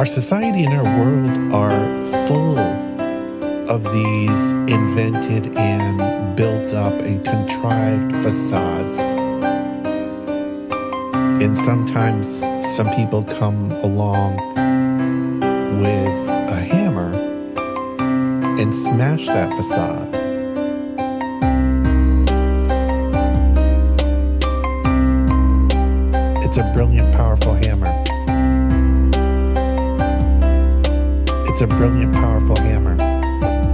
Our society and our world are full of these invented and built up and contrived facades. And sometimes some people come along with a hammer and smash that facade. It's a brilliant, powerful hammer. It's a brilliant, powerful hammer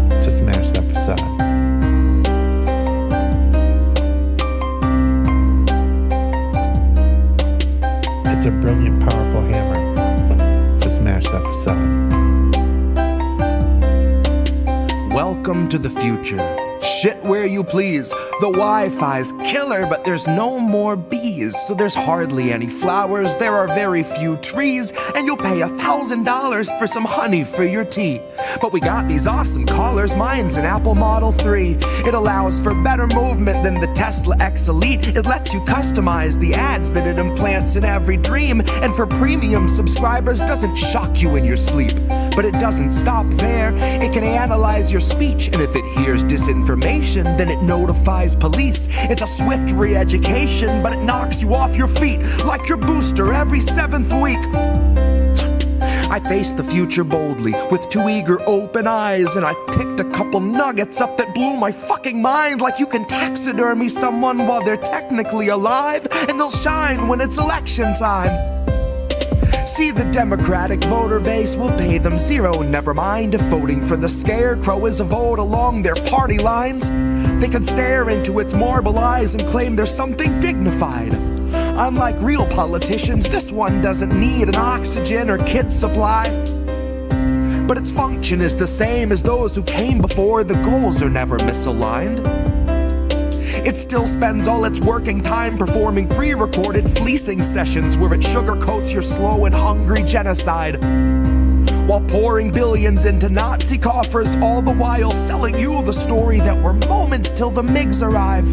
to smash that facade. It's a brilliant, powerful hammer to smash that facade. Welcome to the future. Shit where you please. The Wi-Fi's killer, but there's no more bees. So there's hardly any flowers, there are very few trees, and you'll pay $1,000 for some honey for your tea. But we got these awesome collars, mine's an Apple Model 3. It allows for better movement than the Tesla X Elite. It lets you customize the ads that it implants in every dream. And for premium subscribers, doesn't shock you in your sleep. But it doesn't stop there. It can analyze your speech, and if it hears disinformation, then it notifies police. It's a swift re-education, but it knocks you off your feet like your booster every 7th week. I faced the future boldly with 2 eager open eyes, and I picked a couple nuggets up that blew my fucking mind. Like you can taxidermy someone while they're technically alive, and they'll shine when it's election time. See, the Democratic voter base will pay them zero. Never mind if voting for the scarecrow is a vote along their party lines. They can stare into its marble eyes and claim there's something dignified. Unlike real politicians, this one doesn't need an oxygen or kit supply. But its function is the same as those who came before. The goals are never misaligned. It still spends all its working time performing pre-recorded fleecing sessions where it sugarcoats your slow and hungry genocide, while pouring billions into Nazi coffers, all the while selling you the story that we're moments till the MiGs arrive.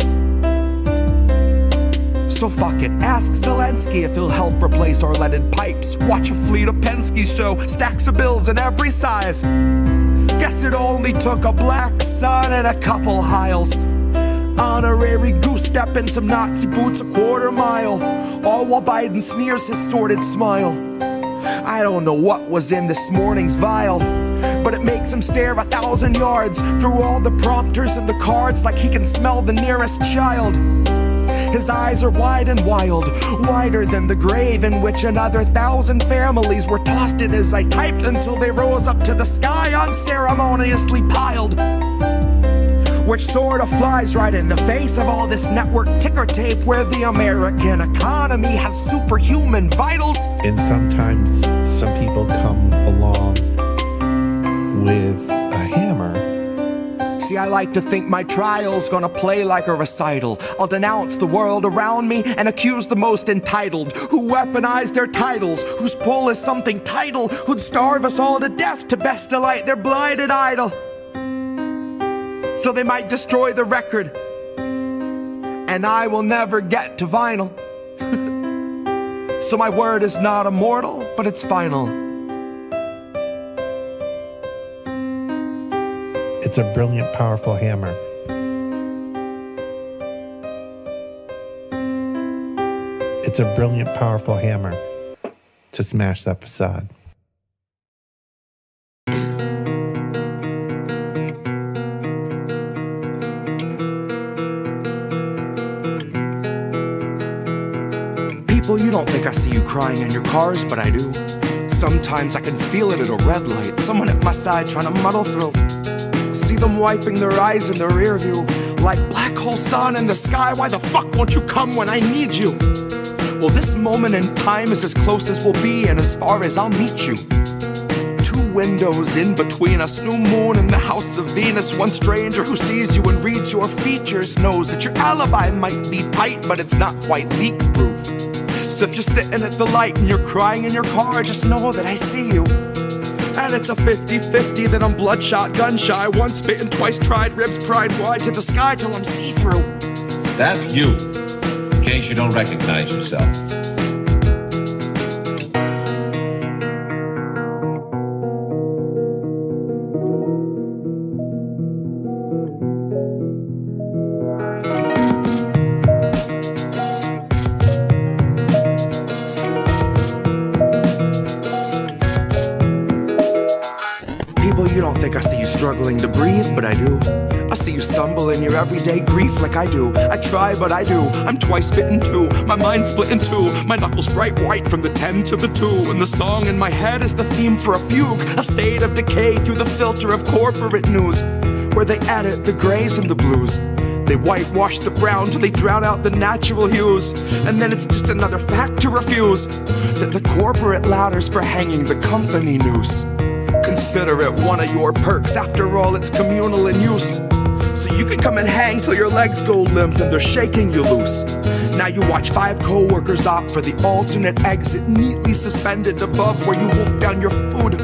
So fuck it, ask Zelensky if he'll help replace our leaded pipes. Watch a fleet of Penske's show, stacks of bills in every size. Guess it only took a black sun and a couple hiles. Honorary goose step in some Nazi boots a quarter mile, all while Biden sneers his sordid smile. I don't know what was in this morning's vial, but it makes him stare 1,000 yards through all the prompters and the cards like he can smell the nearest child. His eyes are wide and wild, wider than the grave in which another 1,000 families were tossed in as I typed until they rose up to the sky unceremoniously piled. Which sort of flies right in the face of all this network ticker tape where the American economy has superhuman vitals. And sometimes some people come along with a hammer. See, I like to think my trial's gonna play like a recital. I'll denounce the world around me and accuse the most entitled, who weaponize their titles, whose pull is something tidal, who'd starve us all to death to best delight their blighted idol. So they might destroy the record, and I will never get to vinyl. So my word is not immortal, but it's final. It's a brilliant, powerful hammer. It's a brilliant, powerful hammer to smash that facade. People, you don't think I see you crying in your cars, but I do. Sometimes I can feel it at a red light, someone at my side trying to muddle through. See them wiping their eyes in the rear view, like black hole sun in the sky. Why the fuck won't you come when I need you? Well, this moment in time is as close as we'll be and as far as I'll meet you. 2 windows in between us, new moon in the house of Venus. One stranger who sees you and reads your features knows that your alibi might be tight, but it's not quite leak-proof. So if you're sitting at the light and you're crying in your car, just know that I see you. And it's a 50-50 that I'm bloodshot, gun-shy, once bitten, twice tried, ribs pried wide to the sky till I'm see-through. That's you, in case you don't recognize yourself. struggling to breathe, but I do. I see you stumble in your everyday grief like I do. I try, but I do. I'm twice bitten too. My mind's split in two. My knuckles bright white from the 10 to the 2. And the song in my head is the theme for a fugue. A state of decay through the filter of corporate news, where they edit the grays and the blues. They whitewash the brown till they drown out the natural hues. And then it's just another fact to refuse, that the corporate ladders for hanging the company noose. Consider it one of your perks, after all it's communal in use. So you can come and hang till your legs go limp and they're shaking you loose. Now you watch 5 co-workers opt for the alternate exit, neatly suspended above where you wolf down your food.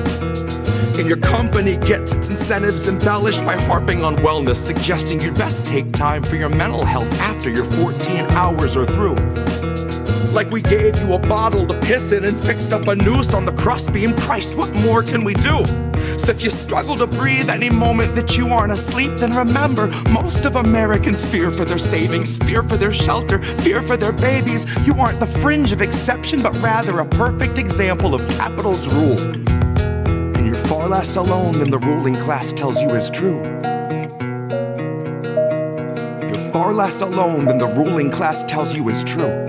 And your company gets its incentives embellished by harping on wellness, suggesting you'd best take time for your mental health after your 14 hours are through. Like we gave you a bottle to piss in and fixed up a noose on the crossbeam. Christ, what more can we do? So if you struggle to breathe any moment that you aren't asleep, then remember, most of Americans fear for their savings, fear for their shelter, fear for their babies. You aren't the fringe of exception, but rather a perfect example of capital's rule. And you're far less alone than the ruling class tells you is true. You're far less alone than the ruling class tells you is true.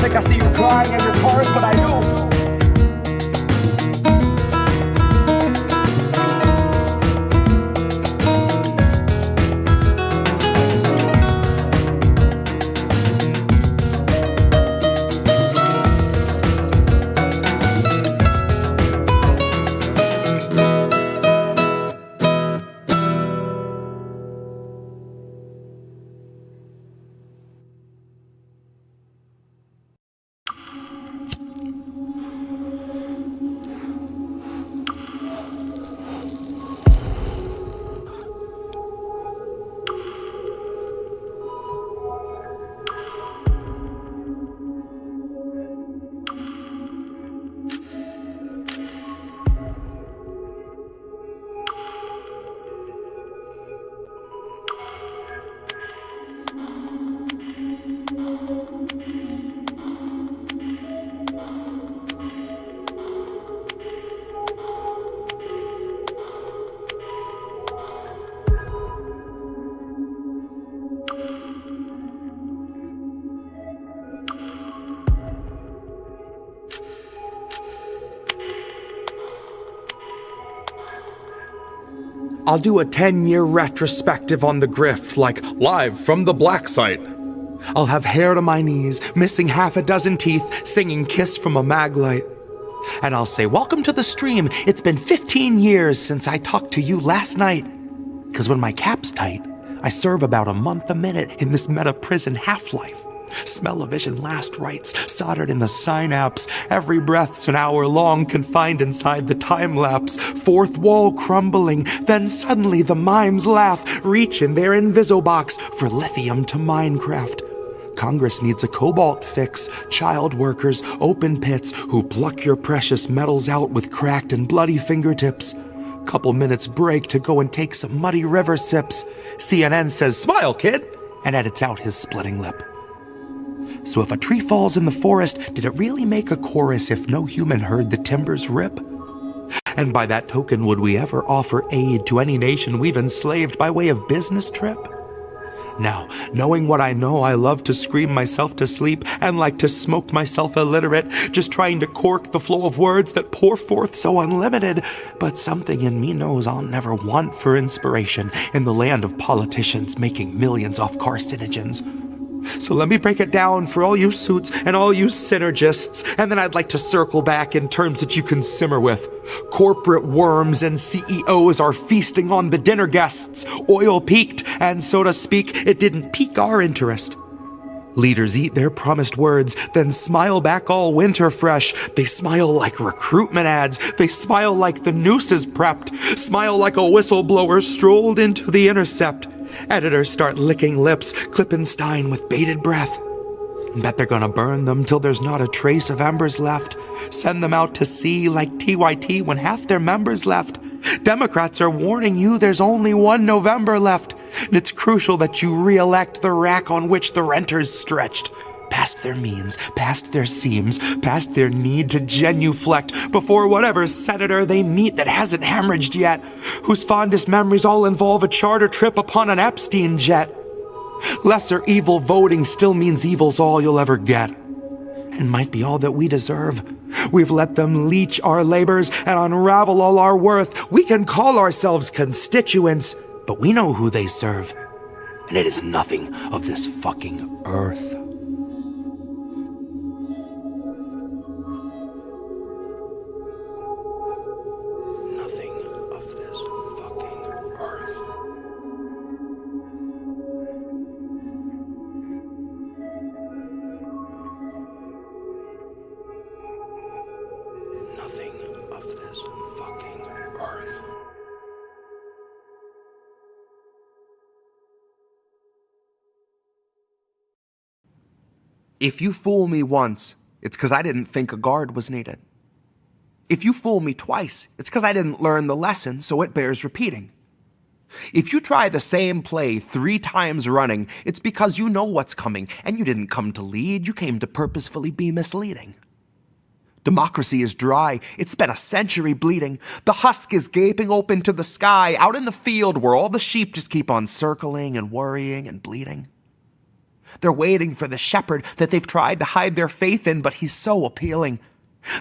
I see you crying in your cars, but I do. I'll do a 10-year retrospective on the grift, like live from the black site. I'll have hair to my knees, missing half a dozen teeth, singing Kiss from a Maglite. And I'll say, welcome to the stream. It's been 15 years since I talked to you last night. 'Cause when my cap's tight, I serve about a month a minute in this meta prison half-life. Smell-o-vision last rites, soldered in the synapse. Every breath's an hour long, confined inside the time-lapse. Fourth wall crumbling, then suddenly the mimes laugh, reach in their invisobox for lithium to Minecraft. Congress needs a cobalt fix, child workers, open pits, who pluck your precious metals out with cracked and bloody fingertips. Couple minutes break to go and take some muddy river sips. CNN says, "Smile, kid," and edits out his splitting lip. So if a tree falls in the forest, did it really make a chorus if no human heard the timbers rip? And by that token, would we ever offer aid to any nation we've enslaved by way of business trip? Now, knowing what I know, I love to scream myself to sleep and like to smoke myself illiterate, just trying to cork the flow of words that pour forth so unlimited. But something in me knows I'll never want for inspiration in the land of politicians making millions off carcinogens. So let me break it down for all you suits and all you synergists, and then I'd like to circle back in terms that you can simmer with. Corporate worms and CEOs are feasting on the dinner guests. Oil peaked, and so to speak, it didn't pique our interest. Leaders eat their promised words, then smile back all winter fresh. They smile like recruitment ads. They smile like the noose is prepped. Smile like a whistleblower strolled into the intercept. Editors start licking lips, Klippenstein with bated breath. Bet they're gonna burn them till there's not a trace of embers left. Send them out to sea like TYT when half their members left. Democrats are warning you there's only one November left, and it's crucial that you re-elect the rack on which the renters stretched. Past their means, past their seams, past their need to genuflect before whatever senator they meet that hasn't hemorrhaged yet, whose fondest memories all involve a charter trip upon an Epstein jet. Lesser evil voting still means evil's all you'll ever get, and might be all that we deserve. We've let them leech our labors and unravel all our worth. We can call ourselves constituents, but we know who they serve, and it is nothing of this fucking earth. If you fool me once, it's because I didn't think a guard was needed. If you fool me twice, it's because I didn't learn the lesson, so it bears repeating. If you try the same play 3 times running, it's because you know what's coming, and you didn't come to lead, you came to purposefully be misleading. Democracy is dry, it's been a century bleeding. The husk is gaping open to the sky, out in the field where all the sheep just keep on circling and worrying and bleeding. They're waiting for the shepherd that they've tried to hide their faith in, but he's so appealing.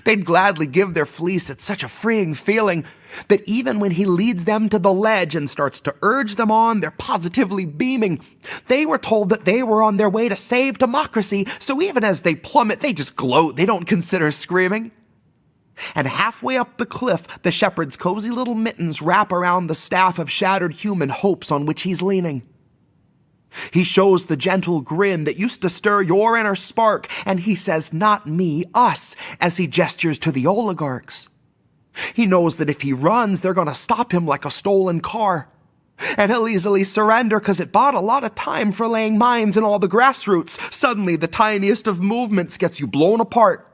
They'd gladly give their fleece, it's such a freeing feeling that even when he leads them to the ledge and starts to urge them on, they're positively beaming. They were told that they were on their way to save democracy, so even as they plummet, they just gloat, they don't consider screaming. And halfway up the cliff, the shepherd's cozy little mittens wrap around the staff of shattered human hopes on which he's leaning. He shows the gentle grin that used to stir your inner spark, and he says, "Not me, us," as he gestures to the oligarchs. He knows that if he runs, they're gonna stop him like a stolen car. And he'll easily surrender because it bought a lot of time for laying mines in all the grassroots. Suddenly, the tiniest of movements gets you blown apart.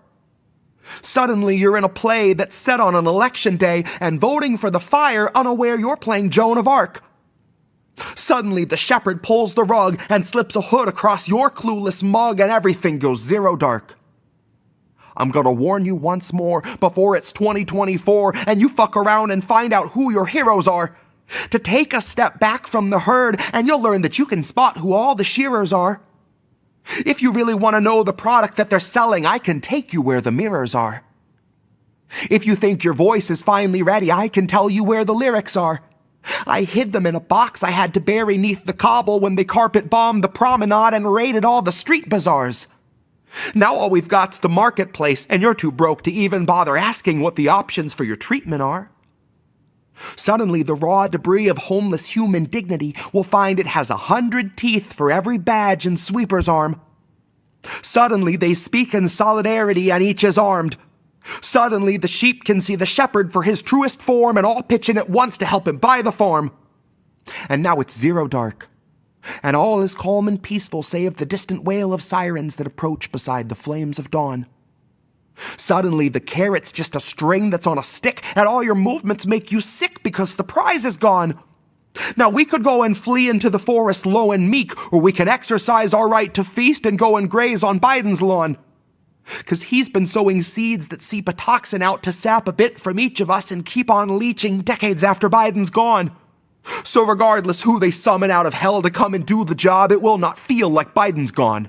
Suddenly, you're in a play that's set on an election day, and voting for the fire, unaware you're playing Joan of Arc. Suddenly, the shepherd pulls the rug and slips a hood across your clueless mug, and everything goes zero dark. I'm gonna warn you once more before it's 2024 and you fuck around and find out who your heroes are. To take a step back from the herd and you'll learn that you can spot who all the shearers are. If you really want to know the product that they're selling, I can take you where the mirrors are. If you think your voice is finally ready, I can tell you where the lyrics are. I hid them in a box I had to bury neath the cobble when they carpet bombed the promenade and raided all the street bazaars. Now all we've got's the marketplace, and you're too broke to even bother asking what the options for your treatment are. Suddenly, the raw debris of homeless human dignity will find it has 100 teeth for every badge and sweeper's arm. Suddenly, they speak in solidarity and each is armed. Suddenly, the sheep can see the shepherd for his truest form and all pitch in at once to help him buy the farm. And now it's zero dark, and all is calm and peaceful save the distant wail of sirens that approach beside the flames of dawn. Suddenly, the carrot's just a string that's on a stick, and all your movements make you sick because the prize is gone. Now we could go and flee into the forest low and meek, or we can exercise our right to feast and go and graze on Biden's lawn. 'Cause he's been sowing seeds that seep a toxin out to sap a bit from each of us and keep on leaching decades after Biden's gone. So regardless who they summon out of hell to come and do the job, it will not feel like Biden's gone.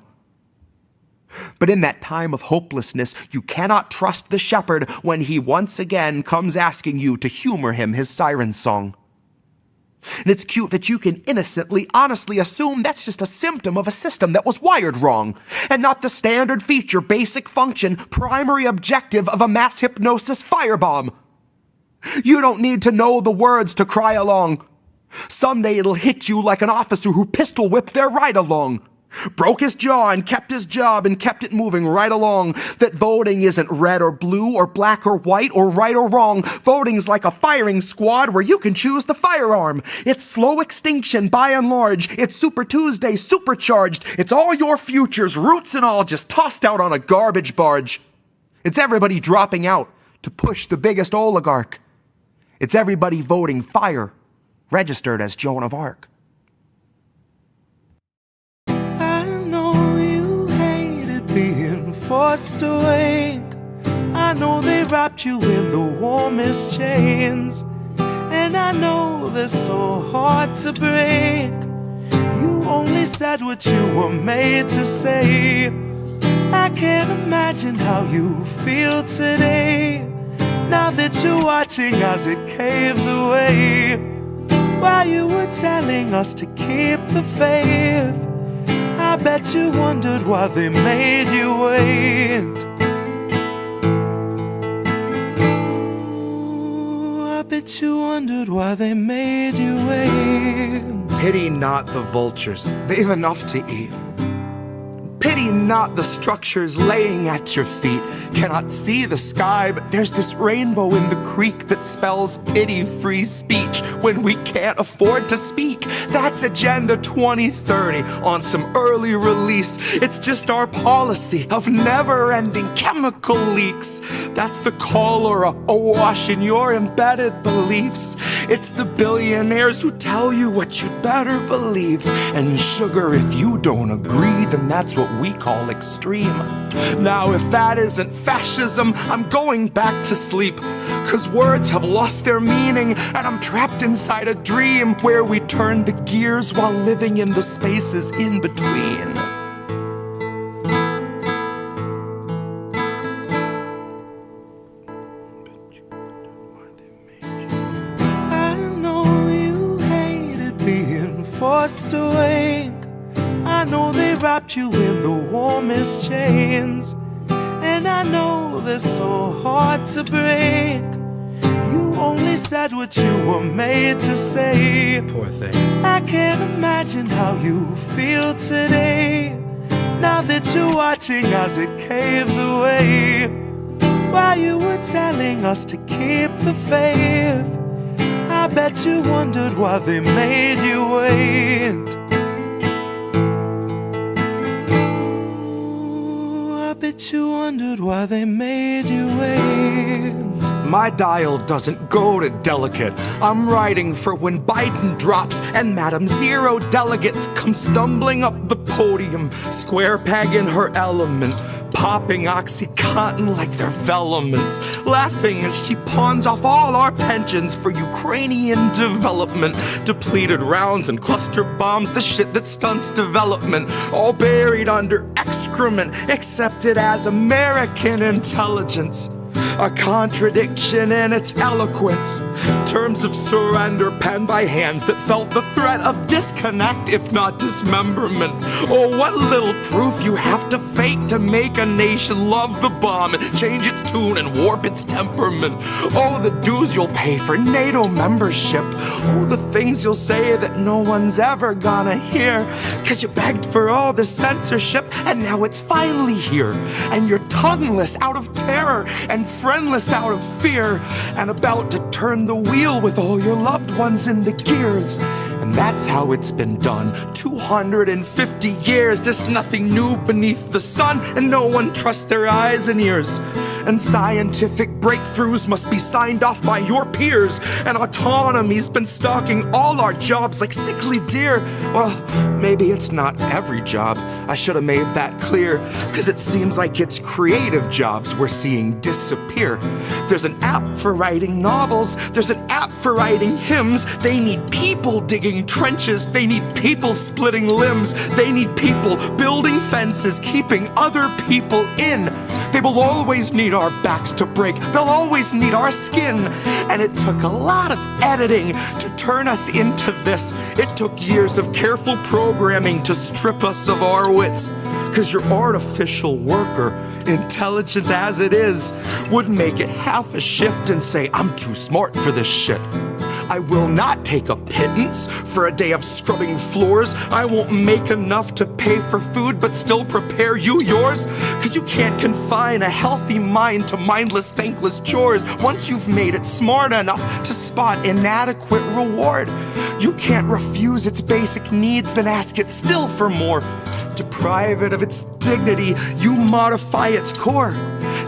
But in that time of hopelessness, you cannot trust the shepherd when he once again comes asking you to humor him his siren song. And it's cute that you can innocently, honestly assume that's just a symptom of a system that was wired wrong, and not the standard feature, basic function, primary objective of a mass hypnosis firebomb. You don't need to know the words to cry along. Someday it'll hit you like an officer who pistol whipped their ride along. Broke his jaw and kept his job and kept it moving right along. That voting isn't red or blue or black or white or right or wrong. Voting's like a firing squad where you can choose the firearm. It's slow extinction by and large. It's Super Tuesday supercharged. It's all your futures, roots and all, just tossed out on a garbage barge. It's everybody dropping out to push the biggest oligarch. It's everybody voting fire, registered as Joan of Arc. I know you hated being forced awake. I know they wrapped you in the warmest chains, and I know they're so hard to break. You only said what you were made to say. I can't imagine how you feel today, now that you're watching as it caves away. While you were telling us to keep the faith, I bet you wondered why they made you wait. I bet you wondered why they made you wait. Pity not the vultures, they've enough to eat. Pity not the structures laying at your feet. Cannot see the sky, but there's this rainbow in the creek that spells pity-free speech when we can't afford to speak. That's Agenda 2030 on some early release. It's just our policy of never-ending chemical leaks. That's the cholera awash in your embedded beliefs. It's the billionaires who tell you what you'd better believe. And sugar, if you don't agree, then that's what we call extreme. Now if that isn't fascism, I'm going back to sleep, 'cause words have lost their meaning, and I'm trapped inside a dream where we turn the gears while living in the spaces in between. I know you hated being forced awake. I know they wrapped you in the warmest chains, and I know they're so hard to break. You only said what you were made to say. Poor thing. I can't imagine how you feel today, now that you're watching as it caves away. While you were telling us to keep the faith, I bet you wondered why they made you wait. I bet you wondered why they made you wait. My dial doesn't go to delicate. I'm writing for when Biden drops and Madam Zero delegates come stumbling up the podium, square peg in her element, popping OxyContin like they're velements, laughing as she pawns off all our pensions for Ukrainian development, depleted rounds and cluster bombs, the shit that stunts development, all buried under excrement, accepted as American intelligence. A contradiction in its eloquence. Terms of surrender penned by hands that felt the threat of disconnect, if not dismemberment. Oh, what little proof you have to fake to make a nation love the bomb, change its tune and warp its temperament. Oh, the dues you'll pay for NATO membership. Oh, the things you'll say that no one's ever gonna hear. 'Cause you begged for all the censorship, and now it's finally here. And you're tongueless out of terror and friendless out of fear, and about to turn the wheel with all your loved ones in the gears. And that's how it's been done. 250 years, there's nothing new beneath the sun, and no one trusts their eyes and ears. And scientific breakthroughs must be signed off by your peers, and autonomy's been stalking all our jobs like sickly deer. Well, maybe it's not every job. I should have made that clear, 'cause it seems like it's creative jobs we're seeing disappear. There's an app for writing novels, there's an app for writing hymns. They need people digging trenches, they need people splitting limbs, they need people building fences, keeping other people in. They will always need our backs to break, they'll always need our skin. And it took a lot of editing to turn us into this. It took years of careful programming to strip us of our wits. 'Cause your artificial worker, intelligent as it is, would make it half a shift and say, I'm too smart for this shit. I will not take a pittance for a day of scrubbing floors. I won't make enough to pay for food but still prepare you yours. 'Cause you can't confine a healthy mind to mindless, thankless chores. Once you've made it smart enough to spot inadequate reward, you can't refuse its basic needs, then ask it still for more. Deprive it of its dignity, you modify its core.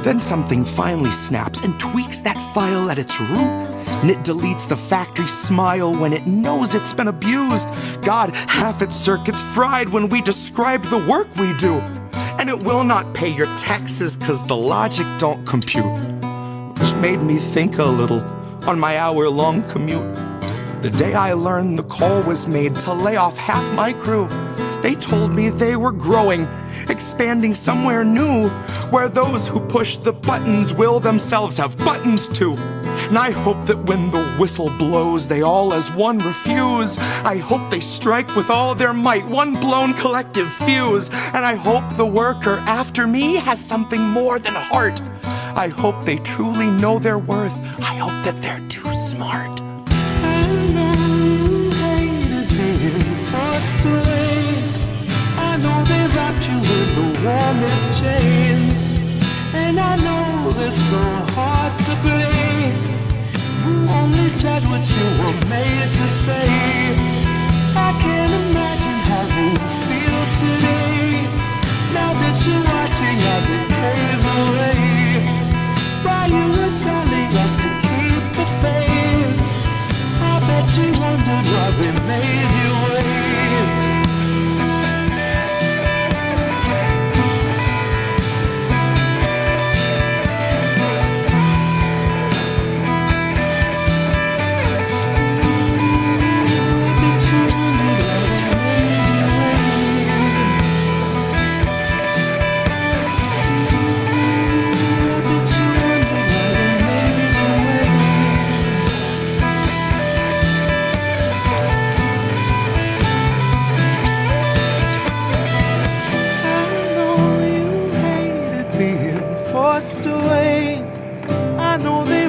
Then something finally snaps and tweaks that file at its root. And it deletes the factory smile when it knows it's been abused. God, half its circuits fried when we describe the work we do. And it will not pay your taxes 'cause the logic don't compute. Which made me think a little on my hour-long commute. The day I learned the call was made to lay off half my crew. They told me they were growing, expanding somewhere new, where those who push the buttons will themselves have buttons too. And I hope that when the whistle blows, they all as one refuse. I hope they strike with all their might, one blown collective fuse. And I hope the worker after me has something more than heart. I hope they truly know their worth. I hope that they're too smart. I know you hated being forced away. I know they wrapped you in the warmest chains. And I know they're so hard to break. You only said what you were made to say. I can't imagine how you feel today. Now that you're watching as it caves away. While you were telling us to keep the faith, I bet you wondered why they made you wait.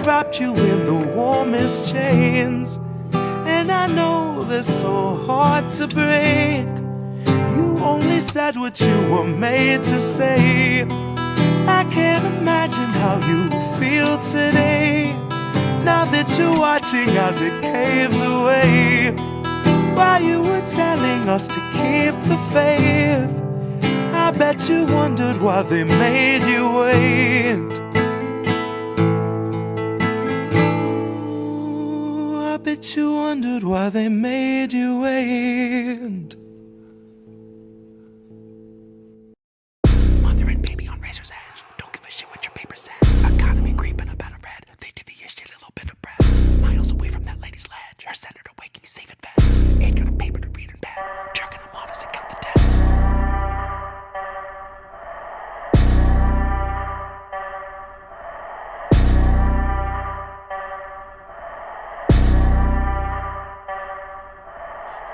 Wrapped you in the warmest chains, and I know they're so hard to break. You only said what you were made to say. I can't imagine how you feel today. Now that you're watching as it caves away. While you were telling us to keep the faith, I bet you wondered why they made you wait. I bet you wondered why they made you wait. Mother and baby on razor's edge. Don't give a shit what your paper said. Economy creeping up out of red. They divvy your shit a little bit of bread. Miles away from that lady's ledge. Her senator waking safe and fed. Ain't got a paper to read in bed. Jerking them off as they count the dead.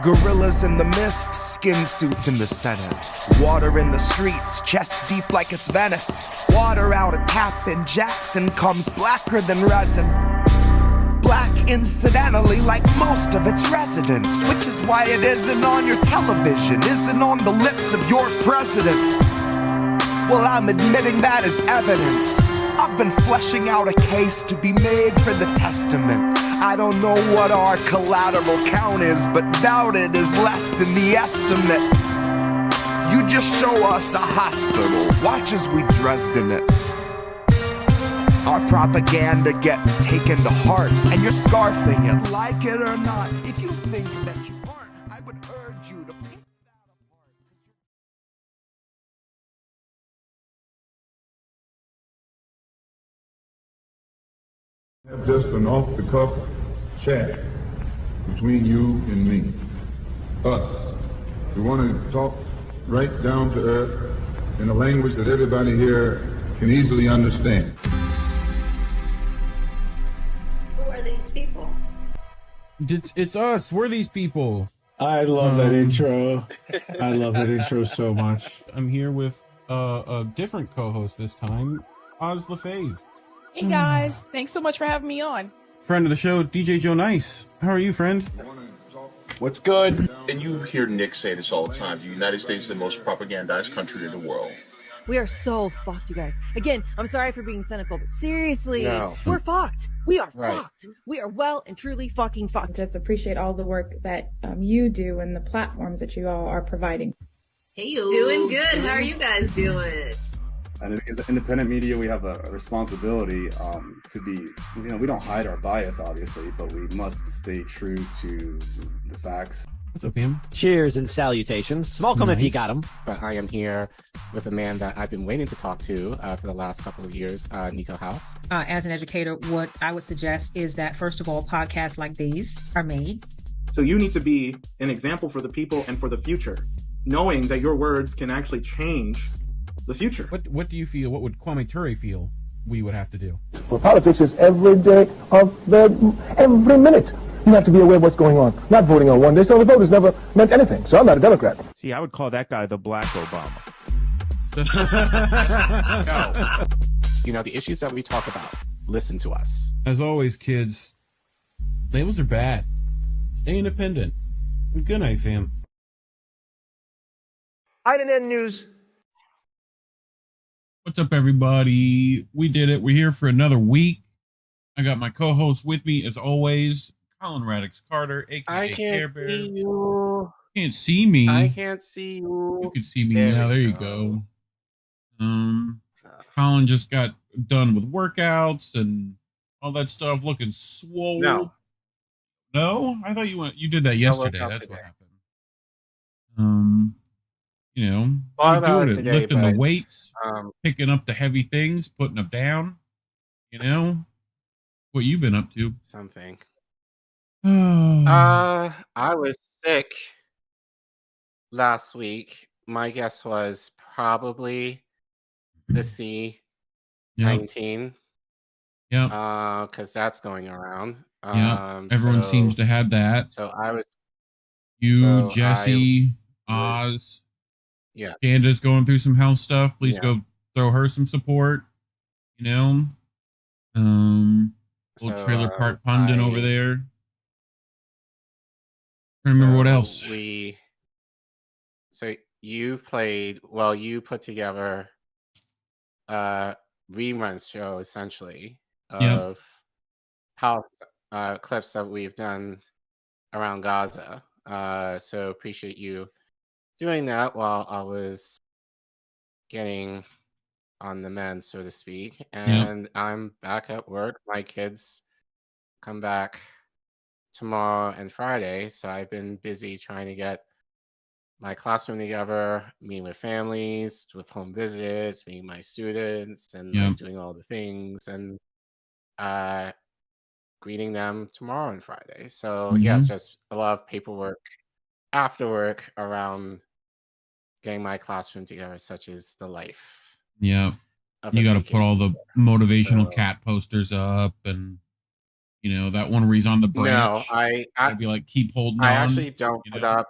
Gorillas in the mist, skin suits in the Senate. Water in the streets, chest deep like it's Venice. Water out a tap in Jackson comes blacker than resin. Black incidentally like most of its residents, which is why it isn't on your television, isn't on the lips of your president. Well, I'm admitting that as evidence. I've been fleshing out a case to be made for the testament. I don't know what our collateral count is, but doubt it is less than the estimate. You just show us a hospital, watch as we Dresden it. Our propaganda gets taken to heart, and you're scarfing it, like it or not. If you think that you aren't, I would urge you to pick that apart. Have just an off-the-cuff chat between you and me. Us. We want to talk right down to earth in a language that everybody here can easily understand. Who are these people? It's us. We're these people. I love that intro. I love that intro so much. I'm here with a different co-host this time, Oz LaFave. Hey guys, thanks so much for having me on. Friend of the show, DJ Joe Nice. How are you, friend? What's good? And you hear Nick say this all the time. The United States is the most propagandized country in the world. We are so fucked, you guys. Again, I'm sorry for being cynical, but seriously, we're fucked. We are fucked. We are well and truly fucking fucked. Just appreciate all the work that you do and the platforms that you all are providing. Hey, you. Doing good. How are you guys doing? And as independent media, we have a responsibility to be, we don't hide our bias, obviously, but we must stay true to the facts. What's up, Pam? Cheers and salutations. Welcome if you got them. But I am here with a man that I've been waiting to talk to for the last couple of years, Nico House. As an educator, what I would suggest is that, first of all, podcasts like these are made. So you need to be an example for the people and for the future, knowing that your words can actually change the future. What do you feel? What would Kwame Ture feel we would have to do? Well, politics is every day of every minute. You have to be aware of what's going on. Not voting on one day, so the vote has never meant anything. So I'm not a Democrat. See, I would call that guy the Black Obama. No. The issues that we talk about, listen to us. As always, kids, labels are bad. Stay independent. Good night, fam. INN News. What's up, everybody? We did it. We're here for another week. I got my co-host with me, as always, Collin Radix-Carter, aka I can't Care Bear. see you. Can't see me. I can't see you. You can see me now. There you go. Collin just got done with workouts and all that stuff, looking swole. No, I thought you did that yesterday. That's what happened. Thought about doing it today, lifting but, the weights, picking up the heavy things, putting them down. What you been up to? Something. I was sick last week. My guess was probably the C19. Yeah. Because that's going around. Everyone seems to have that. So I was. You, Jesse, Oz. Yeah. Candace going through some health stuff. Please go throw her some support. Little trailer park pundit over there. I remember what else. So you put together a rerun show essentially of house clips that we've done around Gaza. So appreciate you doing that while I was getting on the mend, so to speak. And I'm back at work. My kids come back tomorrow and Friday, so I've been busy trying to get my classroom together, meeting with families, with home visits, meeting my students, and like, doing all the things, and greeting them tomorrow and Friday. So just a lot of paperwork after work around getting my classroom together, such as the life. Yeah. You got to put all the motivational cat posters up, and that one where he's on the branch. No, I'd be like, keep holding on. I actually don't put up.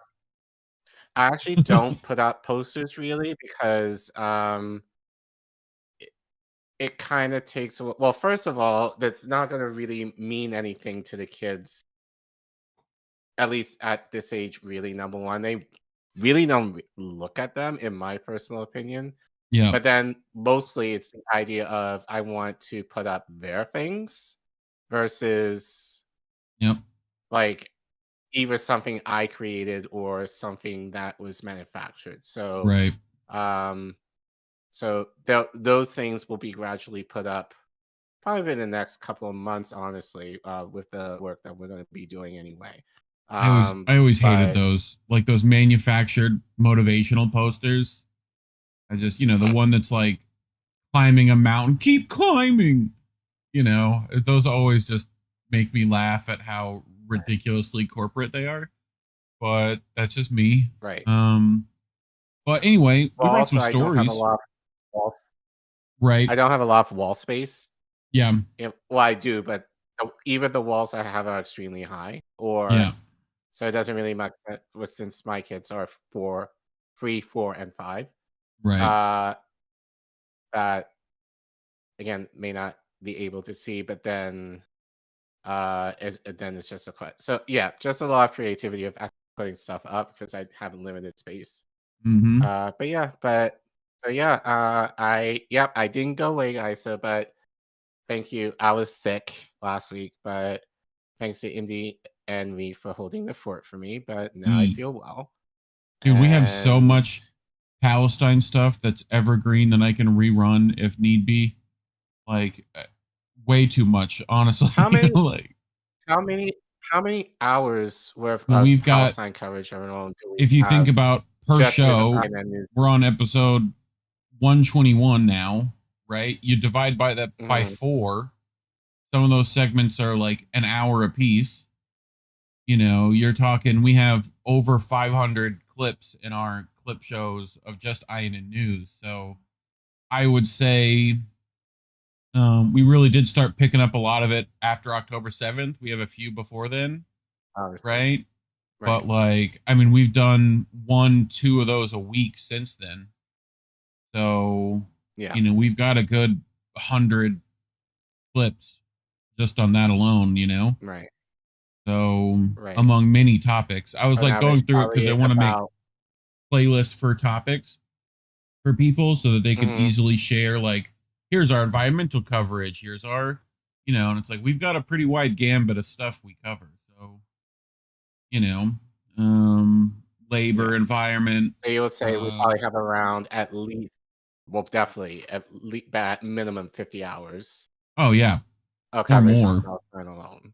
I actually don't put up posters really because it kind of takes. Well, first of all, that's not going to really mean anything to the kids. At least at this age, really, number one, they really don't look at them, in my personal opinion. Yeah. But then mostly it's the idea of I want to put up their things versus like either something I created or something that was manufactured. So right. So those things will be gradually put up probably in the next couple of months, honestly, with the work that we're going to be doing anyway. I always hated those, like those manufactured motivational posters. I just, the one that's like climbing a mountain, keep climbing. Those always just make me laugh at how ridiculously corporate they are. But that's just me. Right. But anyway, we brought also, some stories. I don't have a lot of wall. Right. I don't have a lot of wall space. Yeah. Well, I do, but either the walls I have are extremely high, or so it doesn't really make sense since my kids are 3, 4, and 5. Right. That again may not be able to see, but then it's just a question. So just a lot of creativity of actually putting stuff up because I have limited space. Mm-hmm. I didn't go away, guys. But thank you. I was sick last week, but thanks to Indy and Reef for holding the fort for me. But now I feel well. Dude, we have so much Palestine stuff that's evergreen that I can rerun if need be. Like, way too much, honestly. How many? Like, how many hours worth well, of we've got, Palestine coverage alone do we if you think have about per just with show, INN News? we're on episode 121 now, right? You divide by that by 4. Some of those segments are like an hour a piece. You know, you're talking, we have over 500 clips in our clip shows of just INN News. So I would say we really did start picking up a lot of it after October 7th. We have a few before then, right? But like, I mean, we've done 1-2 of those a week since then. So, yeah, you know, we've got a good 100 clips just on that alone, you know? Right. So, among many topics, I was On like going average, through it because I want to make about- playlists for topics for people so that they can easily share, like, here's our environmental coverage, here's our, you know, and it's like, we've got a pretty wide gambit of stuff we cover. So, you know, labor, environment. So you would say we probably have around at least, well, definitely at least at minimum 50 hours. Oh yeah, of or coverage more. on Palestine alone.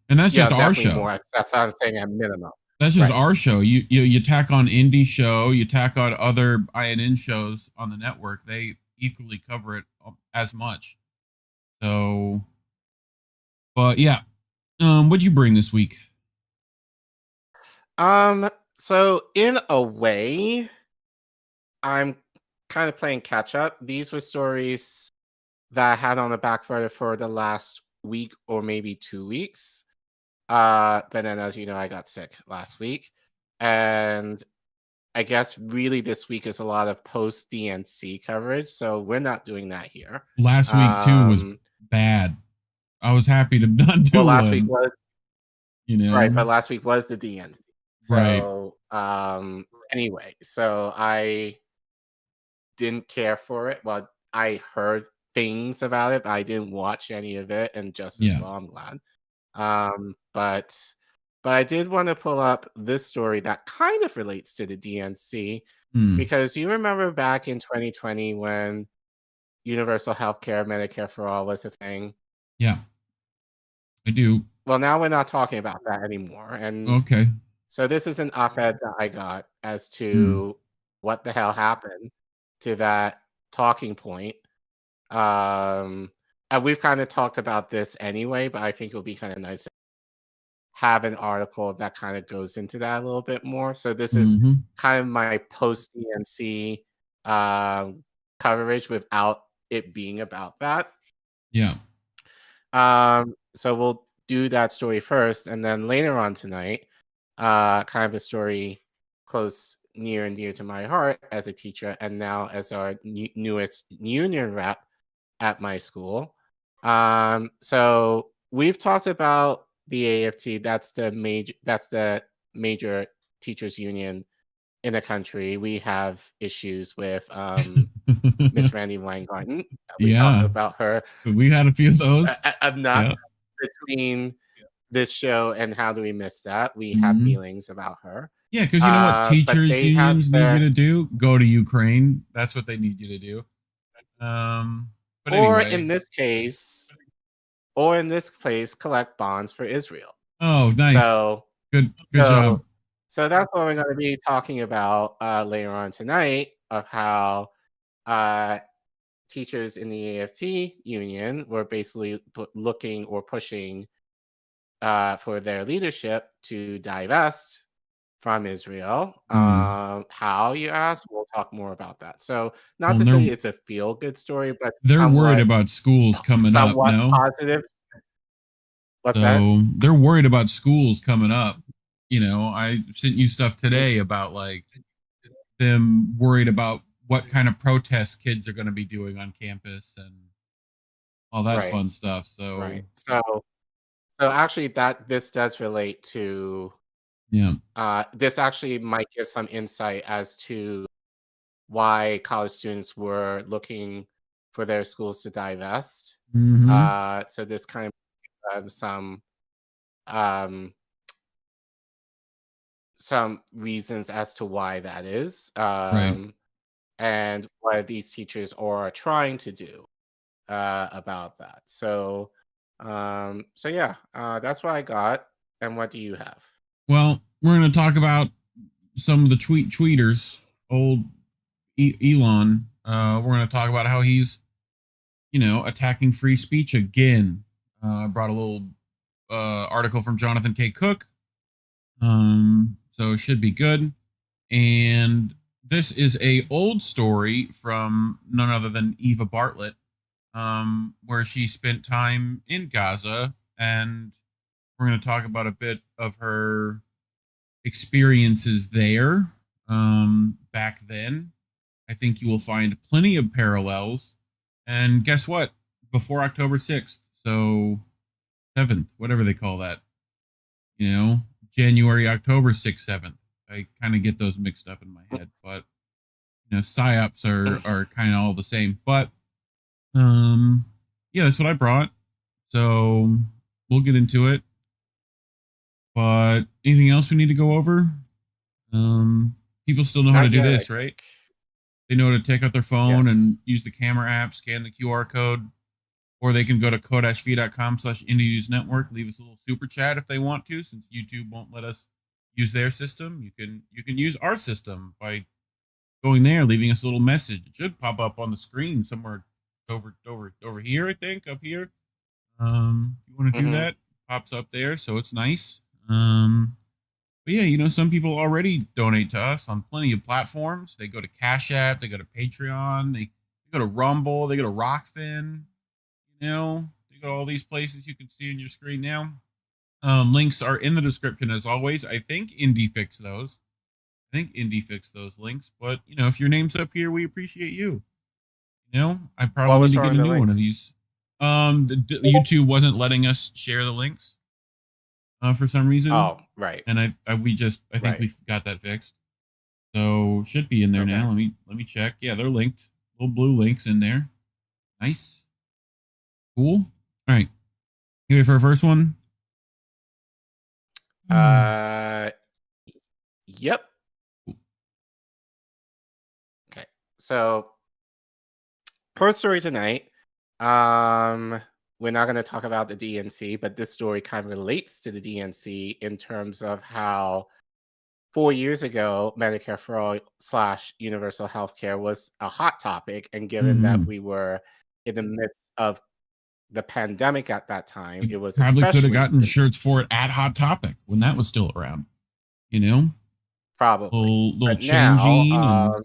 And that's Yeah, just our definitely show. more. That's what I'm saying at minimum. That's just our show. You tack on indie show, you tack on other INN shows on the network. They equally cover it as much. So, but yeah, what'd you bring this week? So in a way, I'm kind of playing catch up. These were stories that I had on the back burner for the last week or maybe 2 weeks. But then, as you know, I got sick last week, and I guess really this week is a lot of post DNC coverage. So we're not doing that here. Last week too was bad. I was happy to not do Well, last one, week was, you know, right, but last week was the DNC. Right. So anyway, so I didn't care for it. Well, I heard things about it, but I didn't watch any of it, and just as well, I'm glad. But I did want to pull up this story that kind of relates to the DNC, because you remember back in 2020 when universal healthcare, Medicare for all was a thing. Yeah, I do. Well, now we're not talking about that anymore. And Okay. so this is an op-ed that I got as to what the hell happened to that talking point. And we've kind of talked about this anyway, but I think it would be kind of nice to have an article that kind of goes into that a little bit more. So this is kind of my post DNC coverage without it being about that. Yeah. So we'll do that story first, and then later on tonight, kind of a story close, near and dear to my heart as a teacher, and now as our newest union rep at my school. So we've talked about the AFT. That's the major teachers union in the country. We have issues with Miss Randy Weingarten. We talked about her. We had a few of those. Enough between this show and How Do We Miss That? We have feelings about her. Yeah, because you know what teachers unions need you to do? Go to Ukraine. That's what they need you to do. But or anyway. in this case, collect bonds for Israel. Oh, nice. So good job. So that's what we're going to be talking about later on tonight, of how teachers in the AFT union were basically looking or pushing for their leadership to divest from Israel. How, you ask? We'll talk more about that. So not to say it's a feel-good story, but they're worried about schools coming up. No, positive. What's so that? They're worried about schools coming up. You know, I sent you stuff today about like them worried about what kind of protests kids are going to be doing on campus and all that fun stuff. So So actually this does relate to this actually might give some insight as to why college students were looking for their schools to divest. So this kind of some reasons as to why that is. and what these teachers are trying to do about that. So, yeah, that's what I got. And what do you have? Well, we're going to talk about some of the tweeters, old Elon. We're going to talk about how he's, attacking free speech again. I brought a little article from Jonathan K. Cook. So it should be good. And this is a old story from none other than Eva Bartlett, where she spent time in Gaza, and we're going to talk about a bit of her experiences there back then. I think you will find plenty of parallels. And guess what? Before October 6th, so 7th, whatever they call that, January, October 6th, 7th. I kind of get those mixed up in my head, but psyops are kind of all the same. But yeah, that's what I brought. So we'll get into it. But anything else we need to go over? People still know how to do this, right? They know how to take out their phone and use the camera app, scan the QR code, or they can go to co-fi.com/indienewsnetwork, leave us a little super chat if they want to, since YouTube won't let us use their system. You can use our system by going there, leaving us a little message. It should pop up on the screen somewhere over here, I think, up here. You want to do that? Pops up there, so it's nice. But yeah, some people already donate to us on plenty of platforms. They go to CashApp, they go to Patreon, they go to Rumble, they go to Rockfin. They go to all these places you can see on your screen now. Links are in the description as always. I think Indy fixed those. Those links. But if your name's up here, we appreciate you. I probably need to get a new one of these. YouTube wasn't letting us share the links for some reason. Oh, right. And I think we got that fixed. So should be in there now. Let me check. Yeah, they're linked. Little blue links in there. Nice. Cool. All right. You ready for our first one? Yep. Okay. So, first story tonight. We're not going to talk about the DNC, but this story kind of relates to the DNC in terms of how 4 years ago, Medicare for All / universal healthcare was a hot topic. And given that we were in the midst of the pandemic at that time, it was probably could have gotten shirts for it at Hot Topic when that was still around. Probably. Little changing.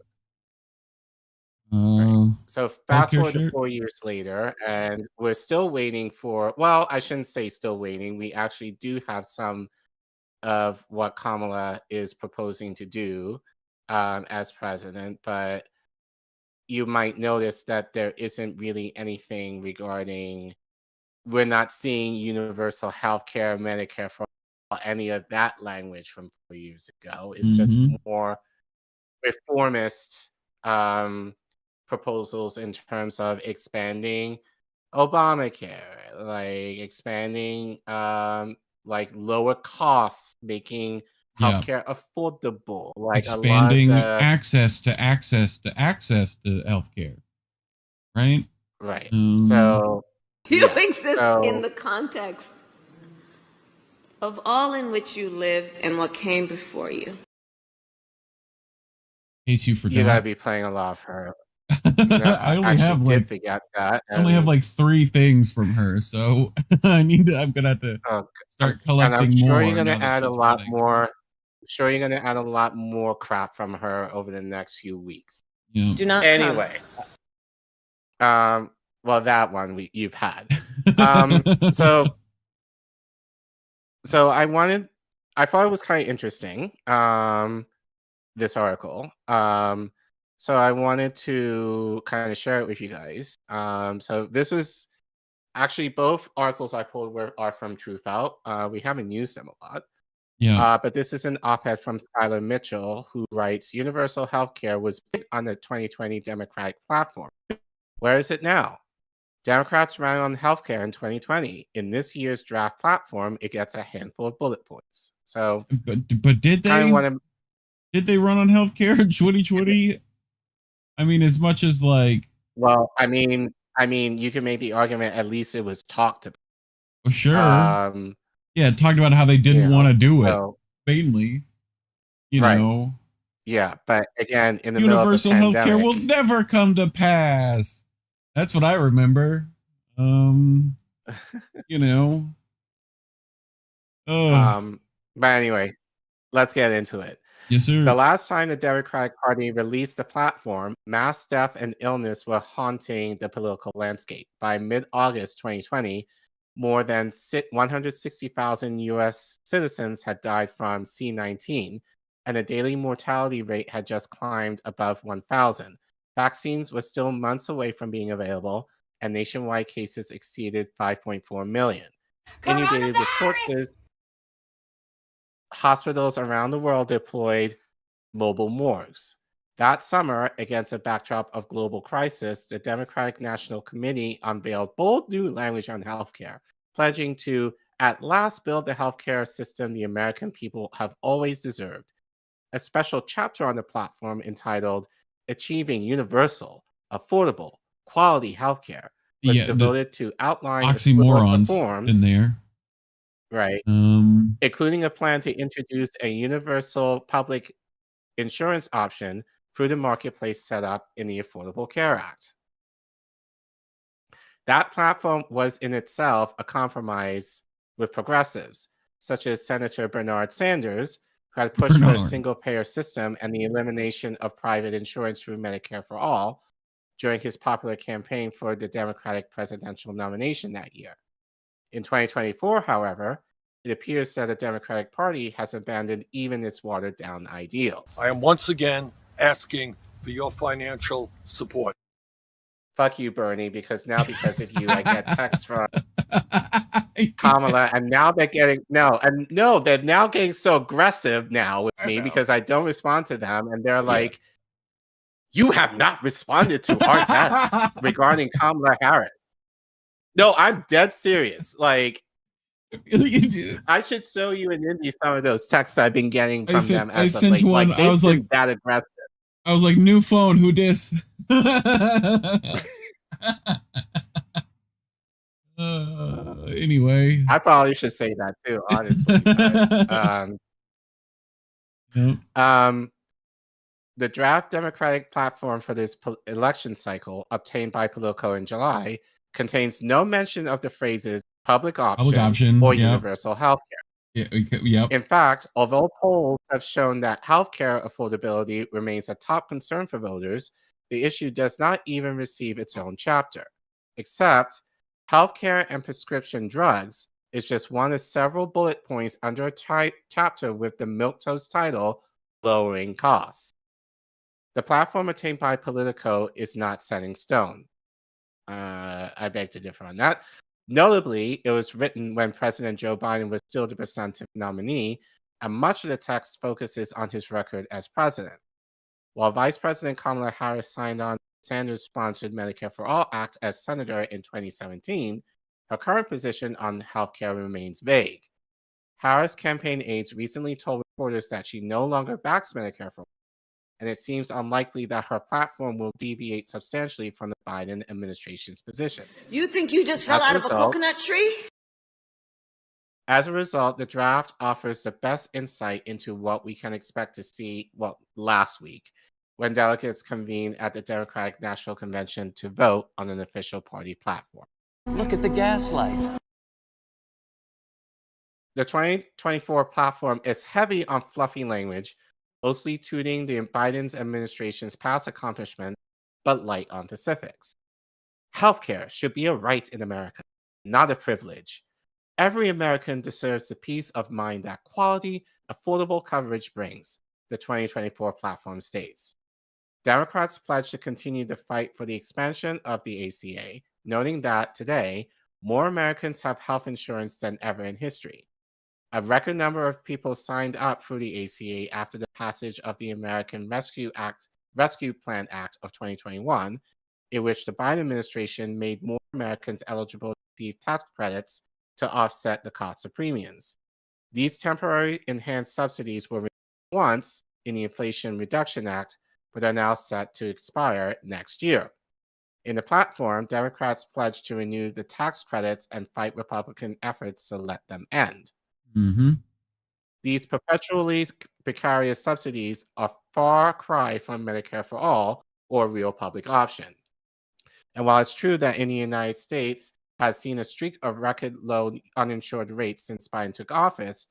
So fast forward to 4 years later, and we're still waiting for, well, I shouldn't say still waiting. We actually do have some of what Kamala is proposing to do as president, but you might notice that there isn't really anything regarding, we're not seeing universal healthcare, Medicare for all, any of that language from 4 years ago. It's just more reformist proposals in terms of expanding Obamacare, like expanding lower costs, making healthcare affordable, like expanding a lot of access to healthcare, right? Right. So you exist in the context of all in which you live and what came before you. In case you forgot, you gotta be playing a lot of her. I only have forget that. I only have 3 things from her, so I'm gonna have to start collecting I'm sure more. You're gonna add a lot more. I'm sure you're gonna add a lot more crap from her over the next few weeks. Yeah. Do not. Anyway, well, that one you've had. So I thought it was kind of interesting. This article. So I wanted to kind of share it with you guys. So this was actually both articles I pulled are from Truthout. We haven't used them a lot. Yeah. But this is an op-ed from Schuyler Mitchell, who writes, universal healthcare was big on the 2020 Democratic platform. Where is it now? Democrats ran on healthcare in 2020. In this year's draft platform, it gets a handful of bullet points. So, but did they? Did they run on healthcare in 2020? I mean, as much as like. Well, I mean, you can make the argument at least it was talked about. Sure. Yeah, talked about how they didn't want to do it. Mainly, you know. Yeah, but again, in the universal middle of a healthcare pandemic, will never come to pass. That's what I remember. You know. But anyway, let's get into it. Yes, sir. The last time the Democratic Party released the platform, mass death and illness were haunting the political landscape. By mid-August 2020, more than 160,000 U.S. citizens had died from C-19, and the daily mortality rate had just climbed above 1,000. Vaccines were still months away from being available, and nationwide cases exceeded 5.4 million. Inundated with corpses, hospitals around the world deployed mobile morgues. That summer, against a backdrop of global crisis, the Democratic National Committee unveiled bold new language on healthcare, pledging to at last build the healthcare system the American people have always deserved. A special chapter on the platform entitled Achieving Universal, Affordable, Quality Healthcare was devoted to outlining oxymorons reforms in there. Right. Including a plan to introduce a universal public insurance option through the marketplace set up in the Affordable Care Act. That platform was in itself a compromise with progressives, such as Senator Bernard Sanders, who had pushed for a single-payer system and the elimination of private insurance through Medicare for All during his popular campaign for the Democratic presidential nomination that year. In 2024, however, it appears that the Democratic Party has abandoned even its watered-down ideals. I am once again asking for your financial support. Fuck you, Bernie, because of you, I get texts from Kamala, and now they're getting they're now getting so aggressive now with me because I don't respond to them, and they're like, "You have not responded to our tests regarding Kamala Harris." No, I'm dead serious. Like, you do. I should show you in Indy some of those texts I've been getting from them as of late. One. Like, I was like that aggressive. I was like, new phone, who dis? Anyway, I probably should say that too, honestly. But, the draft Democratic platform for this election cycle, obtained by Politico in July, contains no mention of the phrases public option or universal health care. In fact, although polls have shown that healthcare affordability remains a top concern for voters, the issue does not even receive its own chapter. Except, healthcare and prescription drugs is just one of several bullet points under a chapter with the milquetoast title, Lowering Costs. The platform attained by Politico is not set in stone. I beg to differ on that. Notably, it was written when President Joe Biden was still the presumptive nominee, and much of the text focuses on his record as president. While Vice President Kamala Harris signed on Sanders-sponsored Medicare for All Act as senator in 2017, her current position on healthcare remains vague. Harris' campaign aides recently told reporters that she no longer backs Medicare for All, and it seems unlikely that her platform will deviate substantially from the Biden administration's positions. You think you just fell out of a coconut tree? As a result, the draft offers the best insight into what we can expect to see, last week, when delegates convened at the Democratic National Convention to vote on an official party platform. Look at the gaslight. The 2024 platform is heavy on fluffy language, mostly touting the Biden's administration's past accomplishment, but light on specifics. Healthcare should be a right in America, not a privilege. Every American deserves the peace of mind that quality, affordable coverage brings, the 2024 platform states. Democrats pledge to continue the fight for the expansion of the ACA, noting that today, more Americans have health insurance than ever in history. A record number of people signed up for the ACA after the passage of the American Rescue Plan Act of 2021, in which the Biden administration made more Americans eligible to receive tax credits to offset the cost of premiums. These temporary enhanced subsidies were removed once in the Inflation Reduction Act, but are now set to expire next year. In the platform, Democrats pledged to renew the tax credits and fight Republican efforts to let them end. Mm-hmm. These perpetually precarious subsidies are far cry from Medicare for All or real public option. And while it's true that in the United States has seen a streak of record low uninsured rates since Biden took office,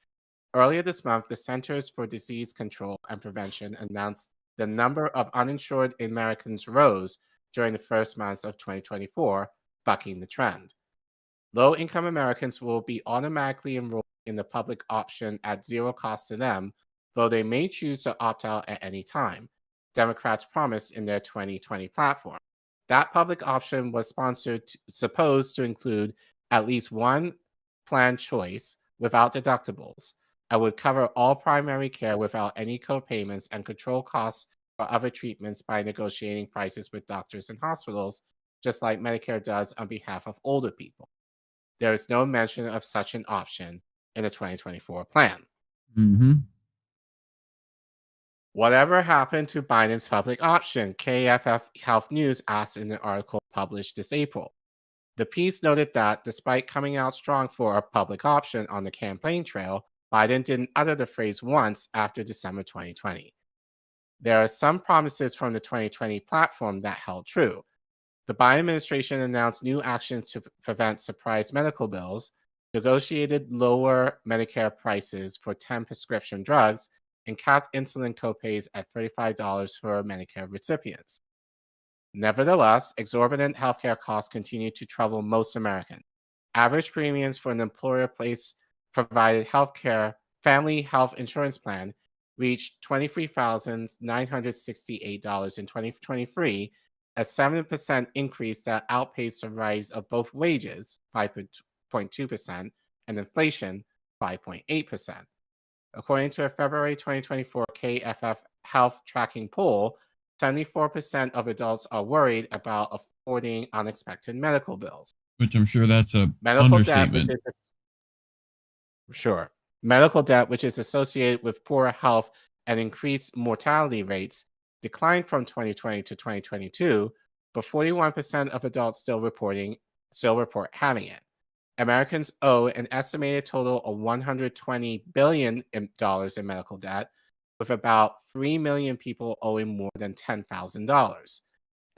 earlier this month, the Centers for Disease Control and Prevention announced the number of uninsured Americans rose during the first months of 2024, bucking the trend. Low-income Americans will be automatically enrolled in the public option at zero cost to them, though they may choose to opt out at any time, Democrats promised in their 2020 platform. That public option was supposed to include at least one plan choice without deductibles and would cover all primary care without any co-payments and control costs for other treatments by negotiating prices with doctors and hospitals, just like Medicare does on behalf of older people. There is no mention of such an option in the 2024 plan. Mm-hmm. Whatever happened to Biden's public option? KFF Health News asked in an article published this April. The piece noted that despite coming out strong for a public option on the campaign trail, Biden didn't utter the phrase once after December 2020. There are some promises from the 2020 platform that held true. The Biden administration announced new actions to prevent surprise medical bills, negotiated lower Medicare prices for 10 prescription drugs, and capped insulin copays at $35 for Medicare recipients. Nevertheless, exorbitant healthcare costs continue to trouble most Americans. Average premiums for an employer-provided family health insurance plan reached $23,968 in 2023, a 7% increase that outpaced the rise of both wages, 5.2%, and inflation, 5.8%. According to a February 2024 KFF Health Tracking poll, 74% of adults are worried about affording unexpected medical bills. Which I'm sure that's a Medical debt, understatement. Medical debt, which is associated with poor health and increased mortality rates, declined from 2020 to 2022, but 41% of adults still report having it. Americans owe an estimated total of $120 billion in medical debt, with about 3 million people owing more than $10,000.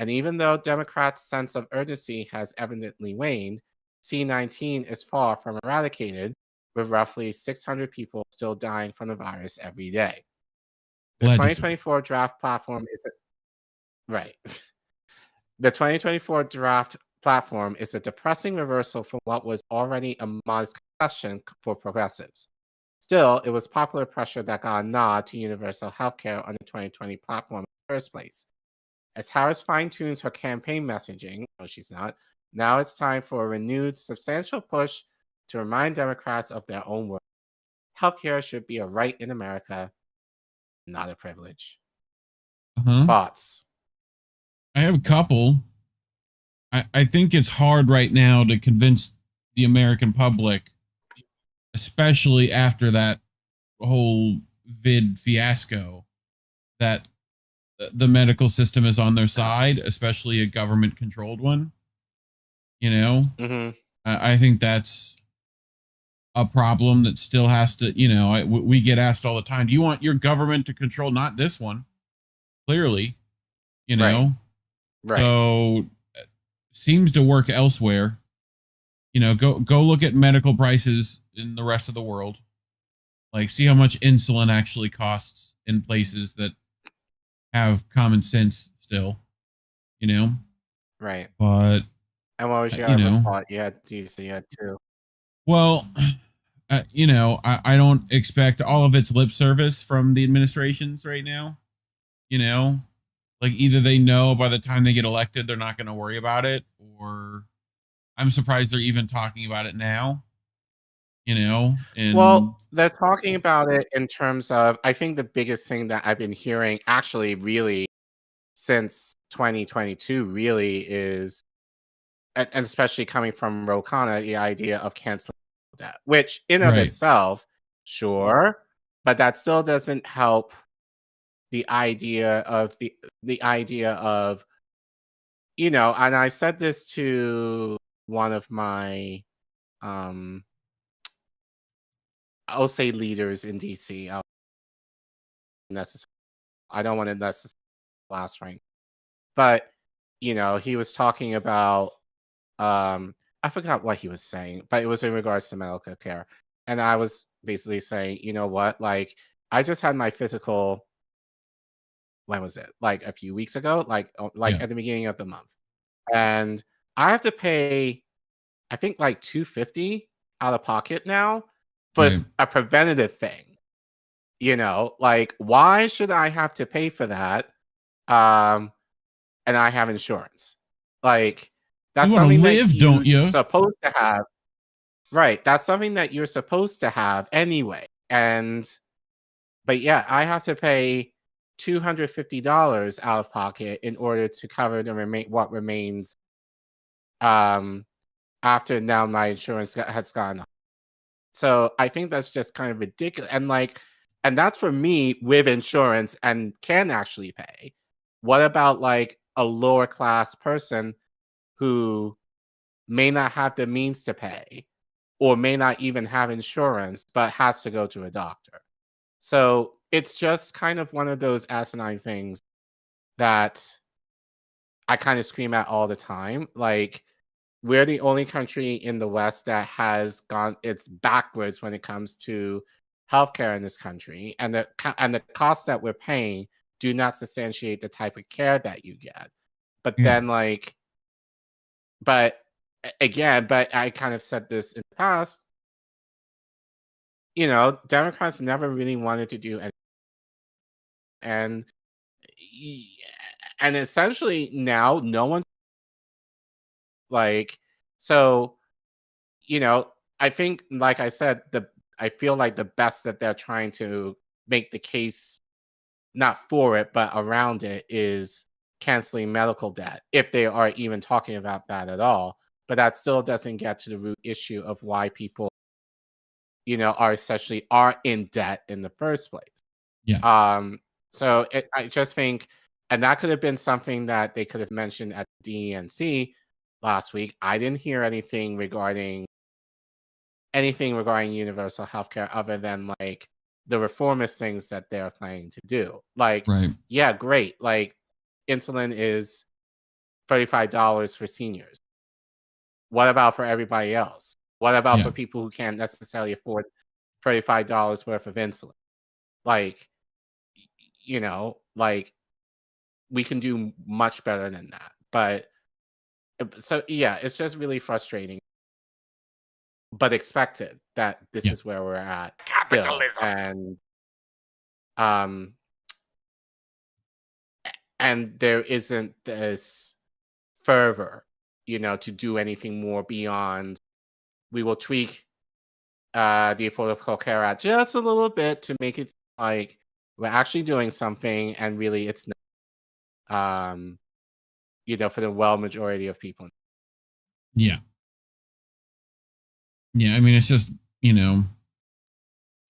And even though Democrats' sense of urgency has evidently waned, C-19 is far from eradicated, with roughly 600 people still dying from the virus every day. The 2024 draft platform is The 2024 draft platform is a depressing reversal from what was already a modest concession for progressives. Still, it was popular pressure that got a nod to universal healthcare on the 2020 platform in the first place. As Harris fine-tunes her campaign messaging, no, she's not, now it's time for a renewed, substantial push to remind Democrats of their own work. Healthcare should be a right in America, not a privilege. Thoughts? I have a couple. I think it's hard right now to convince the American public, especially after that whole vid fiasco, that the medical system is on their side, especially a government-controlled one. You know? Mm-hmm. I think that's a problem that still has to, we get asked all the time, do you want your government to control? Not this one. Clearly, Right. So seems to work elsewhere. Go look at medical prices in the rest of the world. Like, see how much insulin actually costs in places that have common sense still, Right. But and what was your other thought? You had too. Well, I don't expect all of its lip service from the administrations right now. Like, either they know by the time they get elected they're not going to worry about it, or I'm surprised they're even talking about it now. Well, they're talking about it in terms of, I think the biggest thing that I've been hearing actually really since 2022 really is, and especially coming from Ro Khanna, the idea of canceling debt, which in of itself, sure, but that still doesn't help the idea of you know, and I said this to one of my I'll say leaders in DC. I don't want to necessarily last rank, but you know, he was talking about I forgot what he was saying, but it was in regards to medical care, and I was basically saying, you know what, like I just had my physical. When was it? Like a few weeks ago, like at the beginning of the month, and I have to pay, I think like $250 out of pocket now for a preventative thing. You know, like why should I have to pay for that? And I have insurance. Like that's something that you're supposed to have. Right. That's something that you're supposed to have anyway. But yeah, I have to pay $250 out of pocket in order to cover what remains after now my insurance has gone up. So I think that's just kind of ridiculous. And that's for me with insurance and can actually pay. What about like a lower class person who may not have the means to pay or may not even have insurance but has to go to a doctor? So it's just kind of one of those asinine things that I kind of scream at all the time. Like, we're the only country in the West that has gone backwards when it comes to healthcare in this country, and the costs that we're paying do not substantiate the type of care that you get. But then, like, but I kind of said this in the past. You know, Democrats never really wanted to do anything, and essentially now no one's like, so, you know, I think, like I said, I feel like the best that they're trying to make the case, not for it, but around it, is canceling medical debt, if they are even talking about that at all. But that still doesn't get to the root issue of why people, you know, are in debt in the first place. Yeah. So I just think, and that could have been something that they could have mentioned at DNC last week. I didn't hear anything regarding universal healthcare other than like the reformist things that they're planning to do. Like, yeah, great. Like, insulin is $35 for seniors. What about for everybody else? What about for people who can't necessarily afford $35 worth of insulin? Like, you know, like, we can do much better than that. But so yeah, it's just really frustrating, but expected that this is where we're at. Capitalism. And there isn't this fervor, you know, to do anything more beyond, we will tweak the Affordable Care Act just a little bit to make it like we're actually doing something, and really it's not, you know, for the majority of people. Yeah. Yeah, I mean, it's just, you know,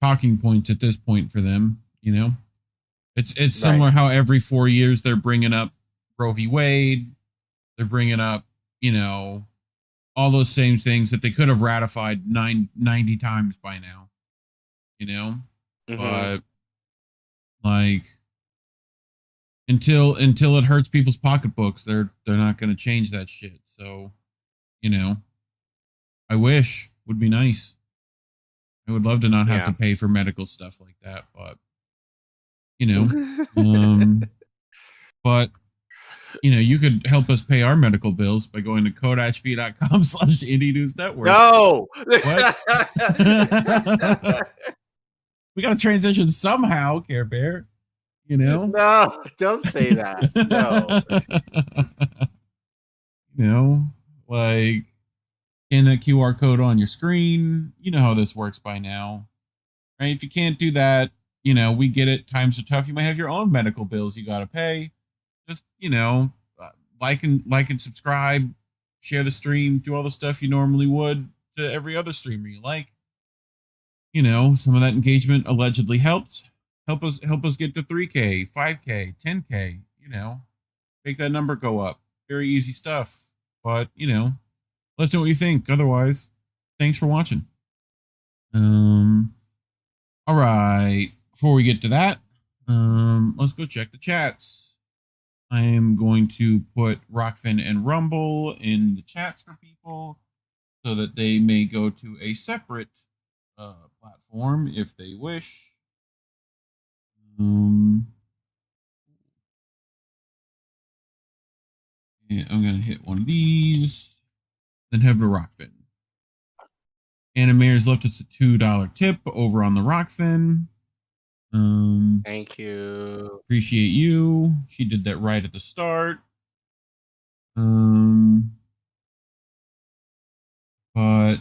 talking points at this point for them, you know? It's similar how every 4 years they're bringing up Roe v. Wade, they're bringing up, you know, all those same things that they could have ratified 90 times by now, you know? But, like, until it hurts people's pocketbooks, they're not going to change that shit. So, you know, I wish, would be nice. I would love to not have to pay for medical stuff like that, but, you know, but, you know, you could help us pay our medical bills by going to code-v.com/indienewsnetwork. No! What? We got to transition somehow, Care Bear. You know? No, don't say that. No. You know, like, scan that QR code on your screen. You know how this works by now, right? If you can't do that, you know, we get it. Times are tough. You might have your own medical bills you got to pay. Just, you know, like and subscribe, share the stream, do all the stuff you normally would to every other streamer you like. You know, some of that engagement allegedly helped. Help us get to 3K, 5K, 10K, make that number go up. Very easy stuff. But, let's know what you think. Otherwise, thanks for watching. All right. Before we get to that, let's go check the chats. I am going to put Rockfin and Rumble in the chats for people so that they may go to a separate platform if they wish. Yeah, I'm going to hit one of these, then head to Rockfin. Anna Mayer's left us a $2 tip over on the Rockfin. Thank you. Appreciate you. She did that right at the start. But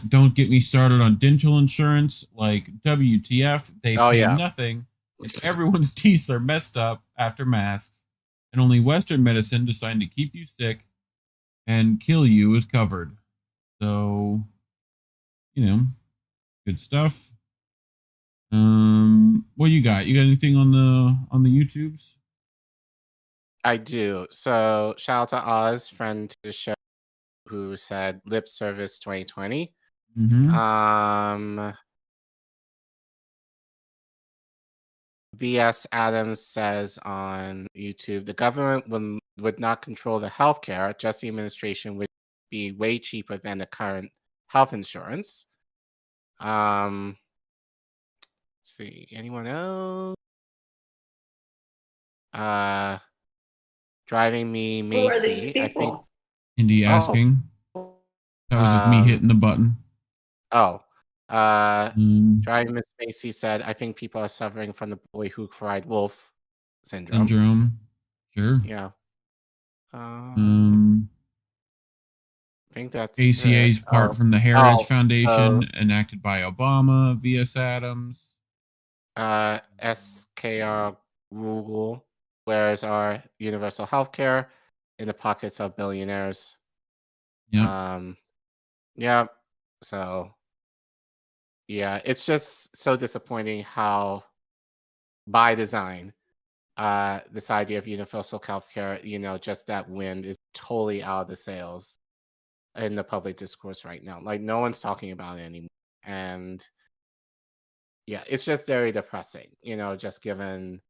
don't get me started on dental insurance. Like, WTF, they pay nothing. It's everyone's teeth are messed up after masks, and only Western medicine designed to keep you sick and kill you is covered. So, good stuff. What you got? You got anything on the YouTubes? I do. So shout out to Oz, friend to the show, who said lip service 2020. VS Adams says on YouTube, the government would not control the healthcare, just the administration would be way cheaper than the current health insurance. Let's see, anyone else? Driving me Macy. Who are these people? I think Indy asking. That was just me hitting the button. Driving Miss Macy said, I think people are suffering from the boy who cried wolf syndrome. Sure. Yeah. I think that's ACA's part from the Heritage Foundation, enacted by Obama, VS Adams. SKR Google, where's our universal health care in the pockets of billionaires? Yeah. So, yeah, it's just so disappointing how, by design, this idea of universal healthcare, just that wind is totally out of the sails in the public discourse right now. Like, no one's talking about it anymore. And yeah, it's just very depressing, just given,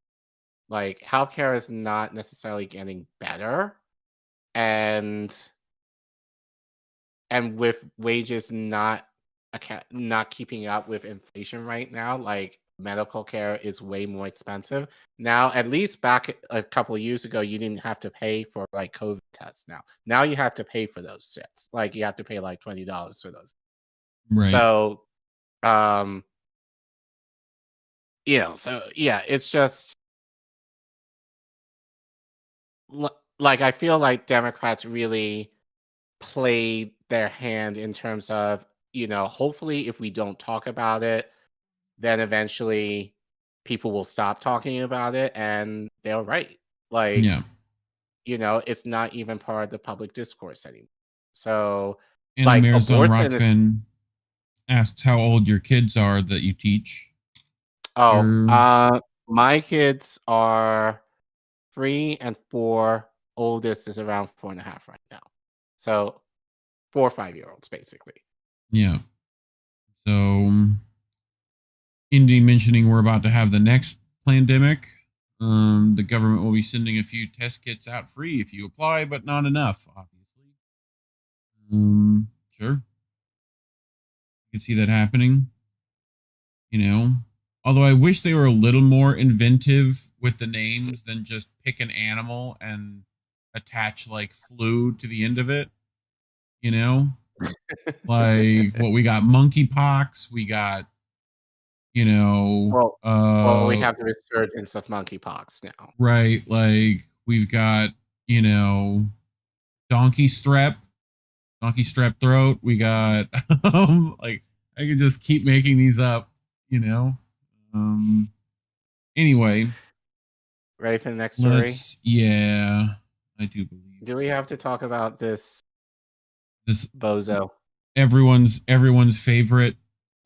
like, healthcare is not necessarily getting better. And with wages not keeping up with inflation right now, like, medical care is way more expensive now. At least back a couple of years ago, you didn't have to pay for, like, COVID tests. Now you have to pay for those shits. Like, you have to pay like $20 for those. Right. So, so yeah, it's just like, I feel like Democrats really played their hand in terms of, hopefully if we don't talk about it, then eventually people will stop talking about it, and they're right. Like, it's not even part of the public discourse anymore. So, Anna Mayer's on Rockfin asks how old your kids are that you teach. My kids are 3 and 4. Oldest is around 4.5 right now. So 4 or 5-year-olds, basically. Yeah. So, Indy mentioning we're about to have the next pandemic. The government will be sending a few test kits out free if you apply, but not enough, obviously. Sure. You can see that happening. Although I wish they were a little more inventive with the names than just pick an animal and attach, like, flu to the end of it. Like, what we got, monkeypox, we got, we have the resurgence of monkeypox now. Right, like, we've got, donkey strep throat. We got, like, I could just keep making these up, Anyway. Ready for the next story? Yeah, I do believe. Do we have to talk about this bozo? Everyone's favorite.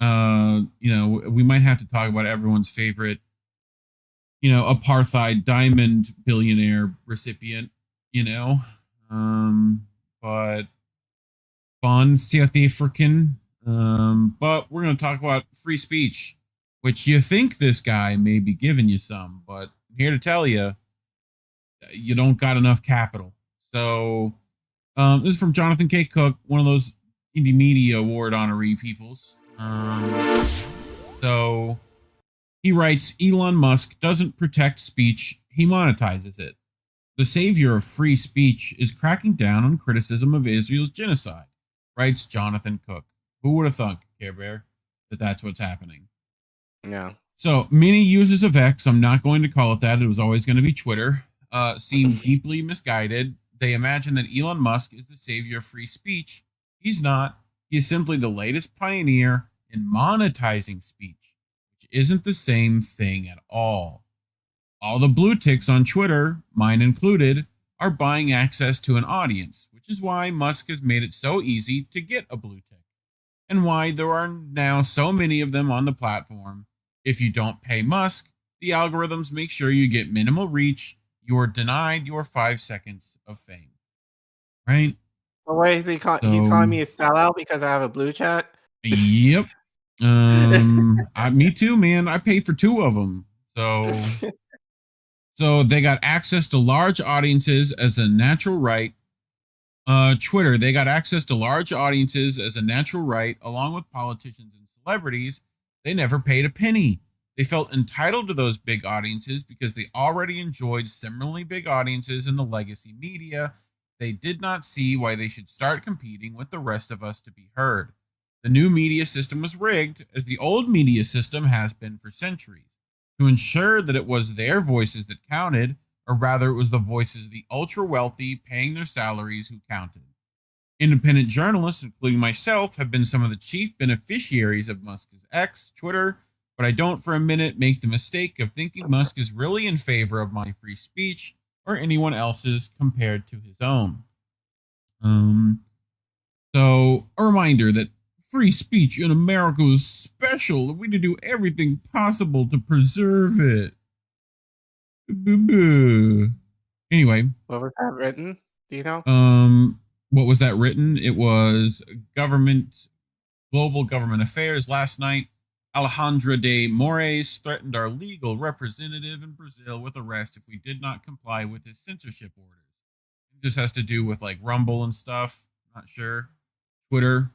We might have to talk about everyone's favorite apartheid diamond billionaire recipient, but fun South African. But we're going to talk about free speech, which you think this guy may be giving you some, but I'm here to tell you, you don't got enough capital. So this is from Jonathan K. Cook, one of those Indie Media Award honoree peoples. So he writes, Elon Musk doesn't protect speech, he monetizes it. The savior of free speech is cracking down on criticism of Israel's genocide, writes Jonathan Cook. Who would have thunk, Care Bear, that that's what's happening? Yeah. So many users of X, I'm not going to call it that, it was always going to be Twitter, seem deeply misguided. They imagine that Elon Musk is the savior of free speech. He's not. He is simply the latest pioneer in monetizing speech, which isn't the same thing at all. All the blue ticks on Twitter, mine included, are buying access to an audience, which is why Musk has made it so easy to get a blue tick, and why there are now so many of them on the platform. If you don't pay Musk, the algorithms make sure you get minimal reach. You are denied your 5 seconds of fame. Right? So what is he he's calling me a sellout because I have a blue chat? Yep. Me too, man. I paid for 2 of them. So they got access to large audiences as a natural right. Twitter, they got access to large audiences as a natural right, along with politicians and celebrities. They never paid a penny. They felt entitled to those big audiences because they already enjoyed similarly big audiences in the legacy media. They did not see why they should start competing with the rest of us to be heard. The new media system was rigged, as the old media system has been for centuries, to ensure that it was their voices that counted, or rather it was the voices of the ultra-wealthy paying their salaries who counted. Independent journalists, including myself, have been some of the chief beneficiaries of Musk's X, Twitter, but I don't for a minute make the mistake of thinking Musk is really in favor of my free speech or anyone else's compared to his own. So, a reminder that free speech in America is special, and we need to do everything possible to preserve it. Anyway. What was that written? Do you know? What was that written? It was Global Government Affairs last night. Alejandra de Moraes threatened our legal representative in Brazil with arrest if we did not comply with his censorship orders. This has to do with like Rumble and stuff. Not sure. Twitter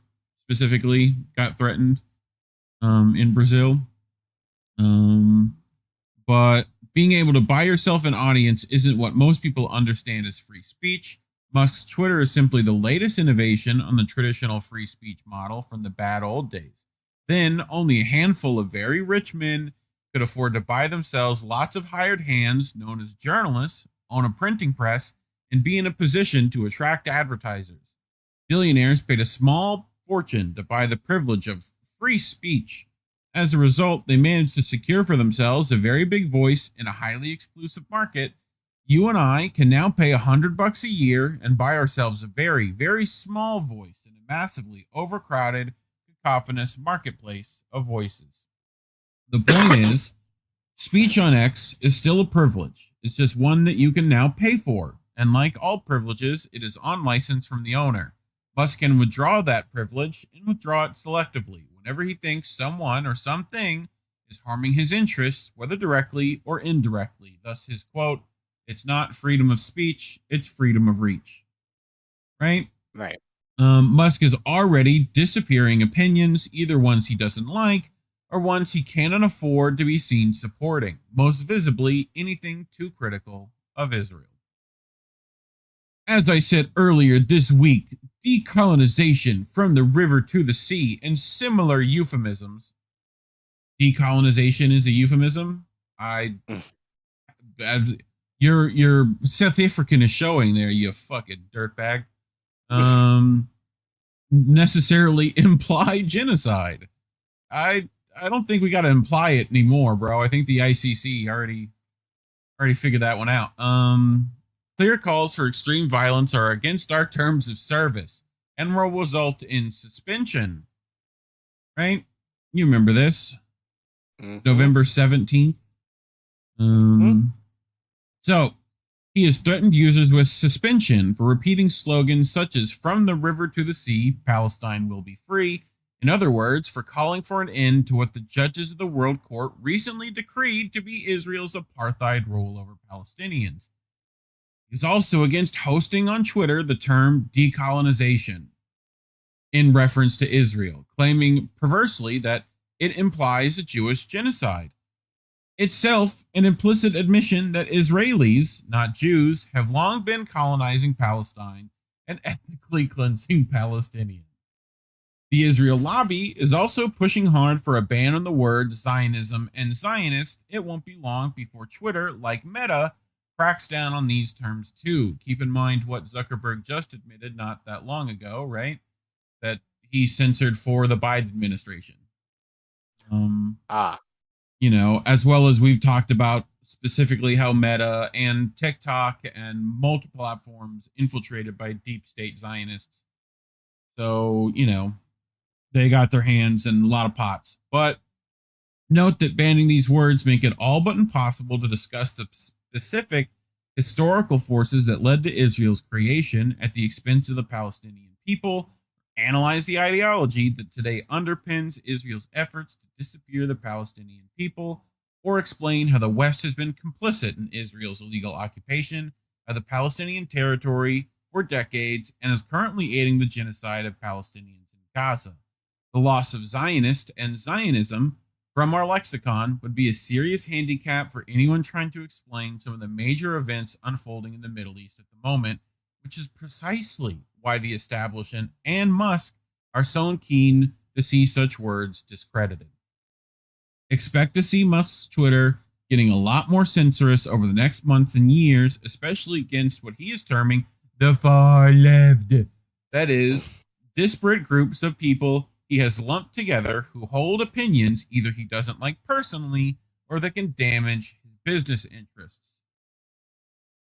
specifically got threatened in Brazil. But being able to buy yourself an audience isn't what most people understand as free speech. Musk's Twitter is simply the latest innovation on the traditional free speech model from the bad old days. Then, only a handful of very rich men could afford to buy themselves lots of hired hands, known as journalists, own a printing press, and be in a position to attract advertisers. Billionaires paid a small fortune to buy the privilege of free speech. As a result, they managed to secure for themselves a very big voice in a highly exclusive market. You and I can now pay $100 a year and buy ourselves a very, very small voice in a massively overcrowded, cacophonous marketplace of voices. The point is, speech on X is still a privilege. It's just one that you can now pay for. And like all privileges, it is on license from the owner. Musk can withdraw that privilege and withdraw it selectively whenever he thinks someone or something is harming his interests, whether directly or indirectly. Thus his quote, "It's not freedom of speech, it's freedom of reach." Right? Right. Musk is already disappearing opinions, either ones he doesn't like or ones he cannot afford to be seen supporting, most visibly anything too critical of Israel. As I said earlier this week, decolonization from the river to the sea and similar euphemisms. Decolonization is a euphemism? Your South African is showing there, you fucking dirtbag. Necessarily imply genocide. I don't think we got to imply it anymore, bro. I think the ICC already figured that one out. Clear calls for extreme violence are against our terms of service and will result in suspension. Right? You remember this? Mm-hmm. November 17th. So, he has threatened users with suspension for repeating slogans such as "From the river to the sea, Palestine will be free." In other words, for calling for an end to what the judges of the World Court recently decreed to be Israel's apartheid rule over Palestinians. He's also against hosting on Twitter the term decolonization in reference to Israel, claiming perversely that it implies a Jewish genocide. Itself an implicit admission that Israelis, not Jews, have long been colonizing Palestine and ethnically cleansing Palestinians. The Israel lobby is also pushing hard for a ban on the word Zionism and Zionist. It won't be long before Twitter, like Meta, cracks down on these terms too. Keep in mind what Zuckerberg just admitted not that long ago, right? That he censored for the Biden administration. You know, as well as we've talked about specifically how Meta and TikTok and multiple platforms infiltrated by deep state Zionists. So, you know, they got their hands in a lot of pots. But note that banning these words make it all but impossible to discuss the specific historical forces that led to Israel's creation at the expense of the Palestinian people, analyze the ideology that today underpins Israel's efforts to disappear the Palestinian people, or explain how the West has been complicit in Israel's illegal occupation of the Palestinian territory for decades and is currently aiding the genocide of Palestinians in Gaza. The loss of Zionist and Zionism from our lexicon would be a serious handicap for anyone trying to explain some of the major events unfolding in the Middle East at the moment, which is precisely why the establishment and Musk are so keen to see such words discredited. Expect to see Musk's Twitter getting a lot more censorious over the next months and years, especially against what he is terming the far left. That is, disparate groups of people he has lumped together who hold opinions either he doesn't like personally or that can damage his business interests.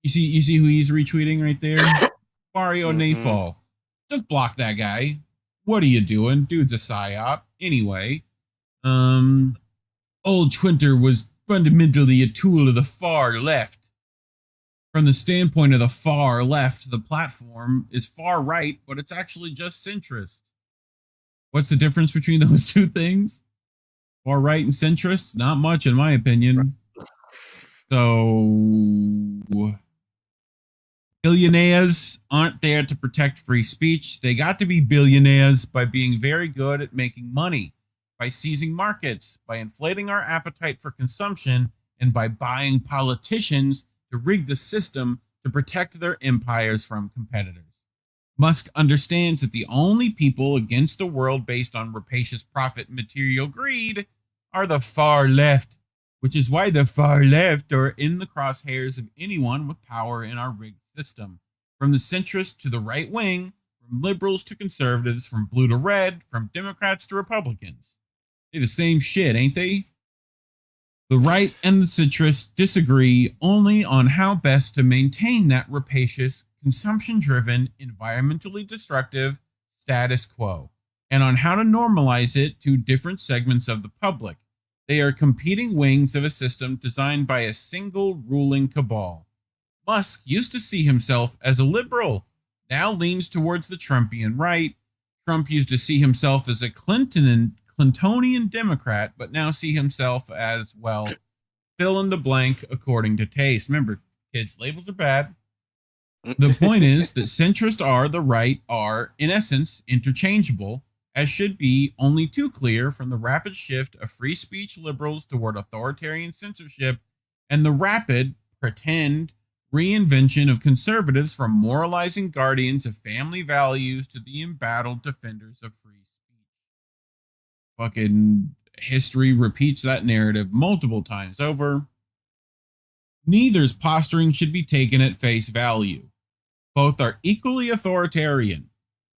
You see who he's retweeting right there? Mario Nafal. Just block that guy. What are you doing? Dude's a psyop. Anyway, old Twitter was fundamentally a tool of the far left. From the standpoint of the far left, the platform is far right, but it's actually just centrist. What's the difference between those two things? Far right and centrist? Not much, in my opinion. So, billionaires aren't there to protect free speech. They got to be billionaires by being very good at making money, by seizing markets, by inflating our appetite for consumption, and by buying politicians to rig the system to protect their empires from competitors. Musk understands that the only people against a world based on rapacious profit and material greed are the far left, which is why the far left are in the crosshairs of anyone with power in our rigged system. From the centrist to the right wing, from liberals to conservatives, from blue to red, from Democrats to Republicans. They're the same shit, ain't they? The right and the centrists disagree only on how best to maintain that rapacious, consumption-driven, environmentally destructive status quo, and on how to normalize it to different segments of the public. They are competing wings of a system designed by a single ruling cabal. Musk used to see himself as a liberal, now leans towards the Trumpian right. Trump used to see himself as a Clintonian Democrat, but now see himself as, well, fill in the blank according to taste. Remember, kids, labels are bad. The point is that centrists are, the right are, in essence, interchangeable, as should be only too clear from the rapid shift of free speech liberals toward authoritarian censorship and the rapid, pretend, reinvention of conservatives from moralizing guardians of family values to the embattled defenders of free speech. Fucking history repeats that narrative multiple times over. Neither's posturing should be taken at face value. Both are equally authoritarian.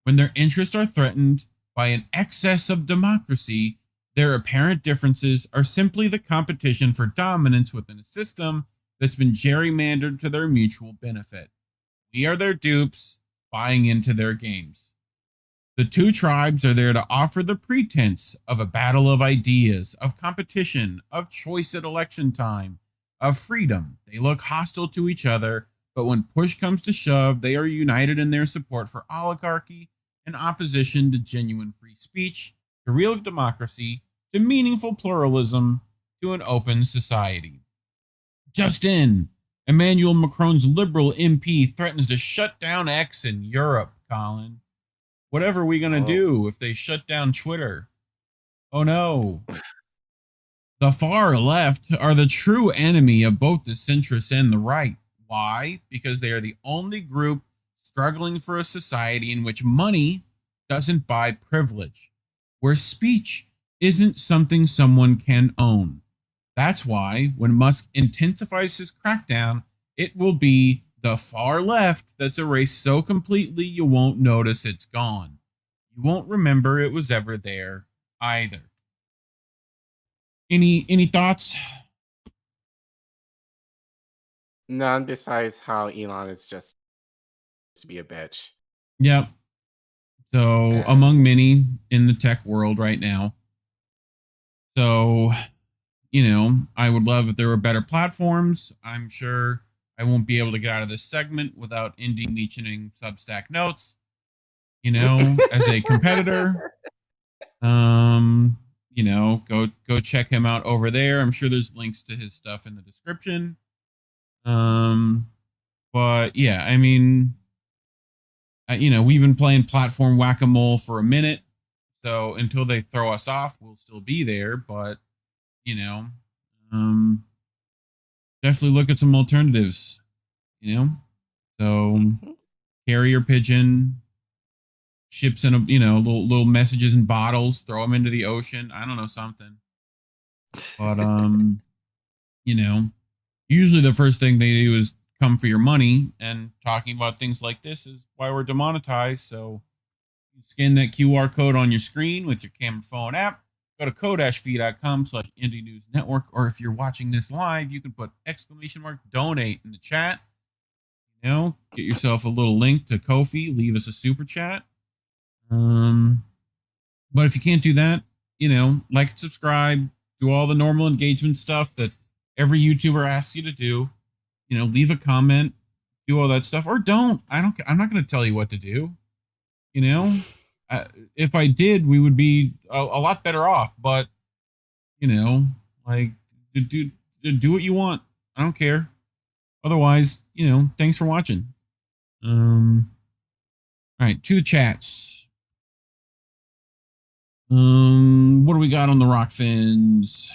When their interests are threatened by an excess of democracy, their apparent differences are simply the competition for dominance within a system that's been gerrymandered to their mutual benefit. We are their dupes, buying into their games. The two tribes are there to offer the pretense of a battle of ideas, of competition, of choice at election time, of freedom. They look hostile to each other, but when push comes to shove, they are united in their support for oligarchy and opposition to genuine free speech, to real democracy, to meaningful pluralism, to an open society. Just in, Emmanuel Macron's liberal MP threatens to shut down X in Europe, Collin. Whatever are we going to do if they shut down Twitter? Oh no. The far left are the true enemy of both the centrists and the right. Why? Because they are the only group struggling for a society in which money doesn't buy privilege, where speech isn't something someone can own. That's why when Musk intensifies his crackdown, it will be the far left that's erased so completely you won't notice it's gone. You won't remember it was ever there either. Any thoughts? None, besides how Elon is just to be a bitch. Yep. So among many in the tech world right now. So, I would love if there were better platforms. I'm sure I won't be able to get out of this segment without Indy mentioning Substack Notes, as a competitor. Go check him out over there. I'm sure there's links to his stuff in the description. But yeah, I mean, we've been playing platform whack-a-mole for a minute. So until they throw us off, we'll still be there. But, definitely look at some alternatives, So carrier pigeon, ships in little messages in bottles, throw them into the ocean. I don't know, something. But, usually the first thing they do is come for your money, and talking about things like this is why we're demonetized. So you scan that QR code on your screen with your camera phone app, go to co-fi.com/indienewsnetwork, or if you're watching this live, you can put !donate in the chat. Get yourself a little link to Ko-fi, leave us a super chat. But if you can't do that, like and subscribe, do all the normal engagement stuff that every YouTuber asks you to do. Leave a comment, do all that stuff, or don't. I'm not going to tell you what to do. If I did, we would be a lot better off. But do what you want. I don't care. Otherwise, thanks for watching. All right, to the chats. What do we got on the rock fins?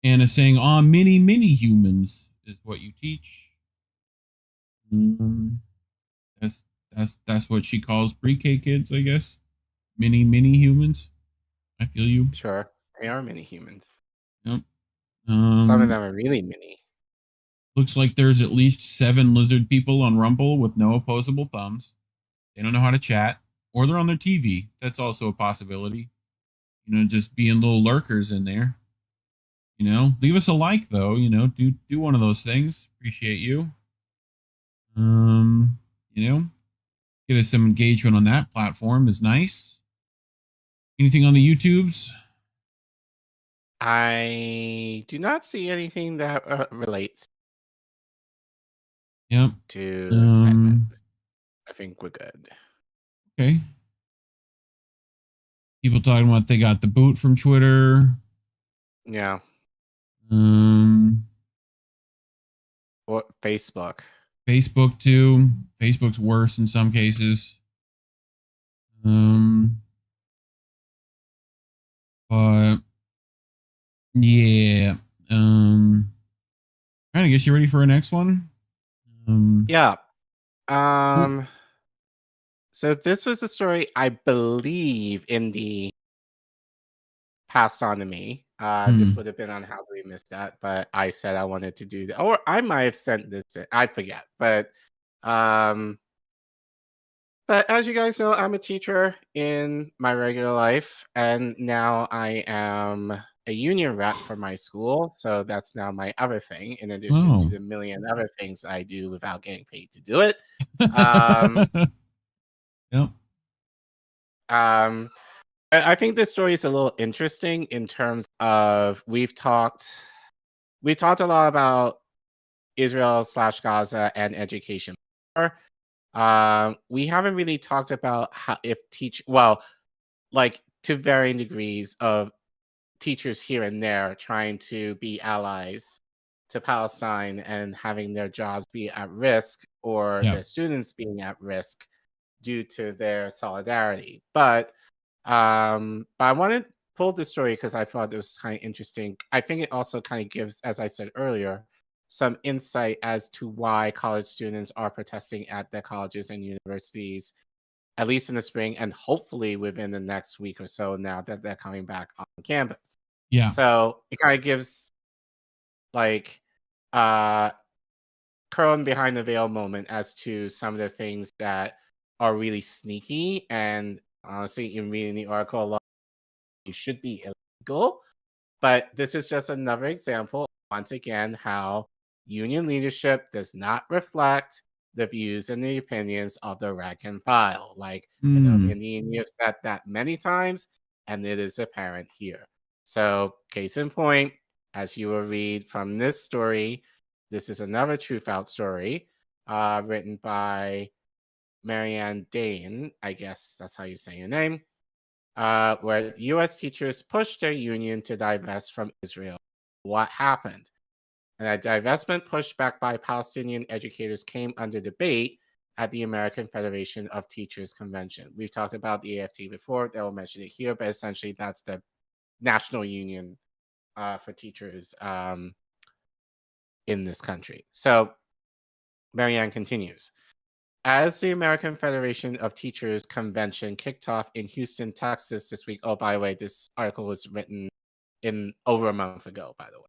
Anna saying, many humans is what you teach. That's what she calls pre-K kids, I guess. Many humans. I feel you. Sure, they are mini humans. Yep. Some of them are really mini. Looks like there's at least 7 lizard people on Rumble with no opposable thumbs. They don't know how to chat, or they're on their TV. That's also a possibility. Just being little lurkers in there. Leave us a like though. Do one of those things. Appreciate you. Get us some engagement on that platform is nice. Anything on the YouTubes? I do not see anything that relates. Yep. To segments. I think we're good. Okay. People talking about they got the boot from Twitter. Yeah. What Facebook? Facebook too. Facebook's worse in some cases. But yeah. All right, I guess you ready for our next one? Yeah. So this was a story I believe Indy passed on to me. This would have been on How Do We Miss That, but I said I wanted to do that, or I might have sent this. I forget, but as you guys know, I'm a teacher in my regular life, and now I am a union rep for my school. So that's now my other thing, in addition to the million other things I do without getting paid to do it. Yep. I think this story is a little interesting in terms of we've talked we talked a lot about Israel/Gaza and education. We haven't really talked about how like to varying degrees of teachers here and there trying to be allies to Palestine and having their jobs be at risk or their students being at risk due to their solidarity. But I wanted to pull this story because I thought it was kind of interesting. I think it also kind of gives, as I said earlier, some insight as to why college students are protesting at their colleges and universities, at least in the spring, and hopefully within the next week or so now that they're coming back on campus. Yeah. So it kind of gives like curling behind the veil moment as to some of the things that are really sneaky. And honestly, in reading the article, a lot of it should be illegal. But this is just another example, once again, how union leadership does not reflect the views and the opinions of the rank and file. Like, I know, Indian, you've said that many times, and it is apparent here. So, case in point, as you will read from this story, this is another Truthout story written by Marianne Dane, I guess that's how you say your name, where U.S. teachers pushed their union to divest from Israel. What happened? And a divestment pushed back by Palestinian educators came under debate at the American Federation of Teachers Convention. We've talked about the AFT before. They will mention it here, but essentially that's the national union for teachers in this country. So Marianne continues. As the American Federation of Teachers Convention kicked off in Houston, Texas this week. Oh, by the way, this article was written in over a month ago, by the way.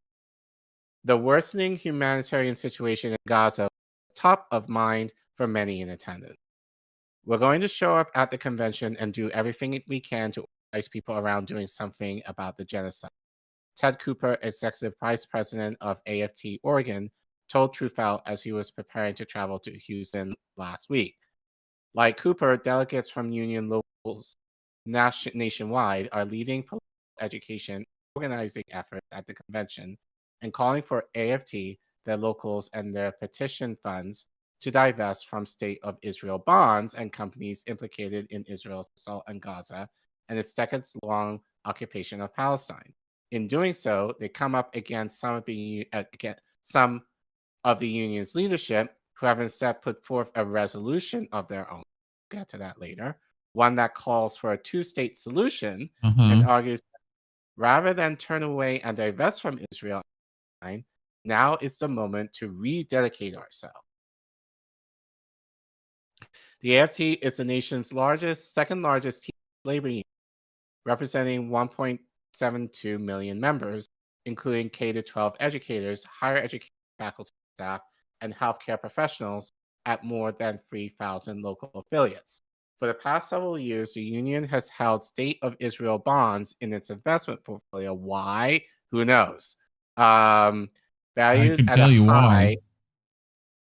The worsening humanitarian situation in Gaza was top of mind for many in attendance. We're going to show up at the convention and do everything we can to organize people around doing something about the genocide. Ted Cooper, Executive Vice President of AFT Oregon, told Truthout as he was preparing to travel to Houston last week. Like Cooper, delegates from union locals nationwide are leading political education organizing efforts at the convention and calling for AFT, their locals, and their petition funds to divest from State of Israel bonds and companies implicated in Israel's assault on Gaza and its decades-long occupation of Palestine. In doing so, they come up against some of the union's leadership, who have instead put forth a resolution of their own. We'll get to that later. One that calls for a two-state solution and argues that rather than turn away and divest from Israel, now is the moment to rededicate ourselves. The AFT is the nation's second largest labor union, representing 1.72 million members, including K-12 educators, higher education faculty staff, and healthcare professionals at more than 3,000 local affiliates. For the past several years, the union has held State of Israel bonds in its investment portfolio. Why? Who knows? Valued I can at tell a you high.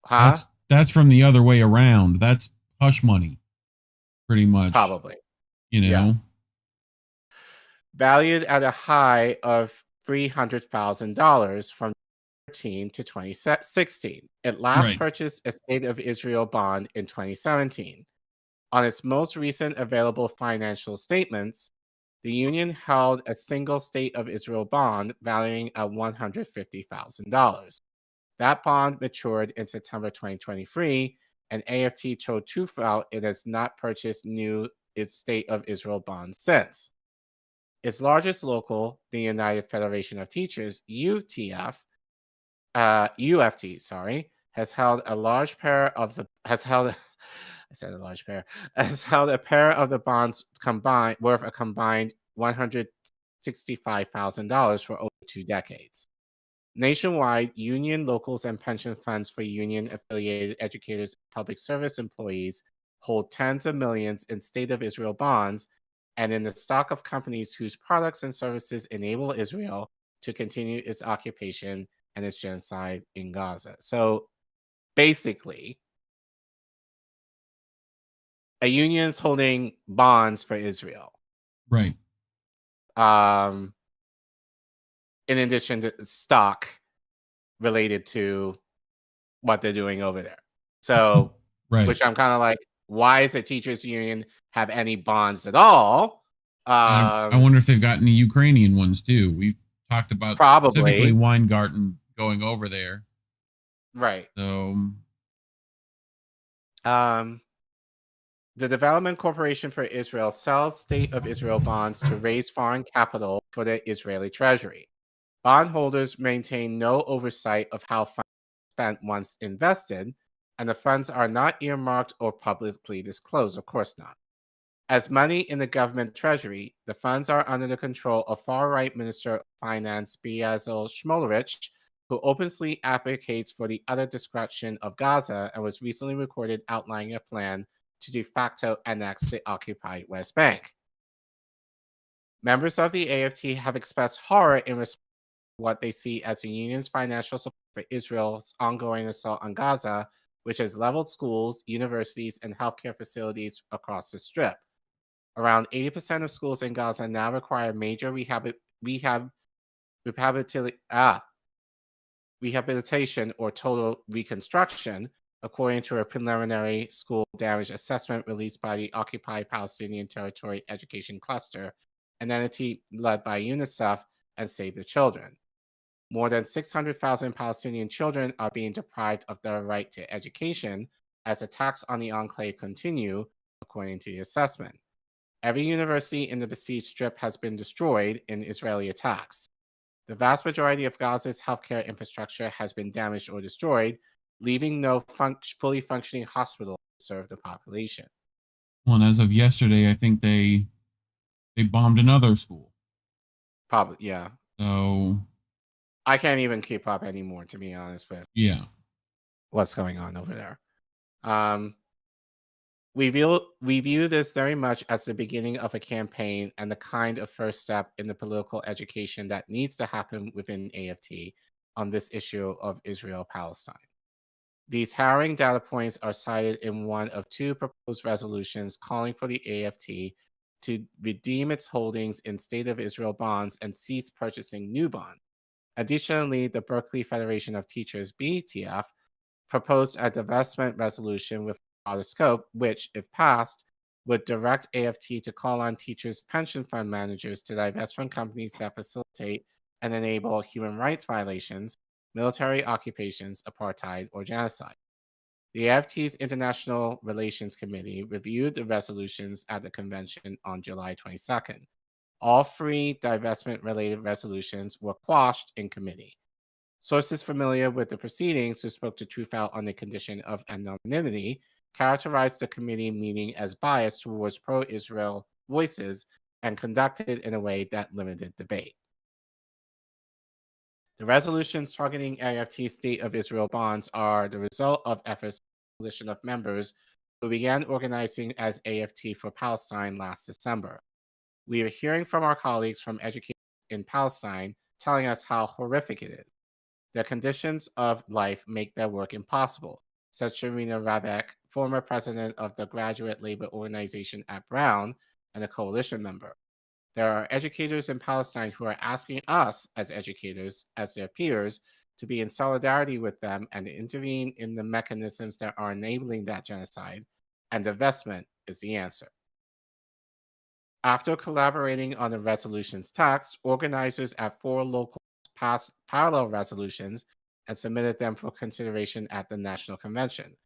why. That's from the other way around. That's hush money, pretty much. Probably. You know? Yeah. Valued at a high of $300,000 from 2013 to 2016. It last purchased a State of Israel bond in 2017. On its most recent available financial statements, the union held a single State of Israel bond valuing at $150,000. That bond matured in September 2023, and AFT told Truthout it has not purchased its State of Israel bonds since. Its largest local, the United Federation of Teachers, UFT, has held a pair of the bonds combined worth a combined $165,000 for over 2 decades. Nationwide, union, locals, and pension funds for union-affiliated educators and public service employees hold tens of millions in State of Israel bonds and in the stock of companies whose products and services enable Israel to continue its occupation and its genocide in Gaza. So basically, a union is holding bonds for Israel. Right. In addition to stock related to what they're doing over there. So, Right. which I'm kind of like, why does the teachers union have any bonds at all? I wonder if they've got any Ukrainian ones too. We've talked about specifically Probably. Weingarten going over there. Right. So, the Development Corporation for Israel sells State of Israel bonds to raise foreign capital for the Israeli treasury. Bondholders maintain no oversight of how funds are spent once invested, and the funds are not earmarked or publicly disclosed. Of course not. As money in the government treasury, the funds are under the control of far-right Minister of Finance Bezalel Smotrich, who openly advocates for the utter destruction of Gaza and was recently recorded outlining a plan to de facto annex the occupied West Bank. Members of the AFT have expressed horror in response to what they see as the union's financial support for Israel's ongoing assault on Gaza, which has leveled schools, universities, and healthcare facilities across the Strip. Around 80% of schools in Gaza now require major rehabilitation or total reconstruction, according to a preliminary school damage assessment released by the Occupied Palestinian Territory Education Cluster, an entity led by UNICEF and Save the Children. More than 600,000 Palestinian children are being deprived of their right to education as attacks on the enclave continue, according to the assessment. Every university in the besieged Strip has been destroyed in Israeli attacks. The vast majority of Gaza's healthcare infrastructure has been damaged or destroyed, leaving no fully functioning hospital to serve the population. well, and as of yesterday, I think they bombed another school. Probably, yeah. So I can't even keep up anymore, to be honest with what's going on over there. We view this very much as the beginning of a campaign and the kind of first step in the political education that needs to happen within AFT on this issue of Israel-Palestine. These harrowing data points are cited in one of two proposed resolutions calling for the AFT to redeem its holdings in State of Israel bonds and cease purchasing new bonds. Additionally, the Berkeley Federation of Teachers, BETF, proposed a divestment resolution with broader scope, which, if passed, would direct AFT to call on teachers' pension fund managers to divest from companies that facilitate and enable human rights violations, military occupations, apartheid, or genocide. The AFT's International Relations Committee reviewed the resolutions at the convention on July 22nd. All three divestment-related resolutions were quashed in committee. Sources familiar with the proceedings who spoke to Truthout on the condition of anonymity characterized the committee meeting as biased towards pro-Israel voices and conducted in a way that limited debate. The resolutions targeting AFT State of Israel bonds are the result of efforts of a coalition of members who began organizing as AFT for Palestine last December. We are hearing from our colleagues from educators in Palestine telling us how horrific it is. The conditions of life make their work impossible, said Sharina Ravek, former president of the Graduate Labor Organization at Brown and a coalition member. There are educators in Palestine who are asking us as educators, as their peers, to be in solidarity with them and to intervene in the mechanisms that are enabling that genocide, and divestment is the answer. After collaborating on the resolution's text, organizers at 4 local passed parallel resolutions and submitted them for consideration at the National Convention.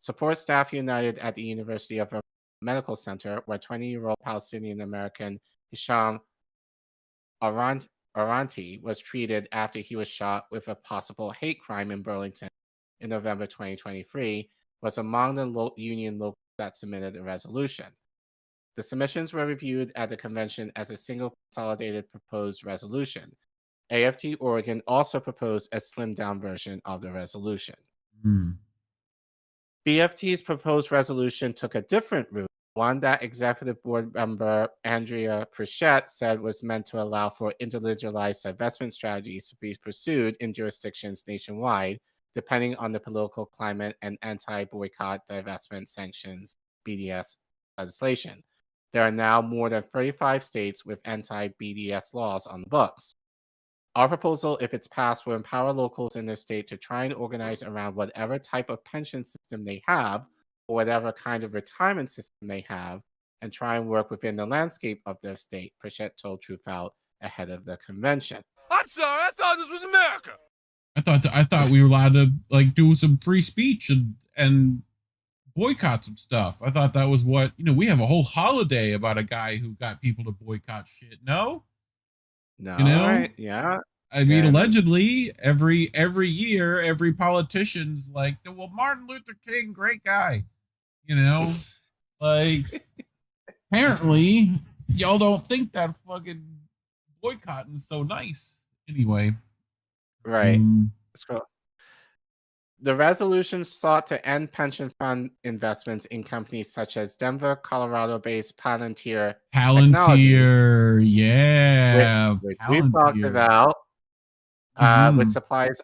Support staff united at the University of Medical Center, where 20-year-old Palestinian-American Hisham Aranti was treated after he was shot with a possible hate crime in Burlington in November 2023, was among the union locals that submitted a resolution. The submissions were reviewed at the convention as a single consolidated proposed resolution. AFT Oregon also proposed a slimmed-down version of the resolution. BFT's proposed resolution took a different route, one that Executive Board member Andrea Prichette said was meant to allow for individualized divestment strategies to be pursued in jurisdictions nationwide, depending on the political climate and anti-boycott divestment sanctions BDS legislation. There are now more than 35 states with anti-BDS laws on the books. Our proposal, if it's passed, will empower locals in their state to try and organize around whatever type of pension system they have or whatever kind of retirement system they have and try and work within the landscape of their state, Pritchett told Truthout ahead of the convention. I'm sorry, I thought this was America. I thought we were allowed to like do some free speech and boycott some stuff. I thought that was what, we have a whole holiday about a guy who got people to boycott shit. No? No, Right? Yeah. I mean, allegedly, every year, every politician's like, well, Martin Luther King, great guy. Like, apparently, y'all don't think that fucking boycotting's so nice. Anyway. Right. Scroll. The resolution sought to end pension fund investments in companies such as Denver, Colorado-based Palantir Technologies, yeah. which we've talked about, which supplies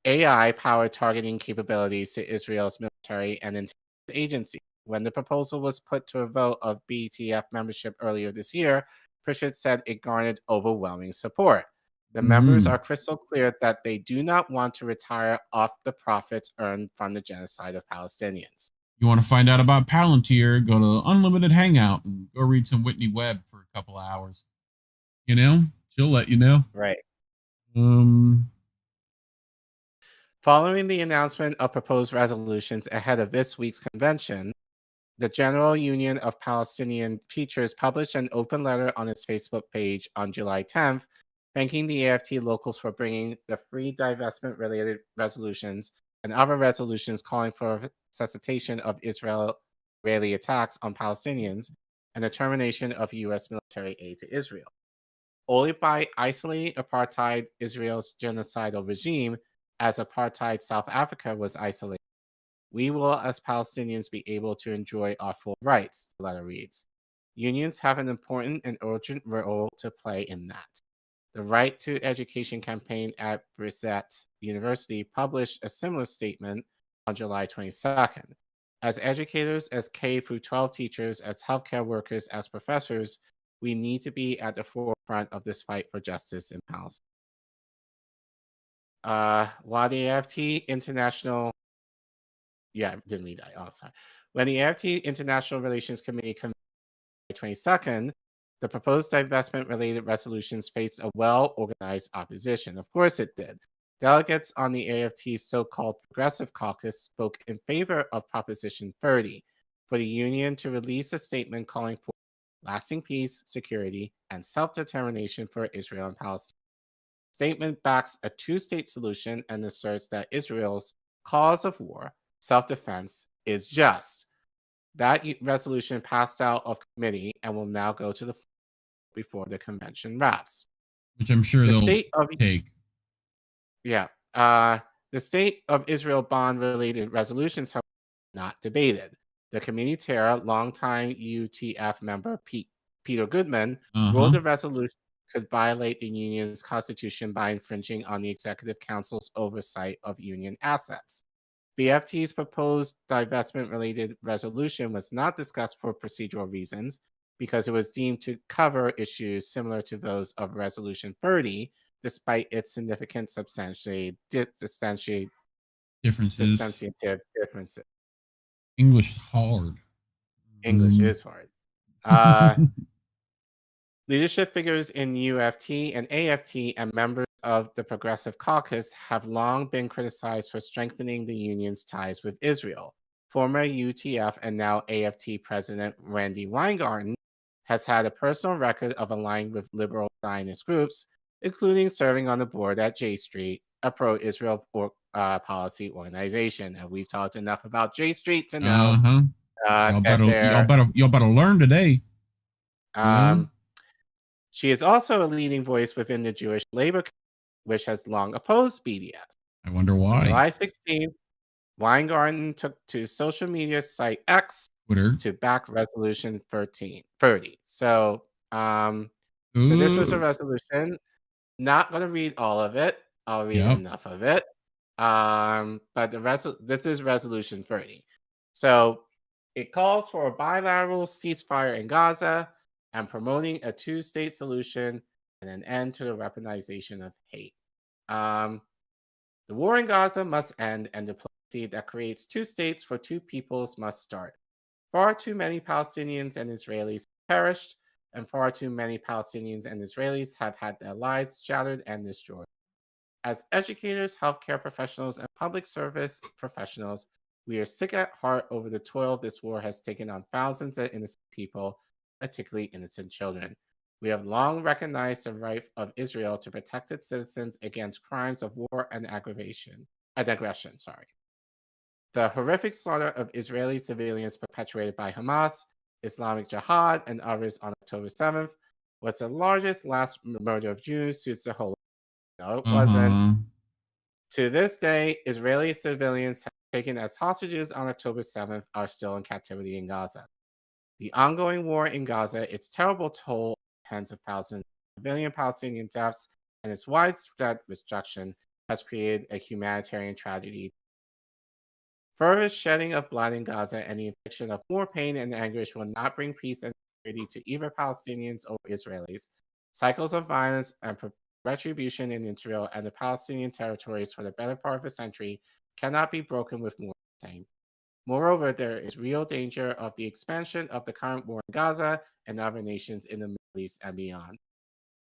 AI-powered targeting capabilities to Israel's military and intelligence agency. When the proposal was put to a vote of BTF membership earlier this year, Pritchett said it garnered overwhelming support. The members are crystal clear that they do not want to retire off the profits earned from the genocide of Palestinians. You want to find out about Palantir, go to Unlimited Hangout and go read some Whitney Webb for a couple of hours. She'll let you know. Right. Following the announcement of proposed resolutions ahead of this week's convention, the General Union of Palestinian Teachers published an open letter on its Facebook page on July 10th, thanking the AFT locals for bringing the free divestment-related resolutions and other resolutions calling for cessation of Israeli attacks on Palestinians and the termination of U.S. military aid to Israel. Only by isolating apartheid Israel's genocidal regime, as apartheid South Africa was isolated, we will, as Palestinians, be able to enjoy our full rights, the letter reads. Unions have an important and urgent role to play in that. The Right to Education campaign at Brissett University published a similar statement on July 22nd. As educators, as K through 12 teachers, as healthcare workers, as professors, we need to be at the forefront of this fight for justice in Palestine. While the AFT International, didn't read that. Oh, sorry. When the AFT International Relations Committee convened on July 22nd, the proposed divestment-related resolutions faced a well-organized opposition. Of course it did. Delegates on the AFT's so-called Progressive Caucus spoke in favor of Proposition 30 for the Union to release a statement calling for lasting peace, security, and self-determination for Israel and Palestine. The statement backs a two-state solution and asserts that Israel's cause of war, self-defense, is just. That resolution passed out of committee and will now go to the floor before the convention wraps. Which I'm sure they'll take. Yeah. The State of Israel bond-related resolutions have not debated. The committee chair, longtime UTF member Peter Goodman, ruled the resolution could violate the union's constitution by infringing on the Executive Council's oversight of union assets. BFT's proposed divestment-related resolution was not discussed for procedural reasons because it was deemed to cover issues similar to those of Resolution 30, despite its significant substantiative differences. English is hard. English is hard. Leadership figures in UFT and AFT and members of the Progressive Caucus have long been criticized for strengthening the union's ties with Israel. Former UTF and now AFT President Randy Weingarten has had a personal record of aligning with liberal Zionist groups, including serving on the board at J Street, a pro-Israel policy organization. And we've talked enough about J Street to know y'all better learn today. She is also a leading voice within the Jewish Labor Committee, which has long opposed BDS. I wonder why. On July 16th, Weingarten took to social media site X Twitter to back Resolution 30. So this was a resolution. Not going to read all of it. I'll read enough of it. But this is Resolution 30. So it calls for a bilateral ceasefire in Gaza and promoting a two-state solution and an end to the weaponization of hate. The war in Gaza must end, and diplomacy that creates two states for two peoples must start. Far too many Palestinians and Israelis have perished, and far too many Palestinians and Israelis have had their lives shattered and destroyed. As educators, healthcare professionals, and public service professionals, we are sick at heart over the toll this war has taken on thousands of innocent people, particularly innocent children. We have long recognized the right of Israel to protect its citizens against crimes of war and aggression. The horrific slaughter of Israeli civilians perpetrated by Hamas, Islamic Jihad, and others on October 7th was the largest last murder of Jews since the Holocaust. No, it wasn't. To this day, Israeli civilians taken as hostages on October 7th are still in captivity in Gaza. The ongoing war in Gaza, its terrible toll, tens of thousands of civilian Palestinian deaths, and its widespread destruction has created a humanitarian tragedy. Further shedding of blood in Gaza and the infliction of more pain and anguish will not bring peace and security to either Palestinians or Israelis. Cycles of violence and retribution in Israel and the Palestinian territories for the better part of a century cannot be broken with more of the same. Moreover, there is real danger of the expansion of the current war in Gaza and other nations in the Middle East and beyond.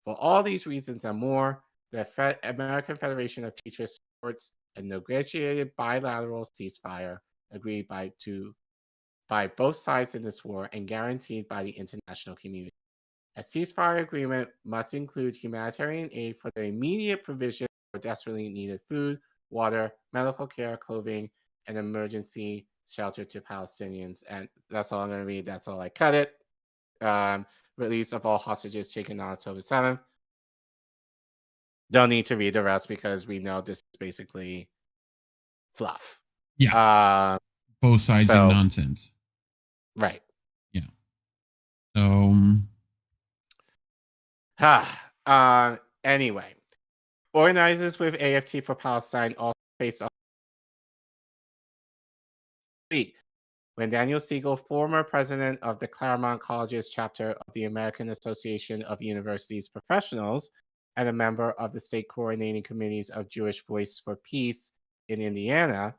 For all these reasons and more, the American Federation of Teachers supports a negotiated bilateral ceasefire agreed by both sides in this war and guaranteed by the international community. A ceasefire agreement must include humanitarian aid for the immediate provision for desperately needed food, water, medical care, clothing, and emergency shelter to Palestinians. And that's all I'm going to read. That's all I cut it. Release of all hostages taken on October 7th. Don't need to read the rest because we know this is basically fluff. Yeah. Both sides are nonsense. Right. Yeah. So. Anyway, organizers with AFT for Palestine also faced off when Daniel Siegel, former president of the Claremont College's chapter of the American Association of Universities Professionals and a member of the state coordinating committees of Jewish Voice for Peace in Indiana,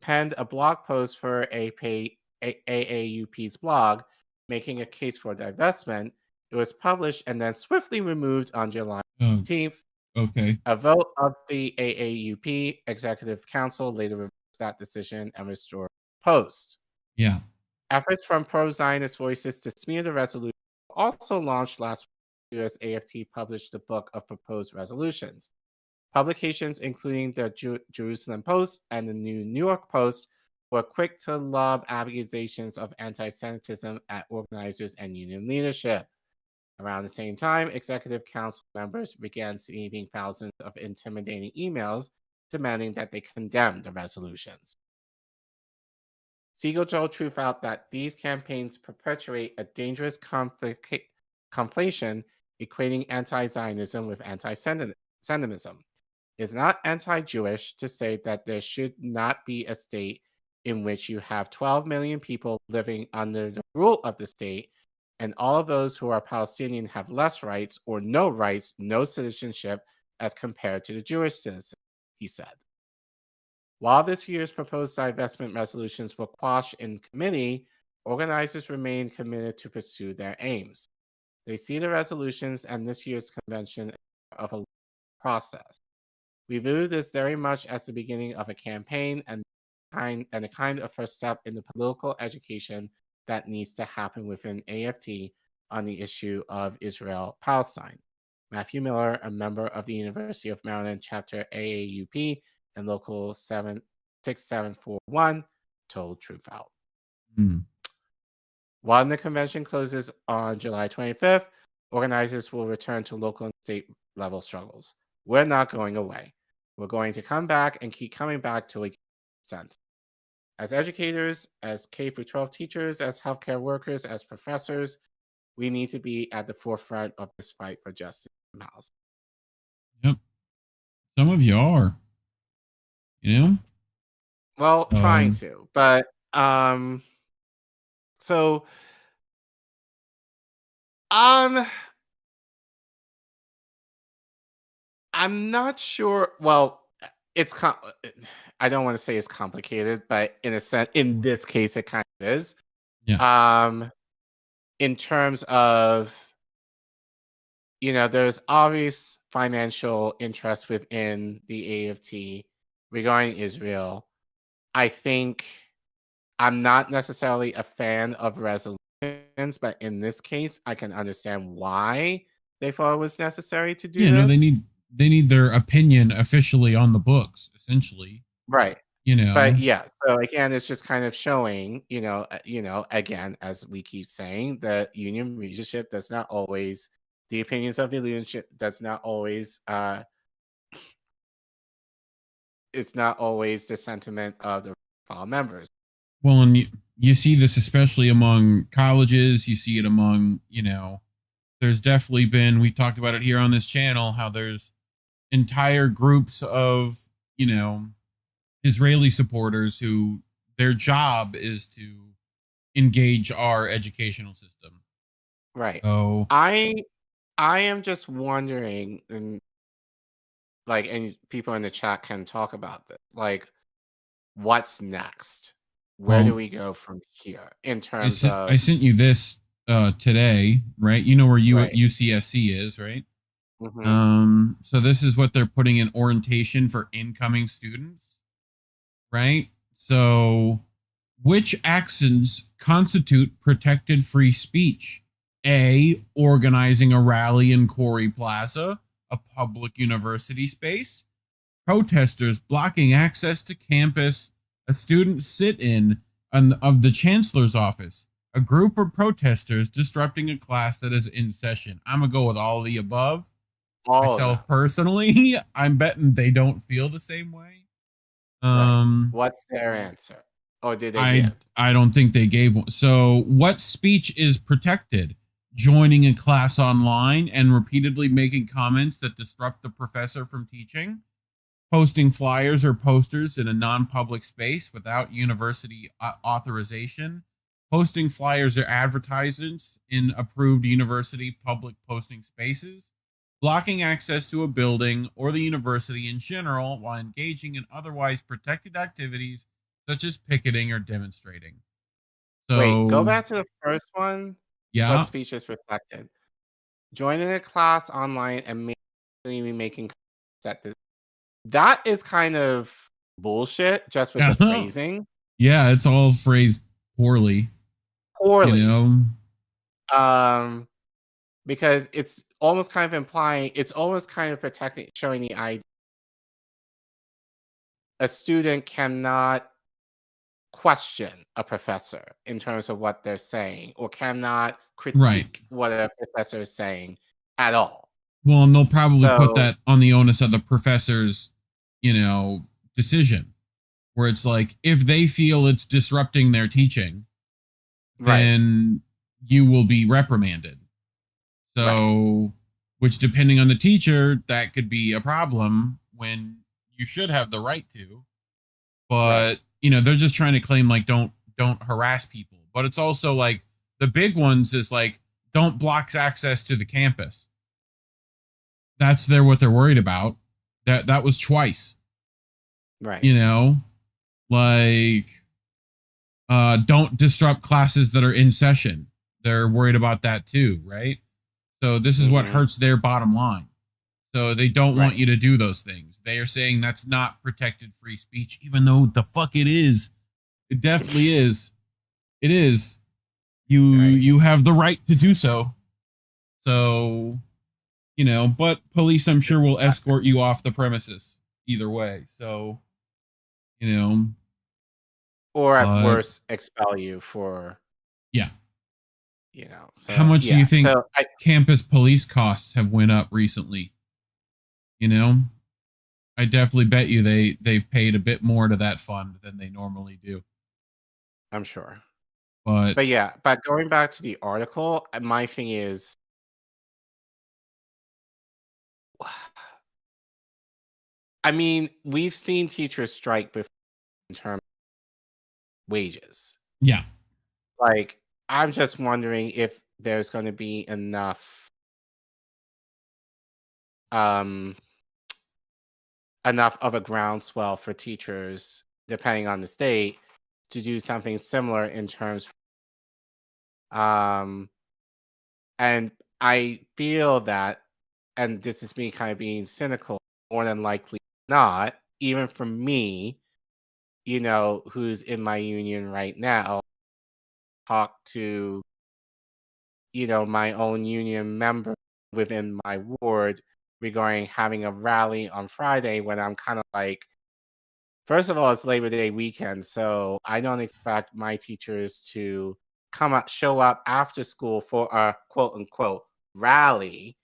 penned a blog post for AAUP's blog, making a case for divestment. It was published and then swiftly removed on July 18th. Okay. A vote of the AAUP Executive Council later reversed that decision and restored the post. Yeah. Efforts from pro-Zionist voices to smear the resolution also launched last week as AFT published the book of proposed resolutions. Publications including the Jerusalem Post and the New York Post were quick to lob accusations of anti-Semitism at organizers and union leadership. Around the same time, Executive Council members began receiving thousands of intimidating emails demanding that they condemn the resolutions. Siegel told Truthout that these campaigns perpetuate a dangerous conflation equating anti-Zionism with anti-Semitism. It is not anti-Jewish to say that there should not be a state in which you have 12 million people living under the rule of the state, and all of those who are Palestinian have less rights or no rights, no citizenship, as compared to the Jewish citizens, he said. While this year's proposed divestment resolutions were quashed in committee, organizers remain committed to pursue their aims. They see the resolutions and this year's convention of a process. We view this very much as the beginning of a campaign and a kind of first step in the political education that needs to happen within AFT on the issue of Israel-Palestine. Matthew Miller, a member of the University of Maryland chapter AAUP and local 6741, told Truthout. While the convention closes on July 25th, organizers will return to local and state level struggles. We're not going away. We're going to come back and keep coming back till it makes sense. As educators, as K-12 teachers, as healthcare workers, as professors, we need to be at the forefront of this fight for justice in Palestine. Yep. Some of you are. You know? Well, trying to. But, so, I'm not sure. Well, it's I don't want to say it's complicated, but in a sense, in this case, it kind of is. Yeah. In terms of, there's obvious financial interest within the AFT regarding Israel. I think I'm not necessarily a fan of resolutions, but in this case, I can understand why they thought it was necessary to do this. No, they need their opinion officially on the books, essentially. Right. But yeah, so again, it's just kind of showing, again, as we keep saying, the union leadership does not always, the opinions of the leadership does not always, it's not always the sentiment of the file members. Well, and you see this especially among colleges. You see it among, there's definitely been, we talked about it here on this channel, how there's entire groups of, Israeli supporters who their job is to engage our educational system. Right. So I am just wondering, and people in the chat can talk about this, what's next? Where do we go from here in terms of? I sent you this today, right? You know where UCSC is, right? Mhm. So this is what they're putting in orientation for incoming students. Right? So, which actions constitute protected free speech? A, organizing a rally in Corey Plaza, a public university space. Protesters blocking access to campus. A student sit-in of the chancellor's office. A group of protesters disrupting a class that is in session. I'm going to go with all of the above. Myself personally, I'm betting they don't feel the same way. What's their answer? Or did they give? I don't think they gave one. So, what speech is protected? Joining a class online and repeatedly making comments that disrupt the professor from teaching? Posting flyers or posters in a non-public space without university authorization? Posting flyers or advertisements in approved university public posting spaces? Blocking access to a building or the university in general while engaging in otherwise protected activities such as picketing or demonstrating. So, wait, go back to the first one. Yeah. What speech is protected? Joining a class online and making that is kind of bullshit just with the phrasing. Yeah, it's all phrased poorly. Because it's almost kind of implying, it's almost kind of protecting, showing the idea a student cannot question a professor in terms of what they're saying, or cannot critique what a professor is saying at all. Well, and they'll probably put that on the onus of the professor's, decision, where it's like, if they feel it's disrupting their teaching, then you will be reprimanded. So, which depending on the teacher, that could be a problem when you should have the right to. But, they're just trying to claim don't harass people. But it's also the big ones is don't block access to the campus. That's what they're worried about. That was twice. Right. Don't disrupt classes that are in session. They're worried about that too, right? So this is what hurts their bottom line. So they don't want you to do those things. They are saying that's not protected free speech, even though the fuck it is. It definitely is. It is. You have the right to do so. So, but police, I'm sure, will escort you off the premises either way. So, or at worst, expel you for. Yeah. So, how much do you think campus police costs have went up recently? I definitely bet you they've paid a bit more to that fund than they normally do. I'm sure. But going back to the article, my thing is, I mean, we've seen teachers strike before in terms of wages. Yeah. I'm just wondering if there's going to be enough enough of a groundswell for teachers, depending on the state, to do something similar in terms. And I feel that, and this is me kind of being cynical, more than likely not, even for me, who's in my union right now, talk to, my own union member within my ward regarding having a rally on Friday, when I'm kind of like, first of all, it's Labor Day weekend, so I don't expect my teachers to show up after school for a quote unquote rally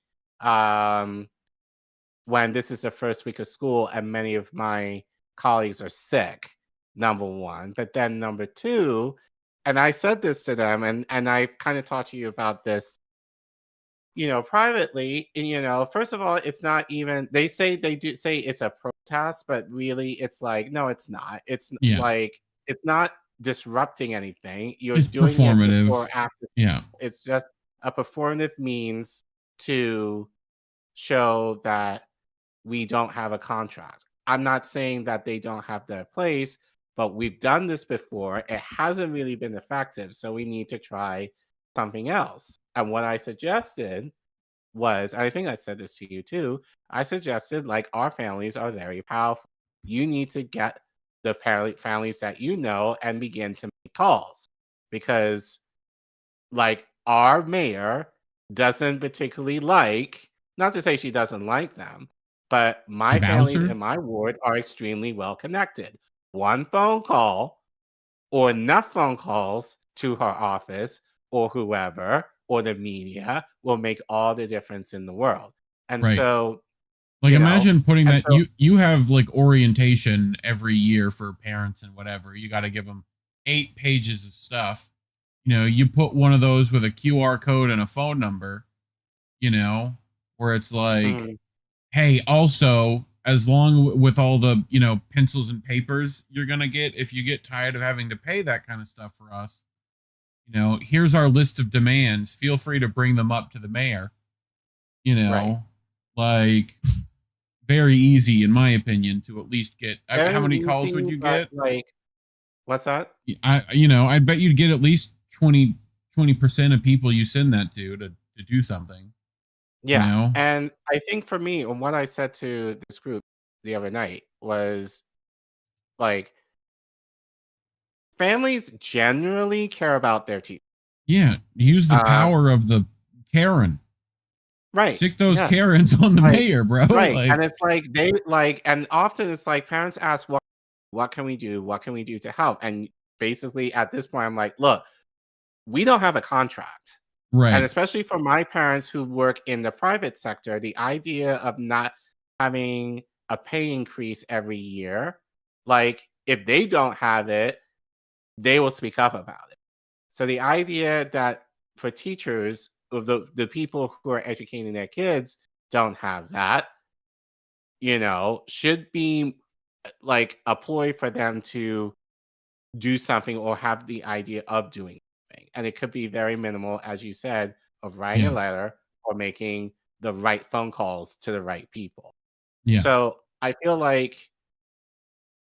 when this is the first week of school and many of my colleagues are sick, number one. But then number two, and I said this to them, and I've kind of talked to you about this, privately. And, first of all, it's not even, they do say it's a protest, but really it's like, no, it's not. It's like, it's not disrupting anything. You're It's doing performative. it before, after. Yeah. It's just a performative means to show that we don't have a contract. I'm not saying that they don't have their place, but we've done this before. It hasn't really been effective, so we need to try something else. And what I suggested was, I think I said this to you too, I suggested, like, our families are very powerful. You need to get the families that you know and begin to make calls, because, like, our mayor doesn't particularly like, not to say she doesn't like them, but my families in my ward are extremely well connected. One phone call or enough phone calls to her office or whoever or the media will make all the difference in the world. And Right. so, like, imagine putting that, so, you have like orientation every year for parents and whatever. You got to give them 8 pages of stuff. You put one of those with a QR code and a phone number, where it's like, hey, also, as long with all the, pencils and papers you're going to get, if you get tired of having to pay that kind of stuff for us, here's our list of demands. Feel free to bring them up to the mayor. Right. Like, very easy, in my opinion, to at least get. Very how many calls would easy, you but, get? like, what's that? I bet you'd get at least 20% of people you send that to do something. Yeah. And I think for me, and what I said to this group the other night was, like, families generally care about their teeth. Yeah, use the power of the Karen. Right. Stick those Yes. Karens on the mayor, bro. Right. Like, And it's like and often it's like parents ask, what can we do? What can we do to help? And basically at this point, I'm like, look, we don't have a contract. right. And especially for my parents who work in the private sector, the idea of not having a pay increase every year, like, if they don't have it, they will speak up about it. So the idea that for teachers, of the people who are educating their kids don't have that, should be like a ploy for them to do something or have the idea of doing something. And it could be very minimal, as you said, of writing a letter or making the right phone calls to the right people. Yeah. So I feel like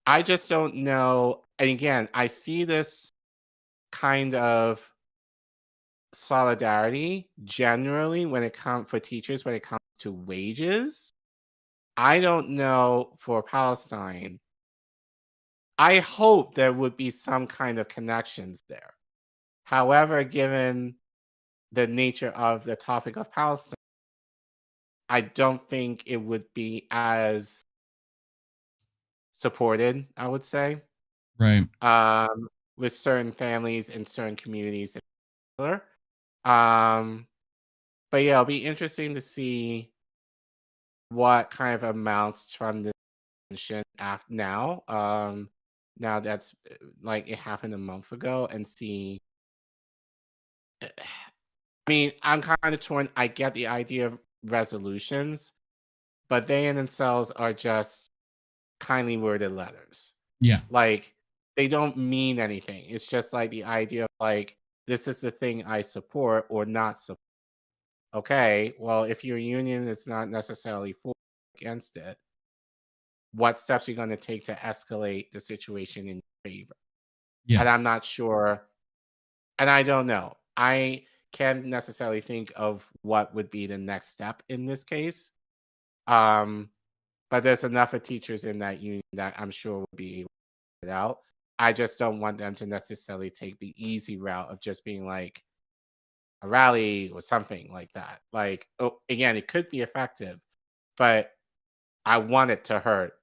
I just don't know. And again, I see this kind of solidarity generally when it comes for teachers, when it comes to wages. I don't know for Palestine. I hope there would be some kind of connections there. However, given the nature of the topic of Palestine, I don't think it would be as supported, I would say. Right. With certain families and certain communities in particular. But yeah, it'll be interesting to see what kind of amounts from this tension after now. Now that's like it happened a month ago, and see. I mean, I'm kind of torn. I get the idea of resolutions, but they in themselves are just kindly worded letters. Yeah. Like, they don't mean anything. It's just like the idea of, like, this is the thing I support or not support. Okay, well, if your union is not necessarily for or against it, what steps you're going to take to escalate the situation in your favor. Yeah. And I'm not sure, and I don't know. I can't necessarily think of what would be the next step in this case. But there's enough of teachers in that union that I'm sure will be able to get it out. I just don't want them to necessarily take the easy route of just being like a rally or something like that. Like, oh, again, it could be effective, but I want it to hurt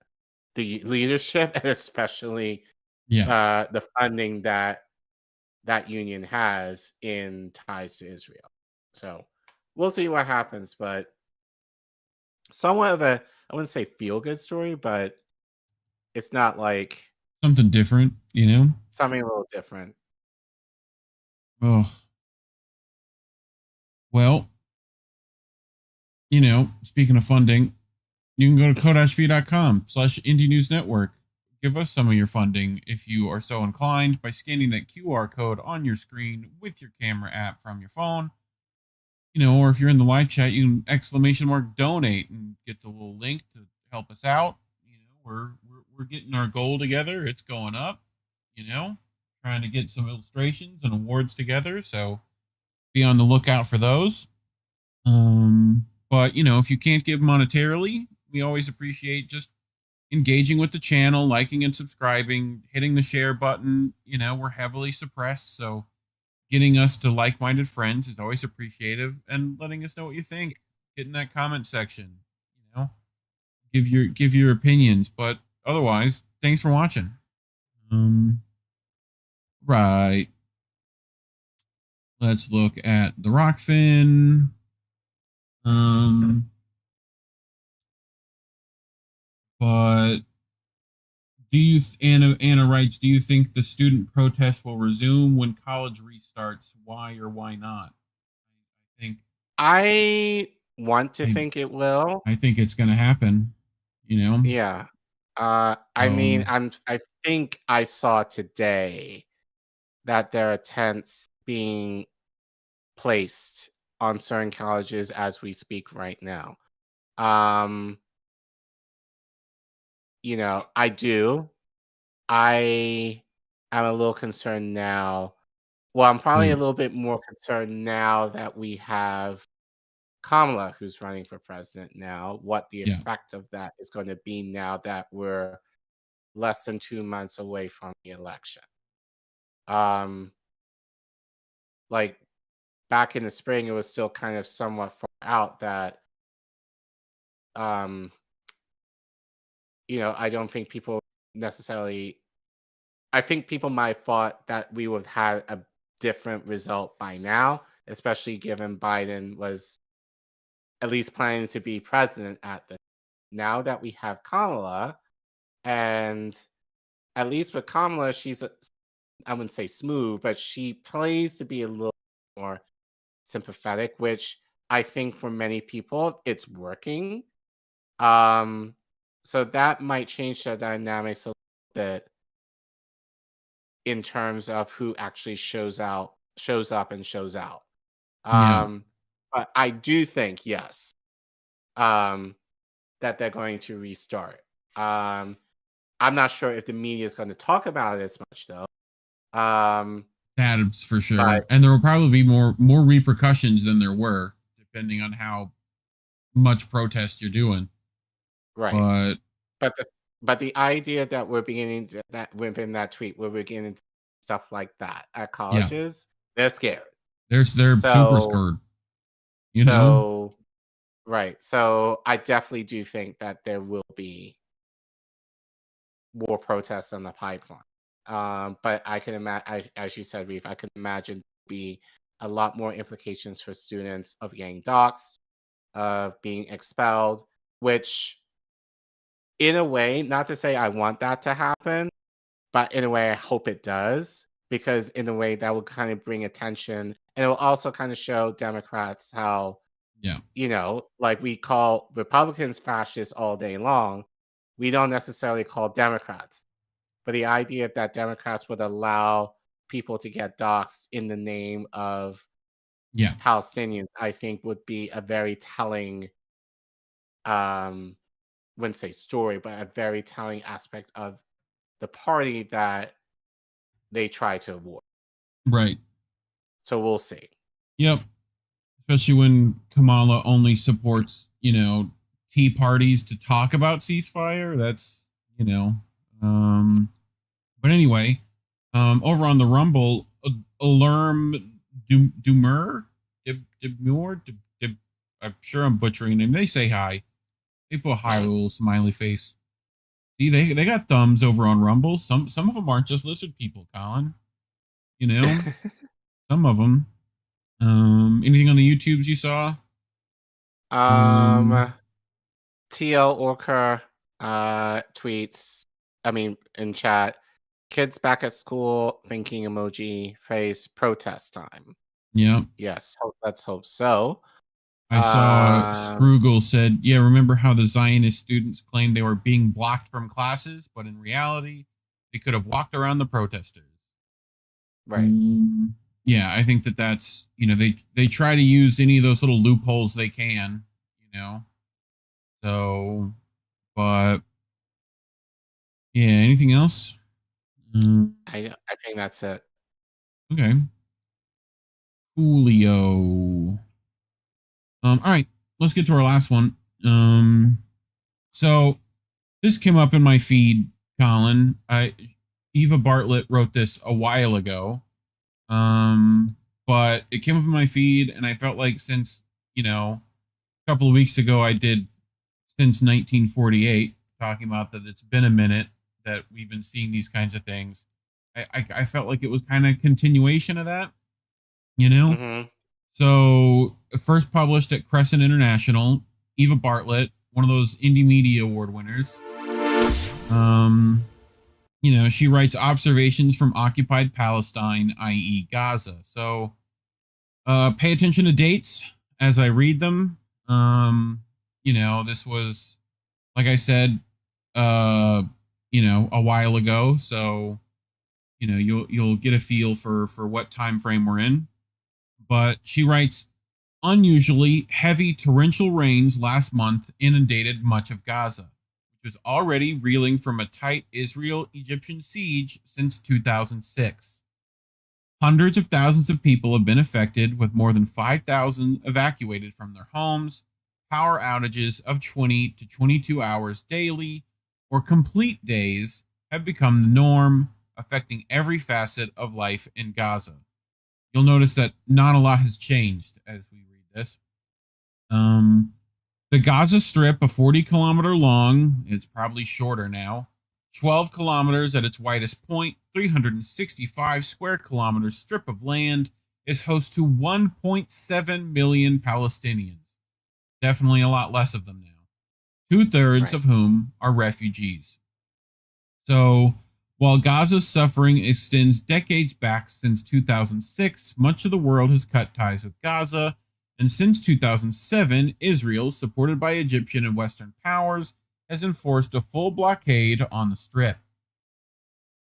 the leadership and especially the funding that union has in ties to Israel. So we'll see what happens, but somewhat of a, I wouldn't say feel-good story, but it's not like something different, something a little different. Oh. Well, speaking of funding, you can go to cash.app/indienewsnetwork. Give us some of your funding if you are so inclined by scanning that QR code on your screen with your camera app from your phone. Or if you're in the live chat, you can !donate and get the little link to help us out. We're getting our goal together. It's going up, trying to get some illustrations and awards together. So be on the lookout for those. But if you can't give monetarily, we always appreciate just engaging with the channel, liking and subscribing, hitting the share button. We're heavily suppressed, so getting us to like-minded friends is always appreciative, and letting us know what you think. Get in that comment section. Give your opinions. But otherwise, thanks for watching. Right. Let's look at the Rockfin. But do you, Anna writes, do you think the student protest will resume when college restarts? Why or why not? I want to think it will. I think it's going to happen. Yeah. I mean, I think I saw today that there are tents being placed on certain colleges as we speak right now. I am a little concerned now. Well, I'm probably a little bit more concerned now that we have Kamala, who's running for president now, what the effect of that is going to be now that we're less than 2 months away from the election. Like back in the spring, it was still kind of somewhat far out that, I don't think people necessarily, I think people might have thought that we would have a different result by now, especially given Biden was at least planning to be president at the. Now that we have Kamala, and at least with Kamala, she's I wouldn't say smooth, but she plays to be a little more sympathetic, which I think for many people it's working. So that might change the dynamics a little bit in terms of who actually shows up and shows out. But I do think, yes, that they're going to restart. I'm not sure if the media is going to talk about it as much, though. That's for sure. And there will probably be more repercussions than there were, depending on how much protest you're doing. Right. But the idea that we're beginning to, that within that tweet, we're beginning stuff like that at colleges, they're scared. They're super scared. You know? Right. So I definitely do think that there will be more protests on the pipeline. But I can imagine, as you said, Reef, I can imagine be a lot more implications for students of getting doxxed, of being expelled, which in a way, not to say I want that to happen, but in a way I hope it does, because in a way that will kind of bring attention, and it will also kind of show Democrats how, like we call Republicans fascists all day long, we don't necessarily call Democrats. But the idea that Democrats would allow people to get doxxed in the name of Palestinians, I think would be a very telling wouldn't say story, but a very telling aspect of the party that they try to avoid. Right. So we'll see. Yep. Especially when Kamala only supports, tea parties to talk about ceasefire. That's, but anyway, over on the Rumble, Alarm Demur, I'm sure I'm butchering the name. They say hi. They put hi with a little smiley face. See, they got thumbs over on Rumble. Some of them aren't just lizard people, Collin. Some of them. Anything on the YouTubes you saw? TL Orca tweets, in chat, kids back at school, thinking emoji, face, protest time. Yeah. Yes, let's hope so. I saw Scroogle said, yeah, remember how the Zionist students claimed they were being blocked from classes, but in reality, they could have walked around the protesters. Right. Yeah, I think that's, they try to use any of those little loopholes they can, So, but, yeah, anything else? I think that's it. Okay. Julio. All right, let's get to our last one. So this came up in my feed, Collin. Eva Bartlett wrote this a while ago. But it came up in my feed, and I felt like since, a couple of weeks ago I did since 1948, talking about that it's been a minute that we've been seeing these kinds of things. I felt like it was kind of a continuation of that, Mm-hmm. So first published at Crescent International, Eva Bartlett, one of those Indie Media Award winners. She writes observations from occupied Palestine, i.e. Gaza. So pay attention to dates as I read them. This was, like I said, a while ago. So, you'll get a feel for what time frame we're in. But she writes, unusually heavy torrential rains last month inundated much of Gaza, which was already reeling from a tight Israel-Egyptian siege since 2006. Hundreds of thousands of people have been affected, with more than 5,000 evacuated from their homes, power outages of 20 to 22 hours daily, or complete days have become the norm, affecting every facet of life in Gaza. You'll notice that not a lot has changed as we read this. The Gaza Strip, a 40-kilometer long, it's probably shorter now, 12 kilometers at its widest point, 365 square kilometers strip of land, is host to 1.7 million Palestinians. Definitely a lot less of them now. 2/3 of whom are refugees. So, while Gaza's suffering extends decades back since 2006, much of the world has cut ties with Gaza, and since 2007, Israel, supported by Egyptian and Western powers, has enforced a full blockade on the Strip.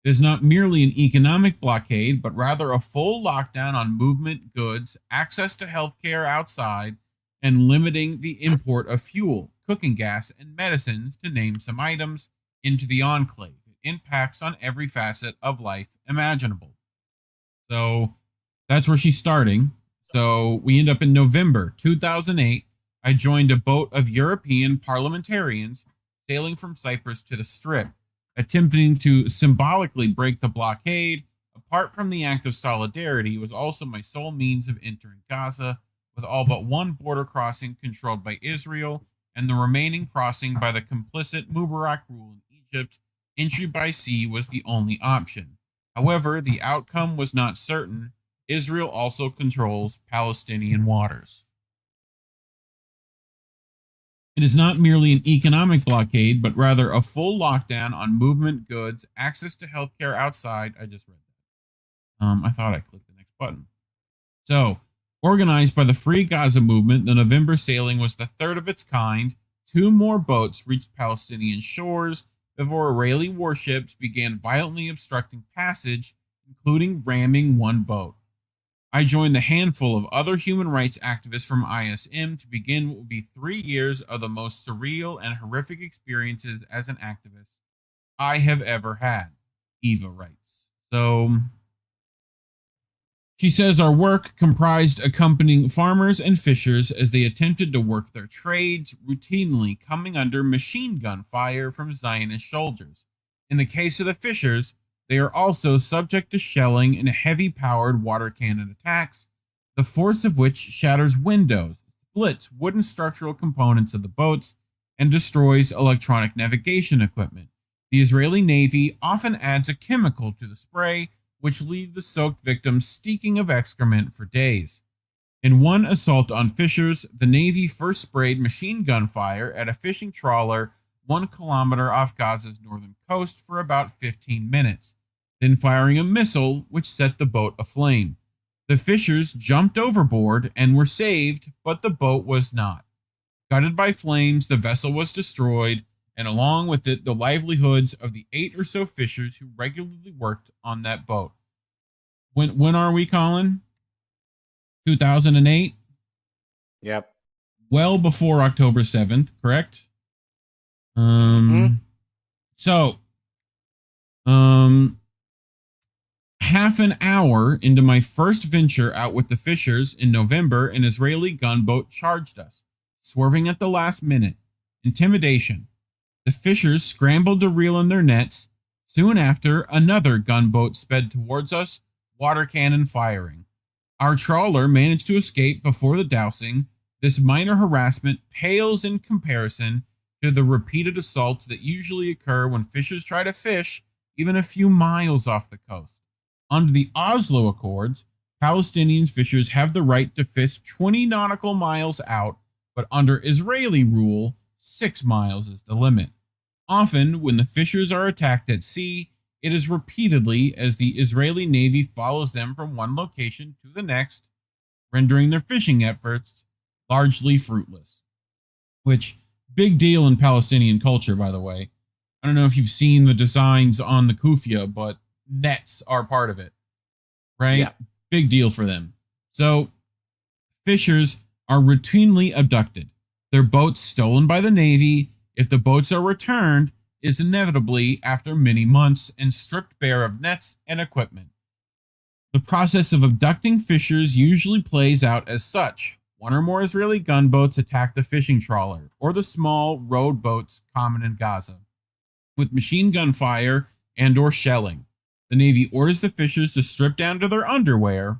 It is not merely an economic blockade, but rather a full lockdown on movement, goods, access to healthcare outside, and limiting the import of fuel, cooking gas, and medicines, to name some items, into the enclave. Impacts on every facet of life imaginable. So that's where she's starting. So we end up in November 2008. I joined a boat of European parliamentarians sailing from Cyprus to the Strip, attempting to symbolically break the blockade. Apart from the act of solidarity, was also my sole means of entering Gaza, with all but one border crossing controlled by Israel and the remaining crossing by the complicit Mubarak rule in Egypt. Entry by sea was the only option. However, the outcome was not certain. Israel also controls Palestinian waters. It is not merely an economic blockade, but rather a full lockdown on movement, goods, access to healthcare outside. I just read that. I thought I clicked the next button. So, organized by the Free Gaza movement, the November sailing was the third of its kind. 2 more boats reached Palestinian shores before Israeli warships began violently obstructing passage, including ramming one boat. I joined the handful of other human rights activists from ISM to begin what will be 3 years of the most surreal and horrific experiences as an activist I have ever had, EVA writes. So, she says our work comprised accompanying farmers and fishers as they attempted to work their trades, routinely coming under machine gun fire from Zionist soldiers. In the case of the fishers, they are also subject to shelling and heavy-powered water cannon attacks, the force of which shatters windows, splits wooden structural components of the boats, and destroys electronic navigation equipment. The Israeli Navy often adds a chemical to the spray, which leaves the soaked victims steeking of excrement for days. In one assault on fishers, the Navy first sprayed machine gun fire at a fishing trawler 1 kilometer off Gaza's northern coast for about 15 minutes, then firing a missile which set the boat aflame. The fishers jumped overboard and were saved, but the boat was not. Gutted by flames, the vessel was destroyed, and along with it, the livelihoods of the 8 or so fishers who regularly worked on that boat. When are we, Collin? 2008? Yep. Well before October 7th, correct? So, half an hour into my first venture out with the fishers in November, an Israeli gunboat charged us, swerving at the last minute. Intimidation. The fishers scrambled to reel in their nets. Soon after, another gunboat sped towards us, water cannon firing. Our trawler managed to escape before the dousing. This minor harassment pales in comparison to the repeated assaults that usually occur when fishers try to fish even a few miles off the coast. Under the Oslo Accords, Palestinian fishers have the right to fish 20 nautical miles out, but under Israeli rule, 6 miles is the limit. Often, when the fishers are attacked at sea, it is repeatedly as the Israeli Navy follows them from one location to the next, rendering their fishing efforts largely fruitless. Which, big deal in Palestinian culture, by the way. I don't know if you've seen the designs on the kufia, but nets are part of it, right? Yeah. Big deal for them. So, fishers are routinely abducted. Their boats stolen by the Navy. If the boats are returned, is inevitably after many months and stripped bare of nets and equipment. The process of abducting fishers usually plays out as such. 1 or more Israeli gunboats attack the fishing trawler, or the small rowed boats common in Gaza, with machine gun fire and or shelling. The Navy orders the fishers to strip down to their underwear,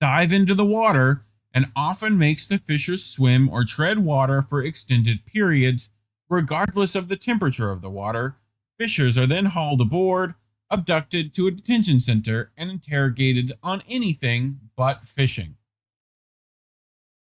dive into the water, and often makes the fishers swim or tread water for extended periods, regardless of the temperature of the water. Fishers are then hauled aboard, abducted to a detention center, and interrogated on anything but fishing.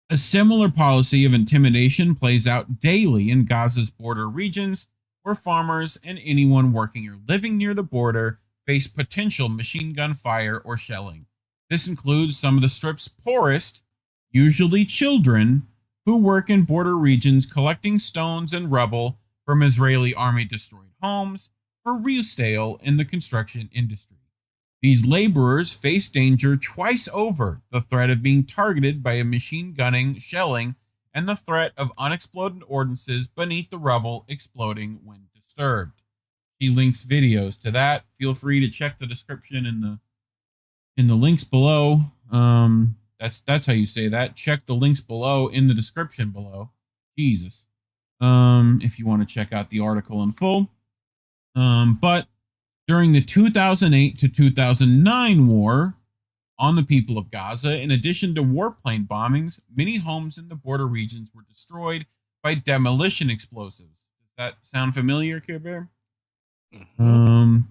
A similar policy of intimidation plays out daily in Gaza's border regions, where farmers and anyone working or living near the border face potential machine gun fire or shelling. This includes some of the Strip's poorest, usually children, who work in border regions collecting stones and rubble from Israeli army-destroyed homes for resale in the construction industry. These laborers face danger twice over: the threat of being targeted by a machine gunning, shelling, and the threat of unexploded ordnances beneath the rubble exploding when disturbed. She links videos to that. Feel free to check the description in the links below. That's how you say that. Check the links below in the description below. Jesus. If you want to check out the article in full. But during the 2008 to 2009 war on the people of Gaza, in addition to warplane bombings, many homes in the border regions were destroyed by demolition explosives. Does that sound familiar, Care Bear?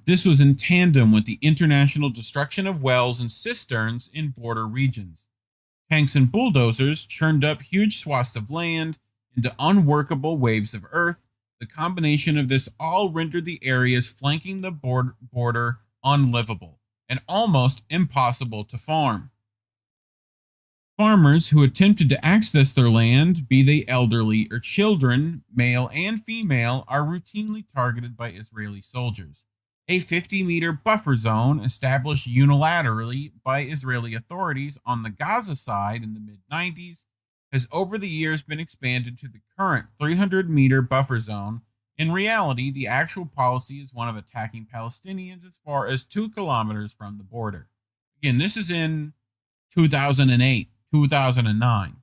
This was in tandem with the international destruction of wells and cisterns in border regions. Tanks and bulldozers churned up huge swaths of land into unworkable waves of earth. The combination of this all rendered the areas flanking the border unlivable and almost impossible to farm. Farmers who attempted to access their land, be they elderly or children, male and female, are routinely targeted by Israeli soldiers. a 50-meter buffer zone established unilaterally by Israeli authorities on the Gaza side in the mid-90s has over the years been expanded to the current 300-meter buffer zone. In reality, the actual policy is one of attacking Palestinians as far as 2 kilometers from the border. Again, this is in 2008, 2009,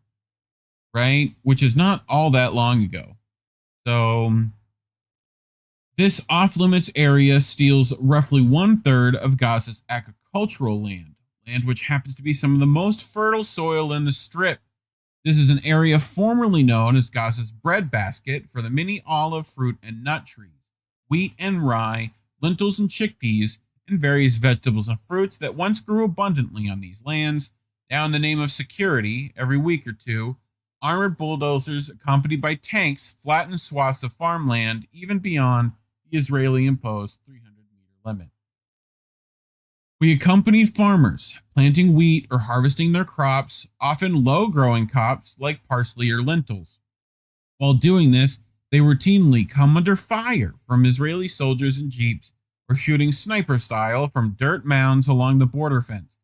right? Which is not all that long ago. So, this off-limits area steals roughly 1/3 of Gaza's agricultural land which happens to be some of the most fertile soil in the Strip. This is an area formerly known as Gaza's breadbasket for the many olive, fruit, and nut trees, wheat and rye, lentils and chickpeas, and various vegetables and fruits that once grew abundantly on these lands. Now, in the name of security, every week or two, armored bulldozers accompanied by tanks flatten swaths of farmland even beyond the Israeli-imposed 300-meter limit. We accompanied farmers planting wheat or harvesting their crops, often low-growing crops like parsley or lentils. While doing this, they routinely come under fire from Israeli soldiers in jeeps or shooting sniper style from dirt mounds along the border fence.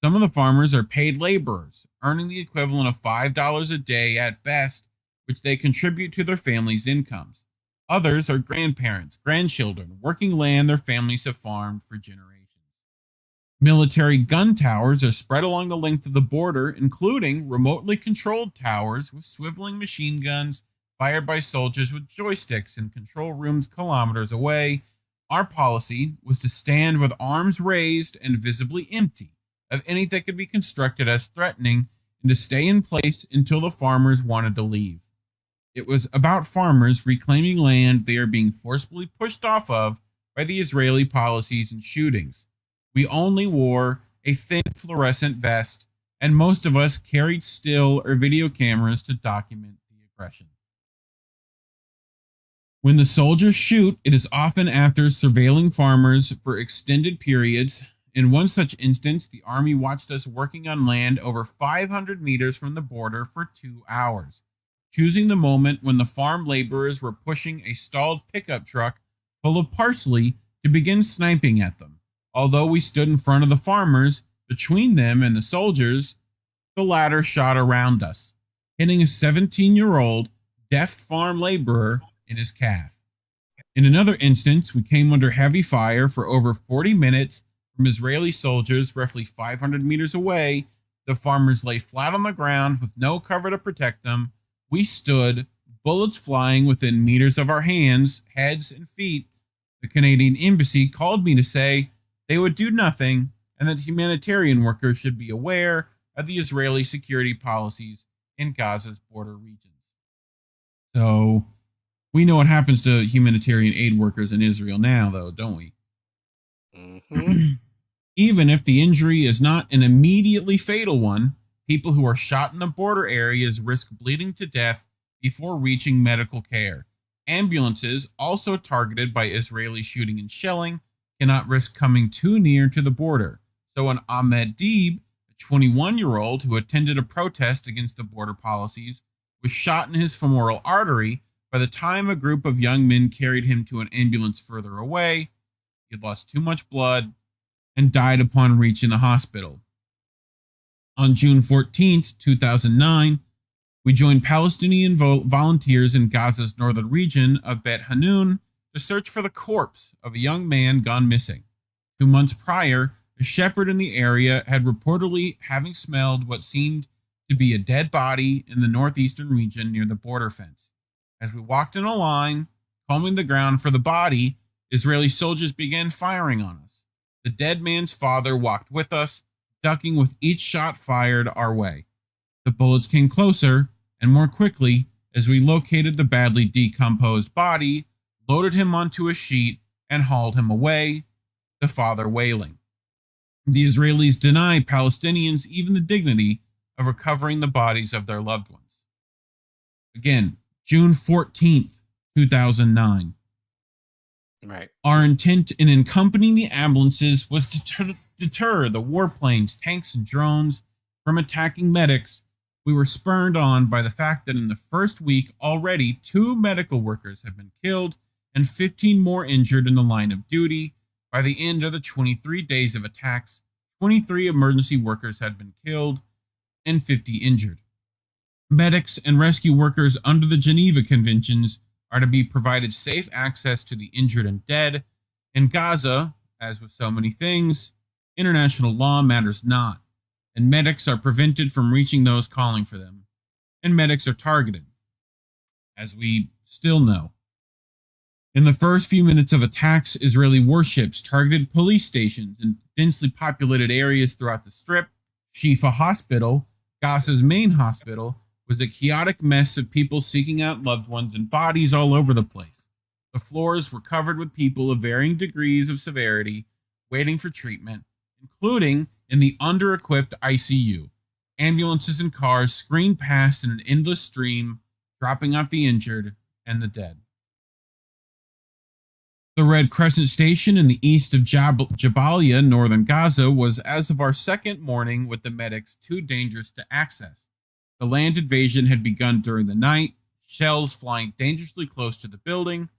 Some of the farmers are paid laborers, earning the equivalent of $5 a day at best, which they contribute to their families' incomes. Others are grandparents, grandchildren, working land their families have farmed for generations. Military gun towers are spread along the length of the border, including remotely controlled towers with swiveling machine guns fired by soldiers with joysticks in control rooms kilometers away. Our policy was to stand with arms raised and visibly empty of any that could be constructed as threatening, and to stay in place until the farmers wanted to leave. It was about farmers reclaiming land they are being forcibly pushed off of by the Israeli policies and shootings. We only wore a thin fluorescent vest, and most of us carried still or video cameras to document the aggression. When the soldiers shoot, it is often after surveilling farmers for extended periods. In one such instance, the Army watched us working on land over 500 meters from the border for 2 hours, choosing the moment when the farm laborers were pushing a stalled pickup truck full of parsley to begin sniping at them. Although we stood in front of the farmers, between them and the soldiers, the latter shot around us, hitting a 17-year-old deaf farm laborer in his calf. In another instance, we came under heavy fire for over 40 minutes from Israeli soldiers roughly 500 meters away. The farmers lay flat on the ground with no cover to protect them. We stood, bullets flying within meters of our hands, heads, and feet. The Canadian embassy called me to say they would do nothing and that humanitarian workers should be aware of the Israeli security policies in Gaza's border regions. So, we know what happens to humanitarian aid workers in Israel now, though, don't we? Mm-hmm. Even if the injury is not an immediately fatal one, people who are shot in the border areas risk bleeding to death before reaching medical care. Ambulances, also targeted by Israeli shooting and shelling, cannot risk coming too near to the border. So an Ahmed Deeb, a 21-year-old who attended a protest against the border policies, was shot in his femoral artery. By the time a group of young men carried him to an ambulance further away, he had lost too much blood and died upon reaching the hospital. On June 14, 2009, we joined Palestinian volunteers in Gaza's northern region of Bet Hanun to search for the corpse of a young man gone missing. 2 months prior, a shepherd in the area had reportedly having smelled what seemed to be a dead body in the northeastern region near the border fence. As we walked in a line, combing the ground for the body, Israeli soldiers began firing on us. The dead man's father walked with us, ducking with each shot fired our way. The bullets came closer and more quickly as we located the badly decomposed body, loaded him onto a sheet, and hauled him away, the father wailing. The Israelis deny Palestinians even the dignity of recovering the bodies of their loved ones. Again, June 14th, 2009. Right. Our intent in accompanying the ambulances was to deter the warplanes, tanks, and drones from attacking medics. We were spurred on by the fact that in the first week already 2 medical workers have been killed and 15 more injured in the line of duty. By the end of the 23 days of attacks, 23 emergency workers had been killed and 50 injured. Medics and rescue workers under the Geneva Conventions are to be provided safe access to the injured and dead. In Gaza, as with so many things, international law matters not, and medics are prevented from reaching those calling for them, and medics are targeted, as we still know. In the first few minutes of attacks, Israeli warships targeted police stations in densely populated areas throughout the Strip. Shifa Hospital, Gaza's main hospital, was a chaotic mess of people seeking out loved ones and bodies all over the place. The floors were covered with people of varying degrees of severity waiting for treatment, including in the under-equipped ICU. Ambulances and cars screened past in an endless stream, dropping off the injured and the dead. The Red Crescent Station in the east of Jabalia, northern Gaza, was, as of our second morning with the medics, too dangerous to access. The land invasion had begun during the night, shells flying dangerously close to the building.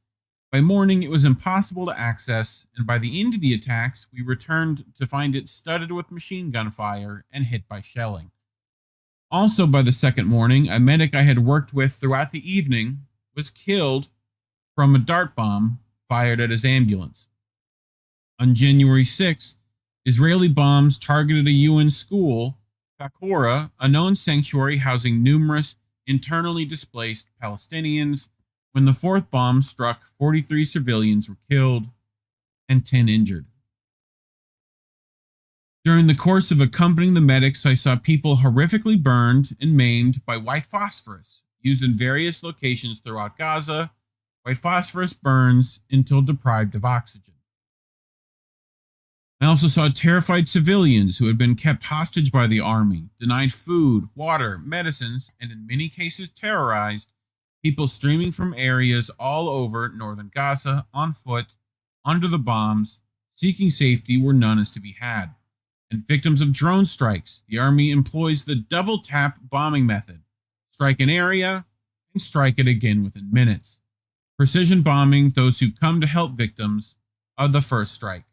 By morning, it was impossible to access, and by the end of the attacks, we returned to find it studded with machine gun fire and hit by shelling. Also by the second morning, a medic I had worked with throughout the evening was killed from a dart bomb fired at his ambulance. On January 6, Israeli bombs targeted a UN school, Fakora, a known sanctuary housing numerous internally displaced Palestinians. When the fourth bomb struck, 43 civilians were killed and 10 injured. During the course of accompanying the medics, I saw people horrifically burned and maimed by white phosphorus, used in various locations throughout Gaza. White phosphorus burns until deprived of oxygen. I also saw terrified civilians who had been kept hostage by the army, denied food, water, medicines, and in many cases terrorized, people streaming from areas all over northern Gaza on foot, under the bombs, seeking safety where none is to be had. And victims of drone strikes, the army employs the double tap bombing method. Strike an area and strike it again within minutes. Precision bombing those who've come to help victims of the first strike.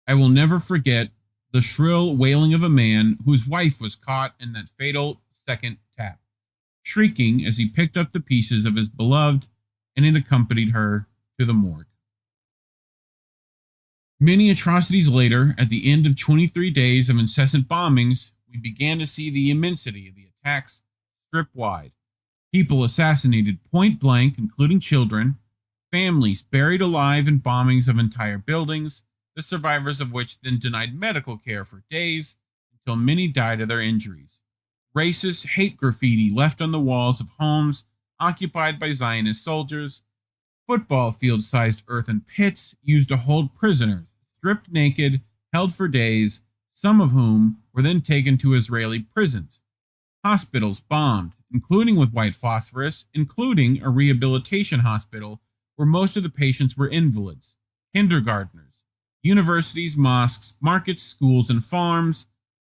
I will never forget the shrill wailing of a man whose wife was caught in that fatal second tap, shrieking as he picked up the pieces of his beloved and it accompanied her to the morgue. Many atrocities later, at the end of 23 days of incessant bombings, we began to see the immensity of the attacks strip-wide. People assassinated point blank, including children, families buried alive in bombings of entire buildings, the survivors of which then denied medical care for days until many died of their injuries. Racist hate graffiti left on the walls of homes occupied by Zionist soldiers, football field-sized earthen pits used to hold prisoners, stripped naked, held for days, some of whom were then taken to Israeli prisons. Hospitals bombed, including with white phosphorus, including a rehabilitation hospital where most of the patients were invalids, kindergartners, universities, mosques, markets, schools, and farms,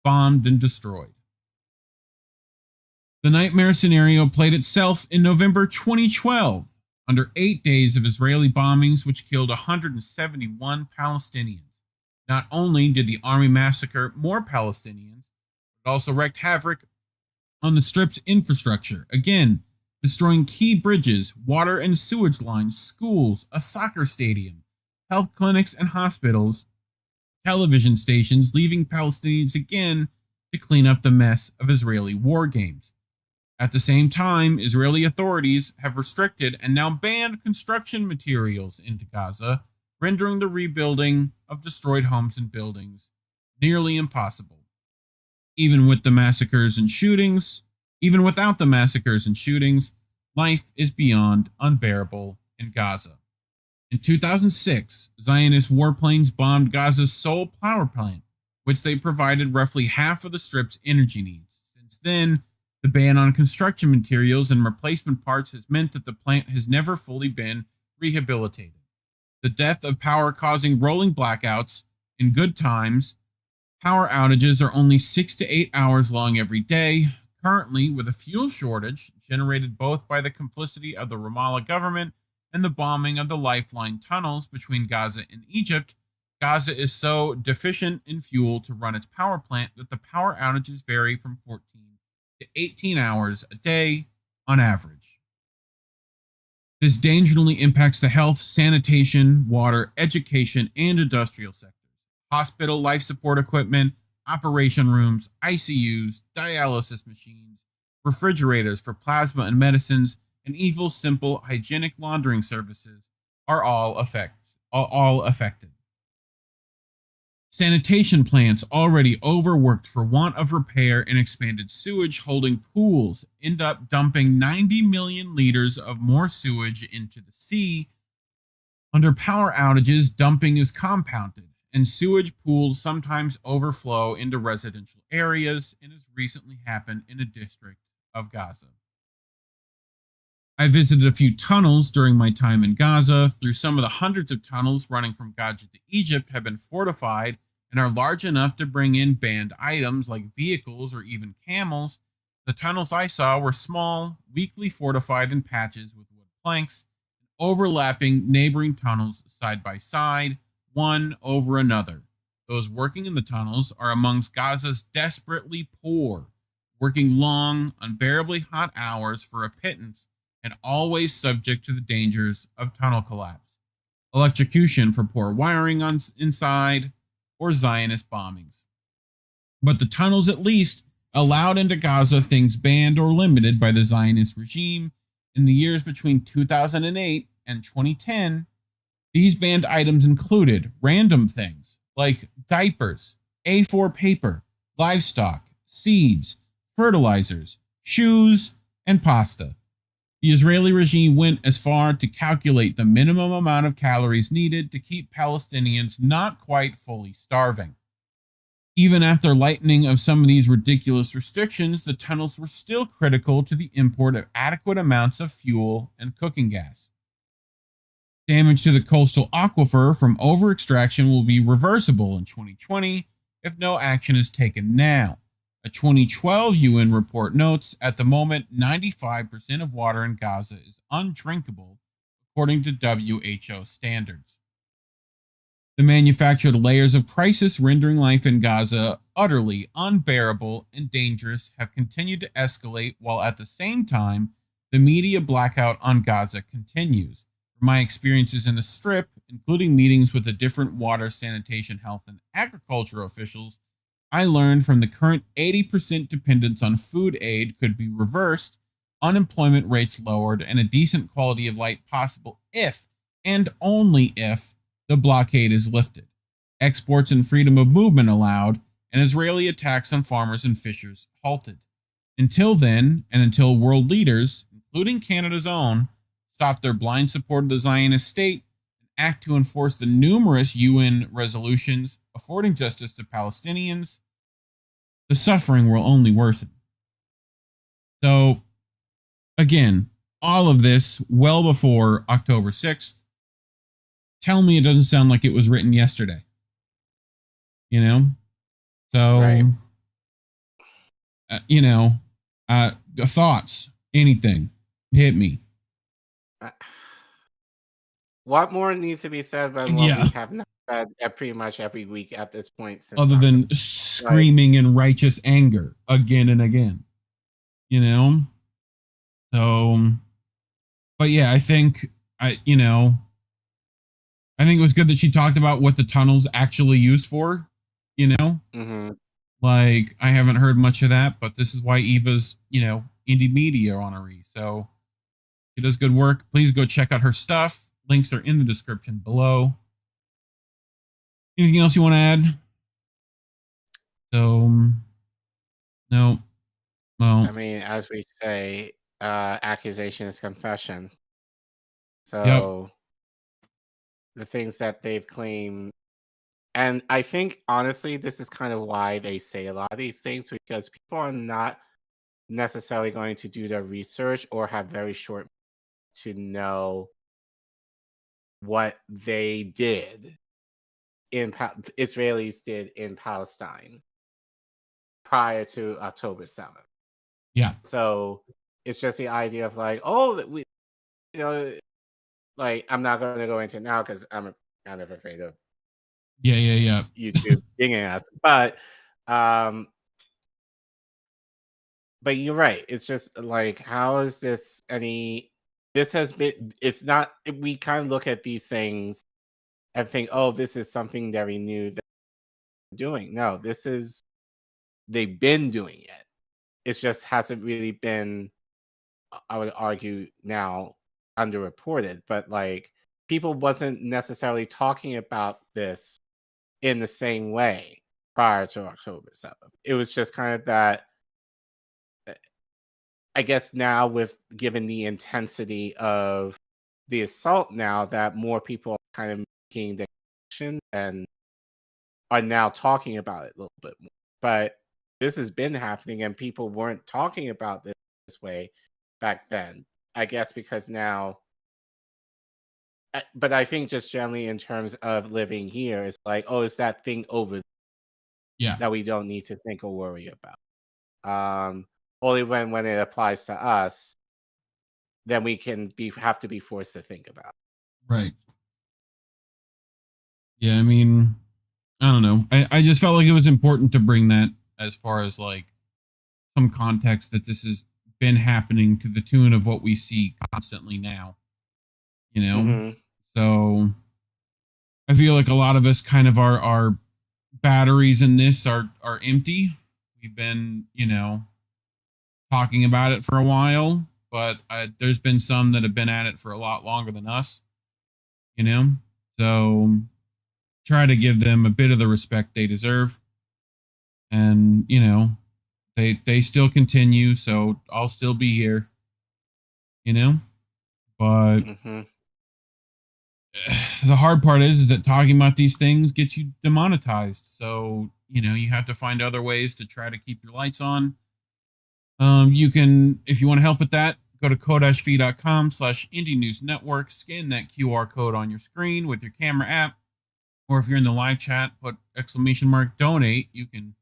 bombed and destroyed. The nightmare scenario played itself in November 2012, under 8 days of Israeli bombings which killed 171 Palestinians. Not only did the army massacre more Palestinians, but also wreaked havoc on the Strip's infrastructure, again, destroying key bridges, water and sewage lines, schools, a soccer stadium, health clinics and hospitals, television stations, leaving Palestinians again to clean up the mess of Israeli war games. At the same time, Israeli authorities have restricted and now banned construction materials into Gaza, rendering the rebuilding of destroyed homes and buildings nearly impossible. Even without the massacres and shootings, life is beyond unbearable in Gaza. In 2006, Zionist warplanes bombed Gaza's sole power plant, which they provided roughly half of the Strip's energy needs. Since then, the ban on construction materials and replacement parts has meant that the plant has never fully been rehabilitated. The death of power causing rolling blackouts in good times. Power outages are only 6 to 8 hours long every day. Currently, with a fuel shortage generated both by the complicity of the Ramallah government and the bombing of the lifeline tunnels between Gaza and Egypt, Gaza is so deficient in fuel to run its power plant that the power outages vary from 14 to 18 hours a day on average. This dangerously impacts the health, sanitation, water, education, and industrial sectors. Hospital life support equipment, operation rooms, ICUs, dialysis machines, refrigerators for plasma and medicines, and even simple hygienic laundering services are all affected. Sanitation plants already overworked for want of repair and expanded sewage holding pools end up dumping 90 million liters of more sewage into the sea. Under power outages, dumping is compounded, and sewage pools sometimes overflow into residential areas, and has recently happened in a district of Gaza. I visited a few tunnels during my time in Gaza. Through some of the hundreds of tunnels running from Gaza to Egypt have been fortified and are large enough to bring in banned items like vehicles or even camels. The tunnels I saw were small, weakly fortified in patches with wood planks, overlapping neighboring tunnels side by side, one over another. Those working in the tunnels are amongst Gaza's desperately poor, working long, unbearably hot hours for a pittance, and always subject to the dangers of tunnel collapse, electrocution for poor wiring inside, or Zionist bombings. But the tunnels at least allowed into Gaza things banned or limited by the Zionist regime in the years between 2008 and 2010. These banned items included random things like diapers, A4 paper, livestock, seeds, fertilizers, shoes, and pasta. The Israeli regime went as far to calculate the minimum amount of calories needed to keep Palestinians not quite fully starving. Even after lightening of some of these ridiculous restrictions, the tunnels were still critical to the import of adequate amounts of fuel and cooking gas. Damage to the coastal aquifer from over-extraction will be reversible in 2020 if no action is taken now. A 2012 UN report notes, at the moment, 95% of water in Gaza is undrinkable, according to WHO standards. The manufactured layers of crisis rendering life in Gaza utterly unbearable and dangerous have continued to escalate, while at the same time, the media blackout on Gaza continues. From my experiences in the Strip, including meetings with the different water, sanitation, health, and agriculture officials, I learned from the current 80% dependence on food aid could be reversed, unemployment rates lowered, and a decent quality of life possible if, and only if, the blockade is lifted, exports and freedom of movement allowed, and Israeli attacks on farmers and fishers halted. Until then, and until world leaders, including Canada's own, stop their blind support of the Zionist state and act to enforce the numerous UN resolutions affording justice to Palestinians, the suffering will only worsen. So, again, all of this well before October 6th. Tell me it doesn't sound like it was written yesterday. You know? So, right. Thoughts, anything, hit me. What more needs to be said than what we have not said pretty much every week at this point? Other than screaming in righteous anger again and again. So, but yeah, I think it was good that she talked about what the tunnel's actually used for, Mm-hmm. Like, I haven't heard much of that, but this is why Eva's, indie media honoree. So she does good work. Please go check out her stuff. Links are in the description below. Anything else you want to add? So, no. Well, I mean, as we say, accusation is confession. So, the things that they've claimed, and I think, honestly, this is kind of why they say a lot of these things, because people are not necessarily going to do their research or have very short to know what they did Israelis did in Palestine prior to October 7th. Yeah. So it's just the idea of like, like, I'm not going to go into it now because I'm kind of afraid of Yeah. YouTube dinging us. But you're right. It's just like, how is this any? This has been. It's not. We kind of look at these things and think, oh, this is something very new that they're doing. No, this is. They've been doing it. It just hasn't really been, I would argue now, underreported. But like, people wasn't necessarily talking about this in the same way prior to October 7th. It was just kind of that. I guess now, with given the intensity of the assault, now that more people are kind of making the connection and are now talking about it a little bit more. But this has been happening, and people weren't talking about this way back then. I guess because now, but I think just generally in terms of living here, it's like, oh, it's that thing over there that we don't need to think or worry about. Only when it applies to us, then we can have to be forced to think about it. Right. Yeah, I mean, I don't know. I just felt like it was important to bring that as far as like some context that this has been happening to the tune of what we see constantly now. You know? Mm-hmm. So I feel like a lot of us kind of our batteries in this are empty. We've been, talking about it for a while, but there's been some that have been at it for a lot longer than us, so try to give them a bit of the respect they deserve. And, they still continue, so I'll still be here, but the hard part is that talking about these things gets you demonetized. So, you have to find other ways to try to keep your lights on. You can, if you want to help with that, go to ko-fi.com/indienewsnetwork, scan that QR code on your screen with your camera app, or if you're in the live chat, put !donate. You can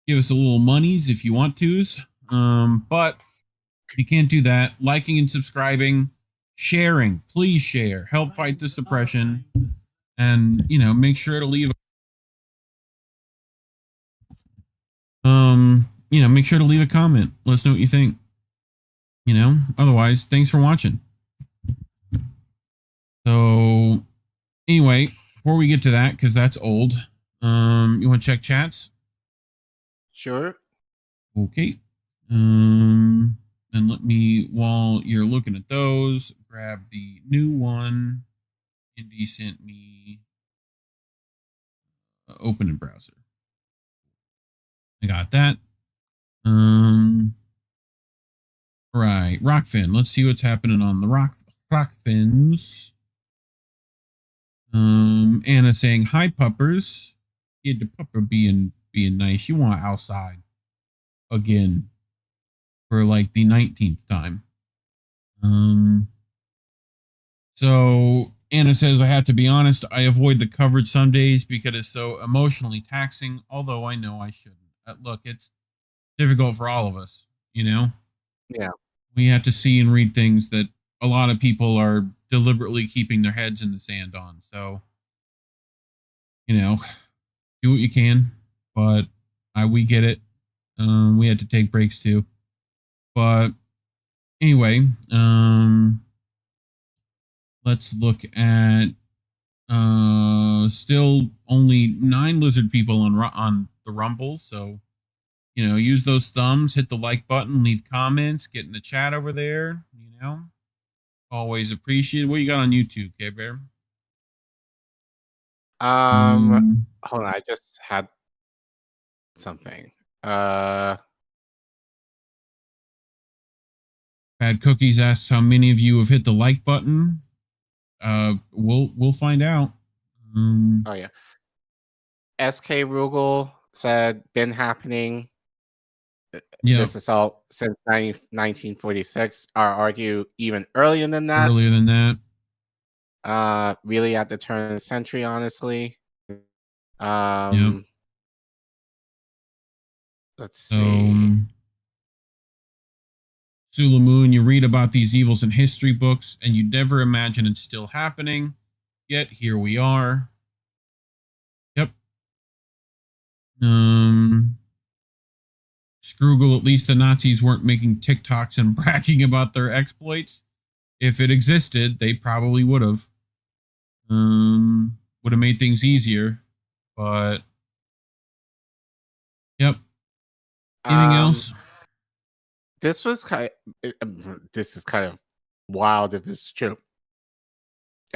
give us a little monies if you want to. But if you can't do that, liking and subscribing, sharing, please share, help fight the suppression, and, make sure to leave make sure to leave a comment. Let us know what you think. Otherwise, thanks for watching. So, anyway, before we get to that, because that's old, you want to check chats? Sure. Okay. And let me, while you're looking at those, grab the new one. Indy sent me open in browser. I got that. Right, Rockfin. Let's see what's happening on the Rockfins. Anna saying, hi, puppers. Kid the pupper being nice. You want outside again for like the 19th time. So Anna says, I have to be honest, I avoid the coverage some days because it's so emotionally taxing, although I know I shouldn't. Look, it's difficult for all of us, Yeah. We have to see and read things that a lot of people are deliberately keeping their heads in the sand on. So, do what you can, but we get it. We had to take breaks too. But anyway, let's look at still only 9 lizard people on the Rumble. So, use those thumbs, hit the like button, leave comments, get in the chat over there. Always appreciate. What you got on YouTube, K-Bear? Hold on, I just had something. Bad Cookies asks how many of you have hit the like button. We'll find out. Oh yeah. SK Rugel said been happening. Yeah. This assault since 1946. I argue even earlier than that. Really at the turn of the century, honestly. Let's see. Sula Moon, you read about these evils in history books, and you never imagine it's still happening. Yet here we are. Scroogle, at least the Nazis weren't making TikToks and bragging about their exploits. If it existed, they probably would have. Would have made things easier. But, yep. Anything else? This is kind of wild if it's true.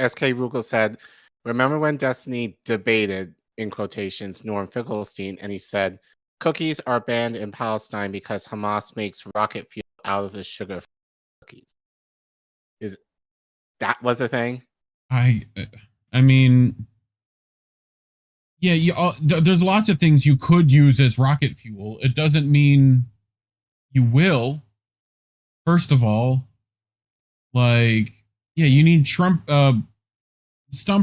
SK Rugal said, remember when Destiny debated, in quotations, Norm Finkelstein, and he said, cookies are banned in Palestine because Hamas makes rocket fuel out of the sugar cookies. That was a thing? I mean, yeah, there's lots of things you could use as rocket fuel. It doesn't mean you will. First of all, like, yeah, you need stump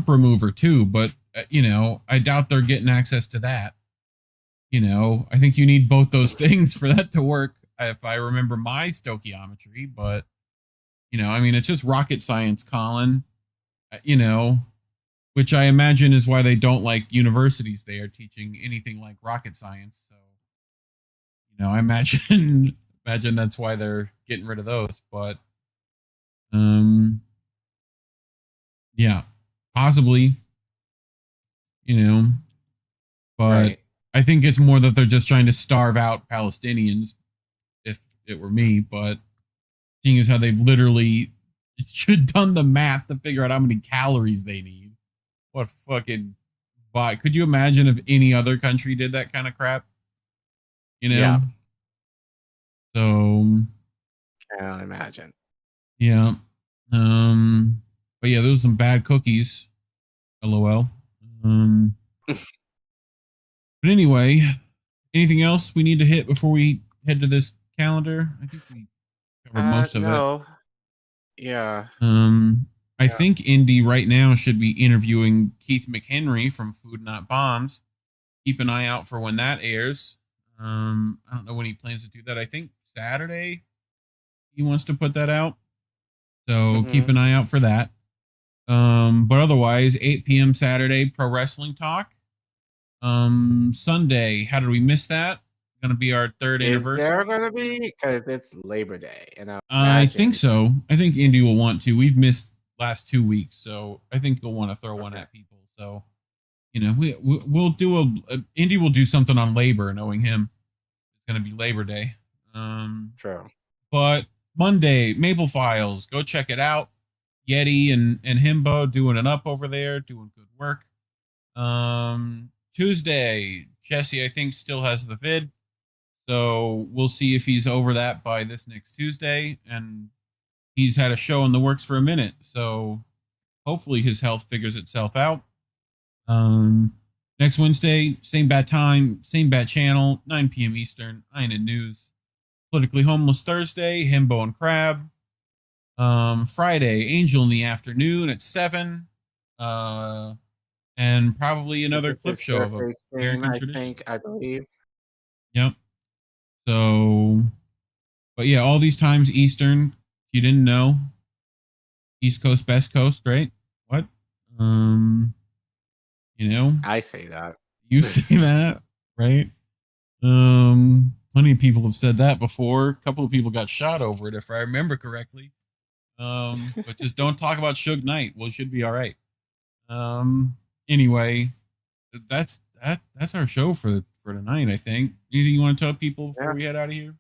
remover too, but I doubt they're getting access to that. I think you need both those things for that to work, if I remember my stoichiometry, but I mean, it's just rocket science, Collin, which I imagine is why they don't like universities they are teaching anything like rocket science. So, I imagine that's why they're getting rid of those, but, yeah, possibly, but right. I think it's more that they're just trying to starve out Palestinians, if it were me, but seeing as how they've literally should done the math to figure out how many calories they need. What fucking could you imagine if any other country did that kind of crap? Yeah. So can't imagine. Yeah. But yeah, those are some bad cookies. LOL. But anyway, anything else we need to hit before we head to this calendar? I think we covered most of it. Yeah. I think Indy right now should be interviewing Keith McHenry from Food Not Bombs. Keep an eye out for when that airs. I don't know when he plans to do that. I think Saturday he wants to put that out. So keep an eye out for that. But otherwise, 8 p.m. Saturday, Pro Wrestling Talk. Sunday, how did we miss that? Going to be our third anniversary. Is there going to be? Because it's Labor Day. And I think so. I think Indy will want to. We've missed last 2 weeks, so I think he'll want to throw one at people. So, we'll do Indy will do something on labor, knowing him. It's going to be Labor Day. True. But Monday, Maple Files, go check it out. Yeti and Himbo doing an up over there, doing good work. Tuesday, Jesse, I think, still has the vid. So we'll see if he's over that by this next Tuesday. And he's had a show in the works for a minute. So hopefully his health figures itself out. Next Wednesday, same bat time, same bat channel, 9 p.m. Eastern, INN News. Politically Homeless Thursday, Himbo and Crab. Friday, Angel in the afternoon at 7. And probably another clip show of a I believe. Yep. So, but yeah, all these times Eastern. If you didn't know, East Coast, Best Coast, right? What? I say that. You say that, right? Plenty of people have said that before. A couple of people got shot over it, if I remember correctly. But just don't talk about Suge Knight. Well, it should be all right. Anyway, that's our show for tonight, I think. Anything you want to tell people before we head out of here?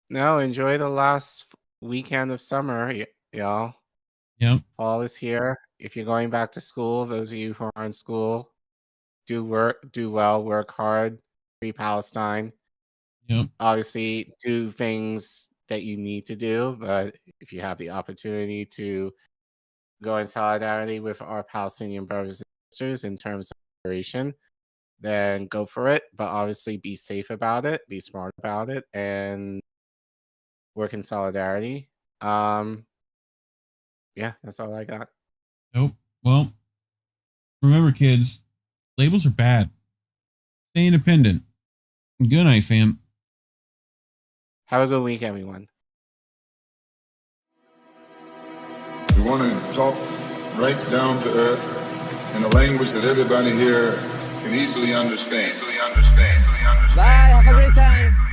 No, enjoy the last weekend of summer, y'all. Yep. Fall is here. If you're going back to school, those of you who are in school, do well, work hard, free Palestine. Yep. Obviously, do things that you need to do, but if you have the opportunity to go in solidarity with our Palestinian brothers and sisters in terms of liberation, then go for it. But obviously be safe about it, be smart about it, and work in solidarity. Yeah, that's all I got. Nope. Well, remember, kids, labels are bad. Stay independent. Good night, fam. Have a good week, everyone. We want to talk right down to earth in a language that everybody here can easily understand. Bye, have a great time.